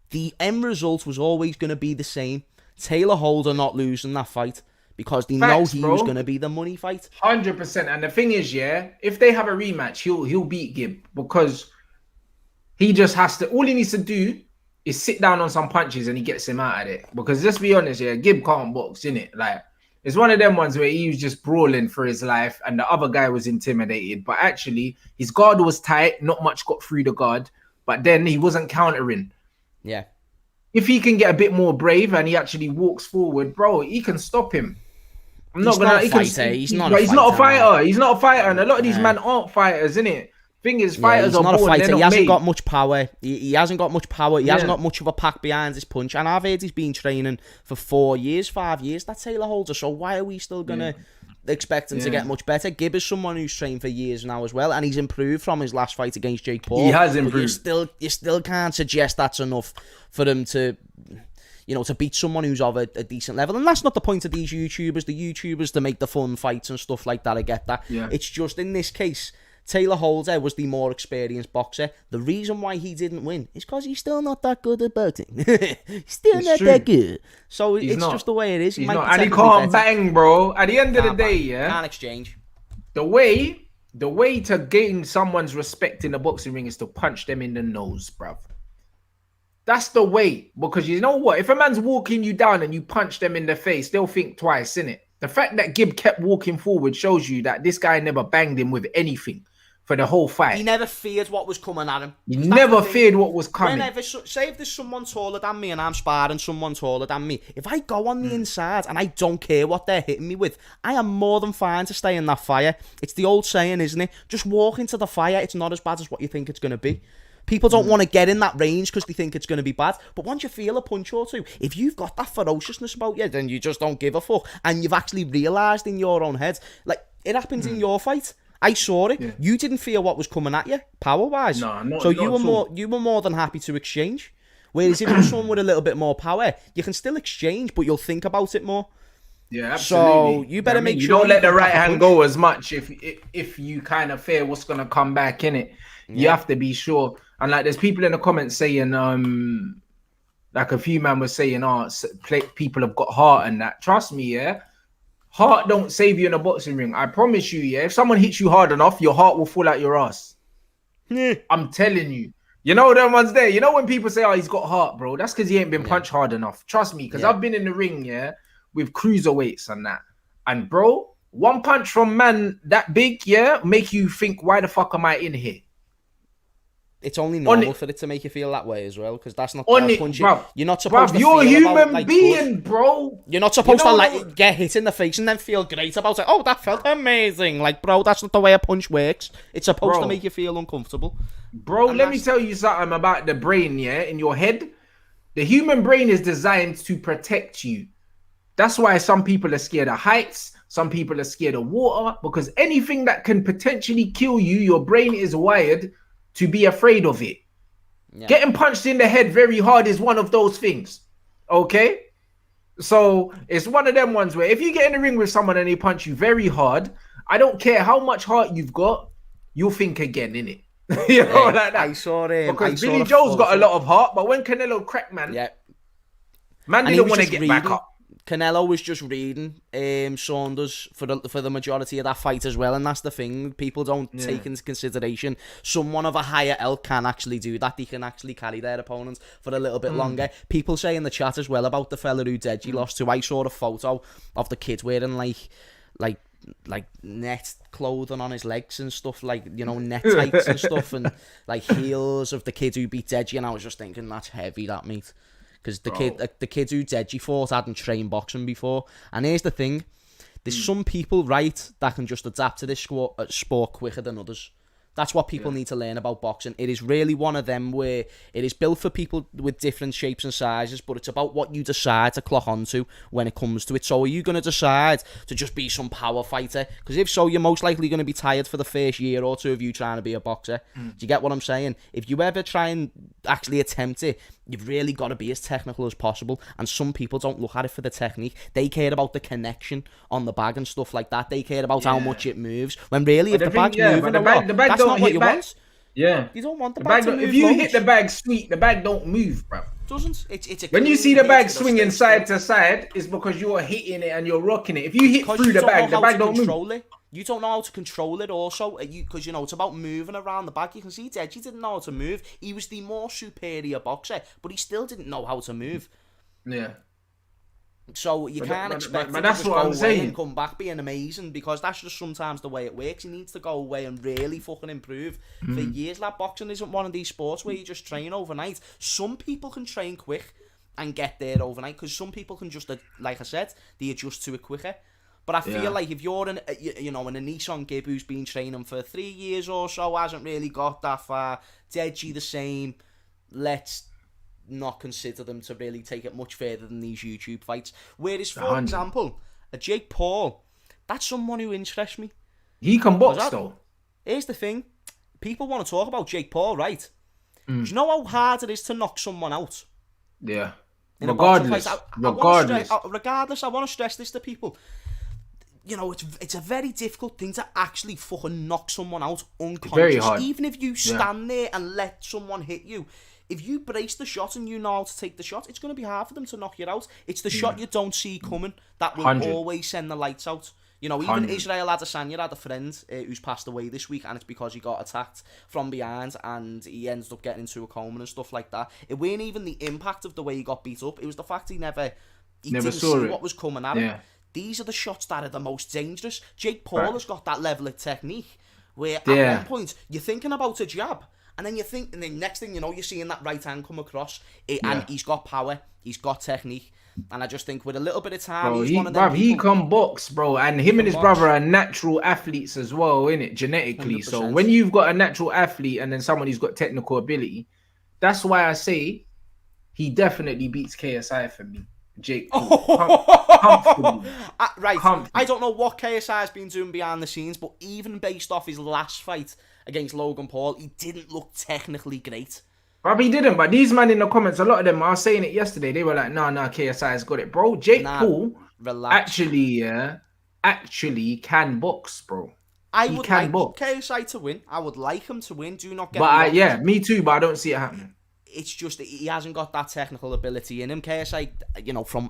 the end result was always going to be the same. Taylor Holder not losing that fight because they know he was going to be the money fight. 100%. And the thing is, yeah, if they have a rematch, he'll beat Gibb because he just has to. All he needs to do is sit down on some punches and he gets him out of it. Because let's be honest, yeah, Gibb can't box, innit? Like, it's one of them ones where he was just brawling for his life and the other guy was intimidated. But actually, his guard was tight. Not much got through the guard. But then he wasn't countering. Yeah. If he can get a bit more brave and he actually walks forward, bro, he can stop him. I'm not gonna. He's not a fighter. He's not a fighter, and a lot of these men aren't fighters, innit? Thing is, fighters are not a born, fighter. He hasn't made. got much power. He hasn't got much power. He hasn't got much of a pack behind his punch. And I've heard he's been training for 4 years, 5 years. That's Taylor Holder. So why are we still gonna expect him to get much better? Gibb is someone who's trained for years now as well, and he's improved from his last fight against Jake Paul. He has improved. But you still can't suggest that's enough for him to, to beat someone who's of a decent level. And that's not the point of these YouTubers. The YouTubers to make the fun fights and stuff like that. I get that. Yeah. It's just in this case, Taylor Holder was the more experienced boxer. The reason why he didn't win is because he's still not that good at boxing. He's still not that good. So it's just the way it is. He's not, and he can't bang, bro. At the end of the day, can't exchange. The way to gain someone's respect in the boxing ring is to punch them in the nose, bruv. That's the way. Because you know what? If a man's walking you down and you punch them in the face, they'll think twice, innit? The fact that Gibb kept walking forward shows you that this guy never banged him with anything for the whole fight. He never feared what was coming at him. He never feared what was coming. Say if there's someone taller than me and I'm sparring someone taller than me, if I go on the inside and I don't care what they're hitting me with, I am more than fine to stay in that fire. It's the old saying, isn't it? Just walk into the fire. It's not as bad as what you think it's going to be. People don't want to get in that range because they think it's going to be bad. But once you feel a punch or two, if you've got that ferociousness about you, then you just don't give a fuck. And you've actually realised in your own head, like, it happens in your fight. I saw it. Yeah. You didn't feel what was coming at you, power-wise. No, not so not you were more than happy to exchange. Whereas if you're someone with a little bit more power, you can still exchange, but you'll think about it more. Yeah, absolutely. So you better make sure you don't let the right hand go as much if you kind of fear what's gonna come back in it. You have to be sure. And like, there's people in the comments saying, like a few man was saying, people have got heart and that. Trust me, yeah. Heart don't save you in a boxing ring. I promise you, yeah. If someone hits you hard enough, your heart will fall out your ass. I'm telling you. You know them ones there. You know when people say, "Oh, he's got heart, bro," that's because he ain't been punched hard enough. Trust me, because I've been in the ring, yeah, with cruiserweights and that. And bro, one punch from man that big, yeah, make you think, why the fuck am I in here? It's only normal for it to make you feel that way as well, because that's not that punch. You're not supposed to you're feel a human about, like, being, good. Bro. You're not supposed to like get hit in the face and then feel great about it. Oh, that felt amazing. Like, bro, that's not the way a punch works. It's supposed to make you feel uncomfortable. Bro, let me tell you something about the brain, yeah, in your head. The human brain is designed to protect you. That's why some people are scared of heights. Some people are scared of water, because anything that can potentially kill you, your brain is wired to be afraid of it. Yeah. Getting punched in the head very hard is one of those things. Okay? So it's one of them ones where if you get in the ring with someone and they punch you very hard, I don't care how much heart you've got, you'll think again, innit? You know, like that. I saw him. Because Billy Joe's got a lot of heart, but when Canelo cracked, man, man didn't want to get back up. Canelo was just reading Saunders for the majority of that fight as well, and that's the thing. People don't take into consideration someone of a higher ilk can actually do that. They can actually carry their opponent for a little bit longer. People say in the chat as well about the fella who Deji lost to. I saw a photo of the kid wearing like net clothing on his legs and stuff, like, you know, net tights and stuff, and like heels of the kid who beat Deji, and I was just thinking, that's heavy, that, mate. Because the kid who Deji fought hadn't trained boxing before. And here's the thing. There's some people, right, that can just adapt to this sport quicker than others. That's what people need to learn about boxing. It is really one of them where it is built for people with different shapes and sizes, but it's about what you decide to clock onto when it comes to it. So are you going to decide to just be some power fighter? Because if so, you're most likely going to be tired for the first year or two of you trying to be a boxer. Do you get what I'm saying? If you ever try and actually attempt it, you've really got to be as technical as possible. And some people don't look at it for the technique. They care about the connection on the bag and stuff like that. They care about how much it moves. When really, if the bag's moving a lot, that's not what you want. Yeah. You don't want the bag to move. If you loads. hit the bag sweet, the bag don't move, bro. Doesn't. It's a when you see the bag swinging side to side, it's because you're hitting it and you're rocking it. If you hit through the bag don't move. It. You don't know how to control it also, because, you know, it's about moving around the bag. You can see Deji didn't know how to move. He was the more superior boxer, but he still didn't know how to move. Yeah. So you can't expect him to that's just what go I'm saying. away and come back being amazing, because that's just sometimes the way it works. He needs to go away and really fucking improve. For years, like, boxing isn't one of these sports where you just train overnight. Some people can train quick and get there overnight, because some people can just, like I said, they adjust to it quicker. But I feel like if you're in a Nissan Gib who's been training for 3 years or so, hasn't really got that far, Deji the same, let's not consider them to really take it much further than these YouTube fights. Whereas, for example, a Jake Paul, that's someone who interests me. He can box, though. Here's the thing. People want to talk about Jake Paul, right? Do you know how hard it is to knock someone out? Yeah. Regardless, I want to stress this to people. You know, it's a very difficult thing to actually fucking knock someone out unconscious. Very hard. Even if you stand there and let someone hit you, if you brace the shot and you know how to take the shot, it's going to be hard for them to knock you out. It's the shot you don't see coming that will 100. always send the lights out. You know, even 100. Israel Adesanya had a friend who's passed away this week, and it's because he got attacked from behind and he ended up getting into a coma and stuff like that. It wasn't even the impact of the way he got beat up. It was the fact he never didn't see what was coming at him. These are the shots that are the most dangerous. Jake Paul has got that level of technique where at one point you're thinking about a jab, and then next thing you know, you're seeing that right hand come across, and he's got power, he's got technique, and I just think with a little bit of time, bro, he's one of them he can box, bro, and him and his brother are natural athletes as well, innit, genetically. 100%. So when you've got a natural athlete and then someone who's got technical ability, that's why I say he definitely beats KSI for me. Jake Paul. Right. I don't know what KSI has been doing behind the scenes, but even based off his last fight against Logan Paul, he didn't look technically great. But he didn't. But these men in the comments, a lot of them, I was saying it yesterday, they were like, nah, KSI has got it. Bro, Jake Paul actually can box, bro. I would like KSI to win. I would like him to win. Do not get me wrong. Me too, but I don't see it happening. It's just that he hasn't got that technical ability in him. KSI, you know, from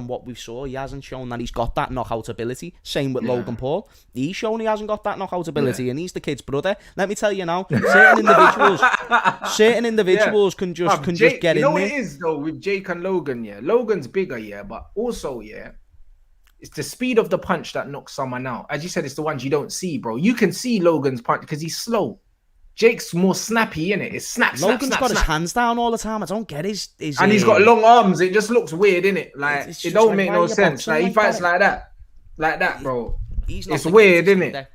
what we saw, he hasn't shown that he's got that knockout ability. Same with Logan Paul. He's shown he hasn't got that knockout ability, and he's the kid's brother. Let me tell you now, certain individuals can just get in there. You know what it is, though, with Jake and Logan, Logan's bigger, but also, it's the speed of the punch that knocks someone out. As you said, it's the ones you don't see, bro. You can see Logan's punch because he's slow. Jake's more snappy, innit? It's snap. Logan's got his hands down all the time. I don't get his and he's got long arms. It just looks weird, innit? Like, it don't make no sense. Like, he fights like that, bro. It's weird, innit?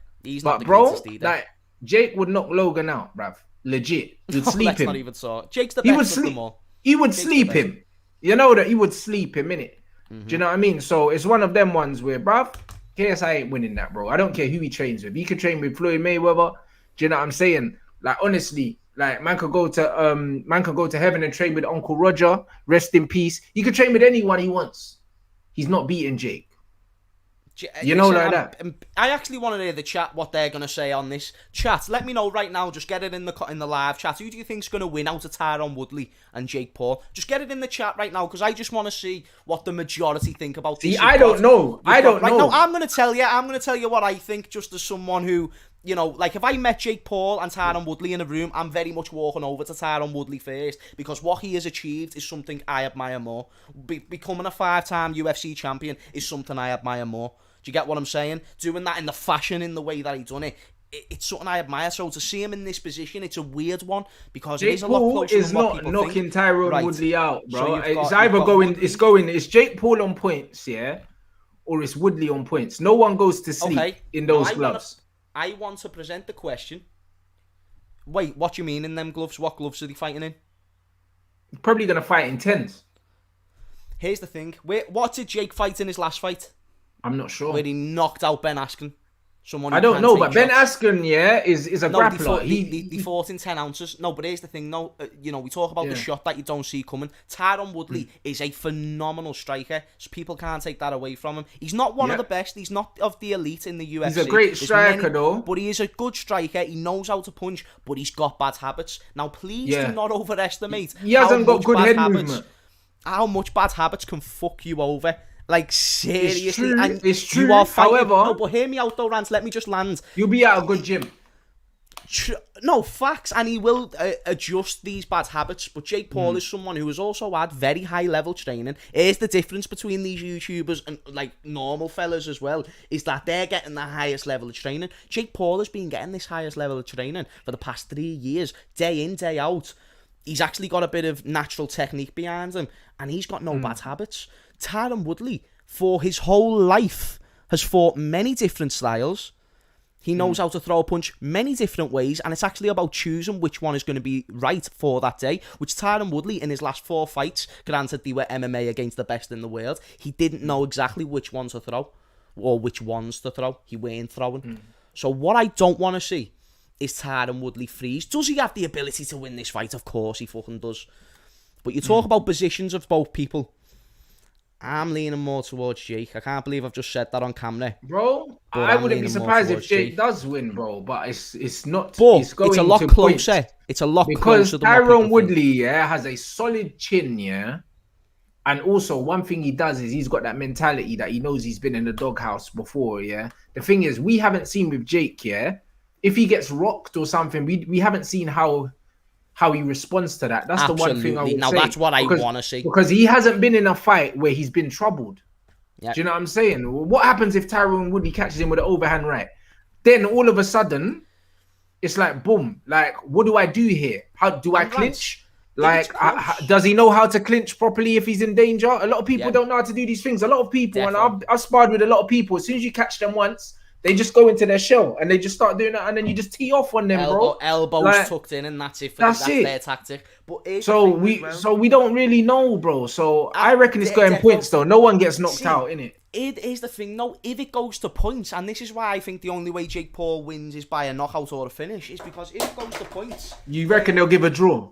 But, bro, like, Jake would knock Logan out, bruv. Legit. You'd sleep him. Not even so. Jake's the best of them all. He would sleep him. You know that he would sleep him, innit? Do you know what I mean? So it's one of them ones where, bruv, KSI ain't winning that, bro. I don't care who he trains with. He could train with Floyd Mayweather. Do you know what I'm saying? Like, honestly, like, man could go to heaven and train with Uncle Roger, rest in peace. He could train with anyone he wants. He's not beating Jake. You know, like that. I actually want to hear the chat what they're gonna say on this. Chat, let me know right now. Just get it in the live chat. Who do you think's gonna win out of Tyron Woodley and Jake Paul? Just get it in the chat right now because I just want to see what the majority think about this. See, I don't know. I don't know. Now, I'm gonna tell you what I think. Just as someone who, you know, like if I met Jake Paul and Tyron Woodley in a room, I'm very much walking over to Tyron Woodley first because what he has achieved is something I admire more. Becoming a 5-time UFC champion is something I admire more. Do you get what I'm saying? Doing that in the fashion, in the way that he done it, it's something I admire. So to see him in this position, it's a weird one because Jake it is a lot closer is than what not people knocking think. Tyron Woodley out, bro. So it's either it's Jake Paul on points, yeah, or it's Woodley on points. No one goes to sleep in those gloves. I want to present the question. Wait, what do you mean in them gloves? What gloves are they fighting in? Probably gonna fight in 10s. Here's the thing. What did Jake fight in his last fight? I'm not sure. Where he knocked out Ben Askren. I don't know, but Ben Askren, is a grappler. He fought in 10 ounces. No, but here's the thing. No, you know, we talk about the shot that you don't see coming. Tyron Woodley is a phenomenal striker, so people can't take that away from him. He's not one of the best. He's not of the elite in the UFC. He's a great striker, though. But he is a good striker. He knows how to punch, but he's got bad habits. Now, please do not overestimate. He hasn't got good head movement. How much bad habits can fuck you over? Like, seriously. It's true. You are fighting. However, no, but hear me out though, Rants. Let me just land. You'll be at a good gym. No, facts. And he will adjust these bad habits. But Jake Paul is someone who has also had very high level training. Here's the difference between these YouTubers and like normal fellas as well, is that they're getting the highest level of training. Jake Paul has been getting this highest level of training for the past 3 years, day in, day out. He's actually got a bit of natural technique behind him, and he's got no bad habits. Tyron Woodley, for his whole life, has fought many different styles. He knows how to throw a punch many different ways, and it's actually about choosing which one is going to be right for that day, which Tyron Woodley, in his last 4 fights, granted they were MMA against the best in the world, he didn't know exactly which one to throw, or which ones to throw. He weren't throwing. So what I don't want to see is Tyron Woodley freeze. Does he have the ability to win this fight? Of course he fucking does. But you talk about positions of both people. I'm leaning more towards Jake. I can't believe I've just said that on camera. Bro, I wouldn't be surprised if Jake does win, bro. But it's not. But it's going a lot to closer. Points. It's a lot because closer than what Tyron people Woodley, think. has a solid chin, And also, one thing he does is he's got that mentality that he knows he's been in the doghouse before, The thing is, we haven't seen with Jake, if he gets rocked or something, we haven't seen how he responds to that. That's Absolutely. the one thing I would now, say. that's what I want to see. Because he hasn't been in a fight where he's been troubled. Yep. Do you know what I'm saying? What happens if Tyron Woodley catches him with an overhand right? Then all of a sudden, it's like, boom. Like, what do I do here? How do I clinch? Like, does he know how to clinch properly if he's in danger? A lot of people don't know how to do these things. A lot of people, and I've sparred with a lot of people, as soon as you catch them once, they just go into their shell and they just start doing that, and then you just tee off on them, bro. Elbows tucked in, and that's it. That's their tactic. But we don't really know, bro. So I reckon it's going points though. No one gets knocked out, innit? It is the thing. No, if it goes to points, and this is why I think the only way Jake Paul wins is by a knockout or a finish, is because if it goes to points, you reckon they'll give a draw?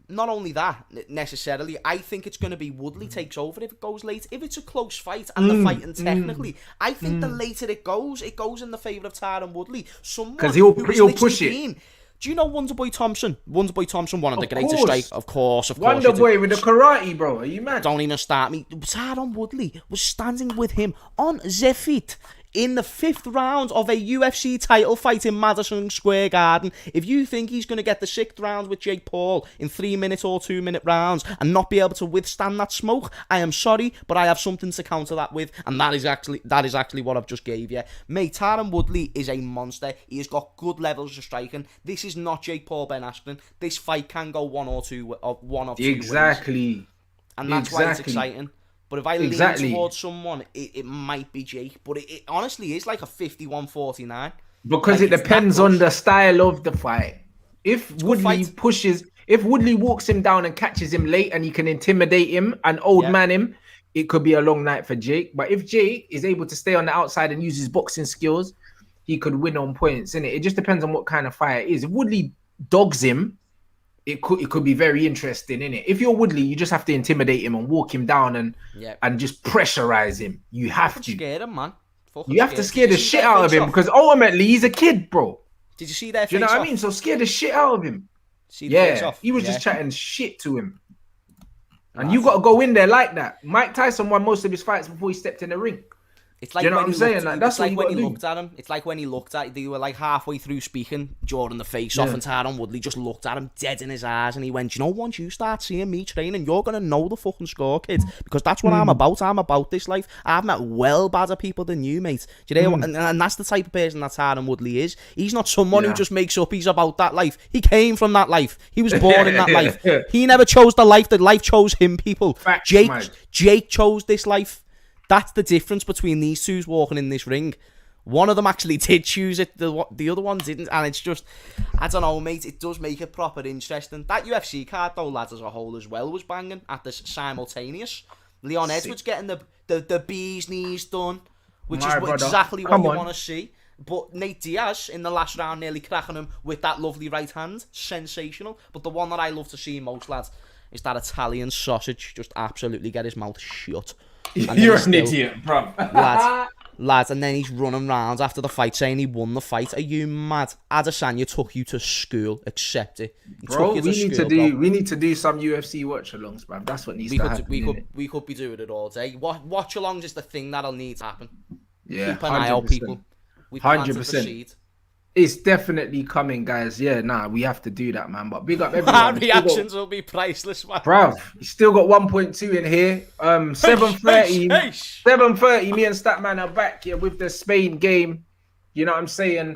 Not only that, necessarily, I think it's going to be Woodley takes over if it goes late. If it's a close fight and they're fighting technically, I think the later it goes in the favour of Tyron Woodley. Because he'll push it. Do you know Wonderboy Thompson? Wonderboy Thompson, one of the greatest strikers. Of course. Wonderboy with the karate, bro. Are you mad? Don't even start me. Tyron Woodley was standing with him on their feet in the 5th round of a UFC title fight in Madison Square Garden. If you think he's going to get the 6th round with Jake Paul in 3-minute or 2-minute rounds and not be able to withstand that smoke, I am sorry, but I have something to counter that with, and that is actually what I've just gave you. Mate, Tyron Woodley is a monster. He has got good levels of striking. This is not Jake Paul, Ben Askren. This fight can go one of two exactly ways. And that's why it's exciting. But if I lean towards someone, it might be Jake. But it honestly is like a 51-49. Because it depends on the style of the fight. If Woodley walks him down and catches him late and he can intimidate him and man him, it could be a long night for Jake. But if Jake is able to stay on the outside and use his boxing skills, he could win on points, innit? It just depends on what kind of fight it is. If Woodley dogs him, it could be very interesting, innit? If you're Woodley, you just have to intimidate him and walk him down and just pressurize him. You have to scare him, man. You have to scare the shit out of him because ultimately he's a kid, bro. Did you see their face? Do you know what off? I mean? So scare the shit out of him. See the face off? He was just chatting shit to him. And you got to go in there like that. Mike Tyson won most of his fights before he stepped in the ring. It's like you know when what I'm he saying? looked, Like, that's it's like what when you he looked at him. It's like when he looked at they were like halfway through speaking during the face-off, and Tyron Woodley just looked at him dead in his eyes, and he went, "You know, once you start seeing me training, you're gonna know the fucking score, kid, because that's what I'm about. I'm about this life. I've met well badder people than you, mate. Do you know what? And that's the type of person that Tyron Woodley is. He's not someone who just makes up he's about that life. He came from that life. He was born in that life. He never chose the life. The life chose him, people. Facts, Jake chose this life. That's the difference between these two walking in this ring. One of them actually did choose it, the other one didn't, and it's just, I don't know, mate, it does make it proper interesting. That UFC card, though, lads, as a whole as well, was banging at the simultaneous. Leon Edwards getting the bee's knees done, which is exactly what you want to see. But Nate Diaz, in the last round, nearly cracking him with that lovely right hand. Sensational. But the one that I love to see most, lads, is that Italian sausage just absolutely get his mouth shut. You're an idiot, bro. lads, and then he's running round after the fight saying he won the fight. Are you mad? Adesanya took you to school. Accept it. We need to do some UFC watch-alongs, man. That's what needs to happen. We could be doing it all day. Watch-alongs is the thing that'll need to happen. Yeah, keep an eye out, people. 100%. It's definitely coming, guys. Yeah, we have to do that, man. But big up everyone. Our reactions will be priceless, man. Bruv, you still got 1.2 in here. 7:30. 7:30. Me and Statman are back here with the Spain game. You know what I'm saying?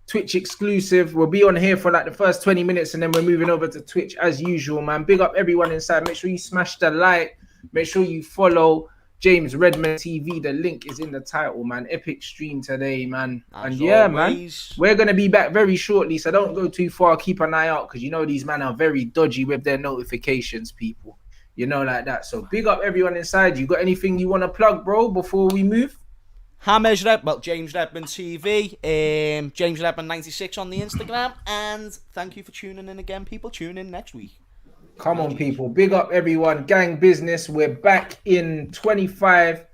Twitch exclusive. We'll be on here for like the first 20 minutes, and then we're moving over to Twitch as usual, man. Big up everyone inside. Make sure you smash the like. Make sure you follow James Redmond TV. The link is in the title, man. Epic stream today, man. As and always, man, we're gonna be back very shortly, so don't go too far. Keep an eye out, because you know these men are very dodgy with their notifications, people. You know, like that. So big up everyone inside. You got anything you want to plug, bro, before we move? James Redmond TV, James Redmond 96 on the Instagram, and thank you for tuning in again, people. Tune in next week. Come on, people. Big up everyone. Gang business. We're back in 25.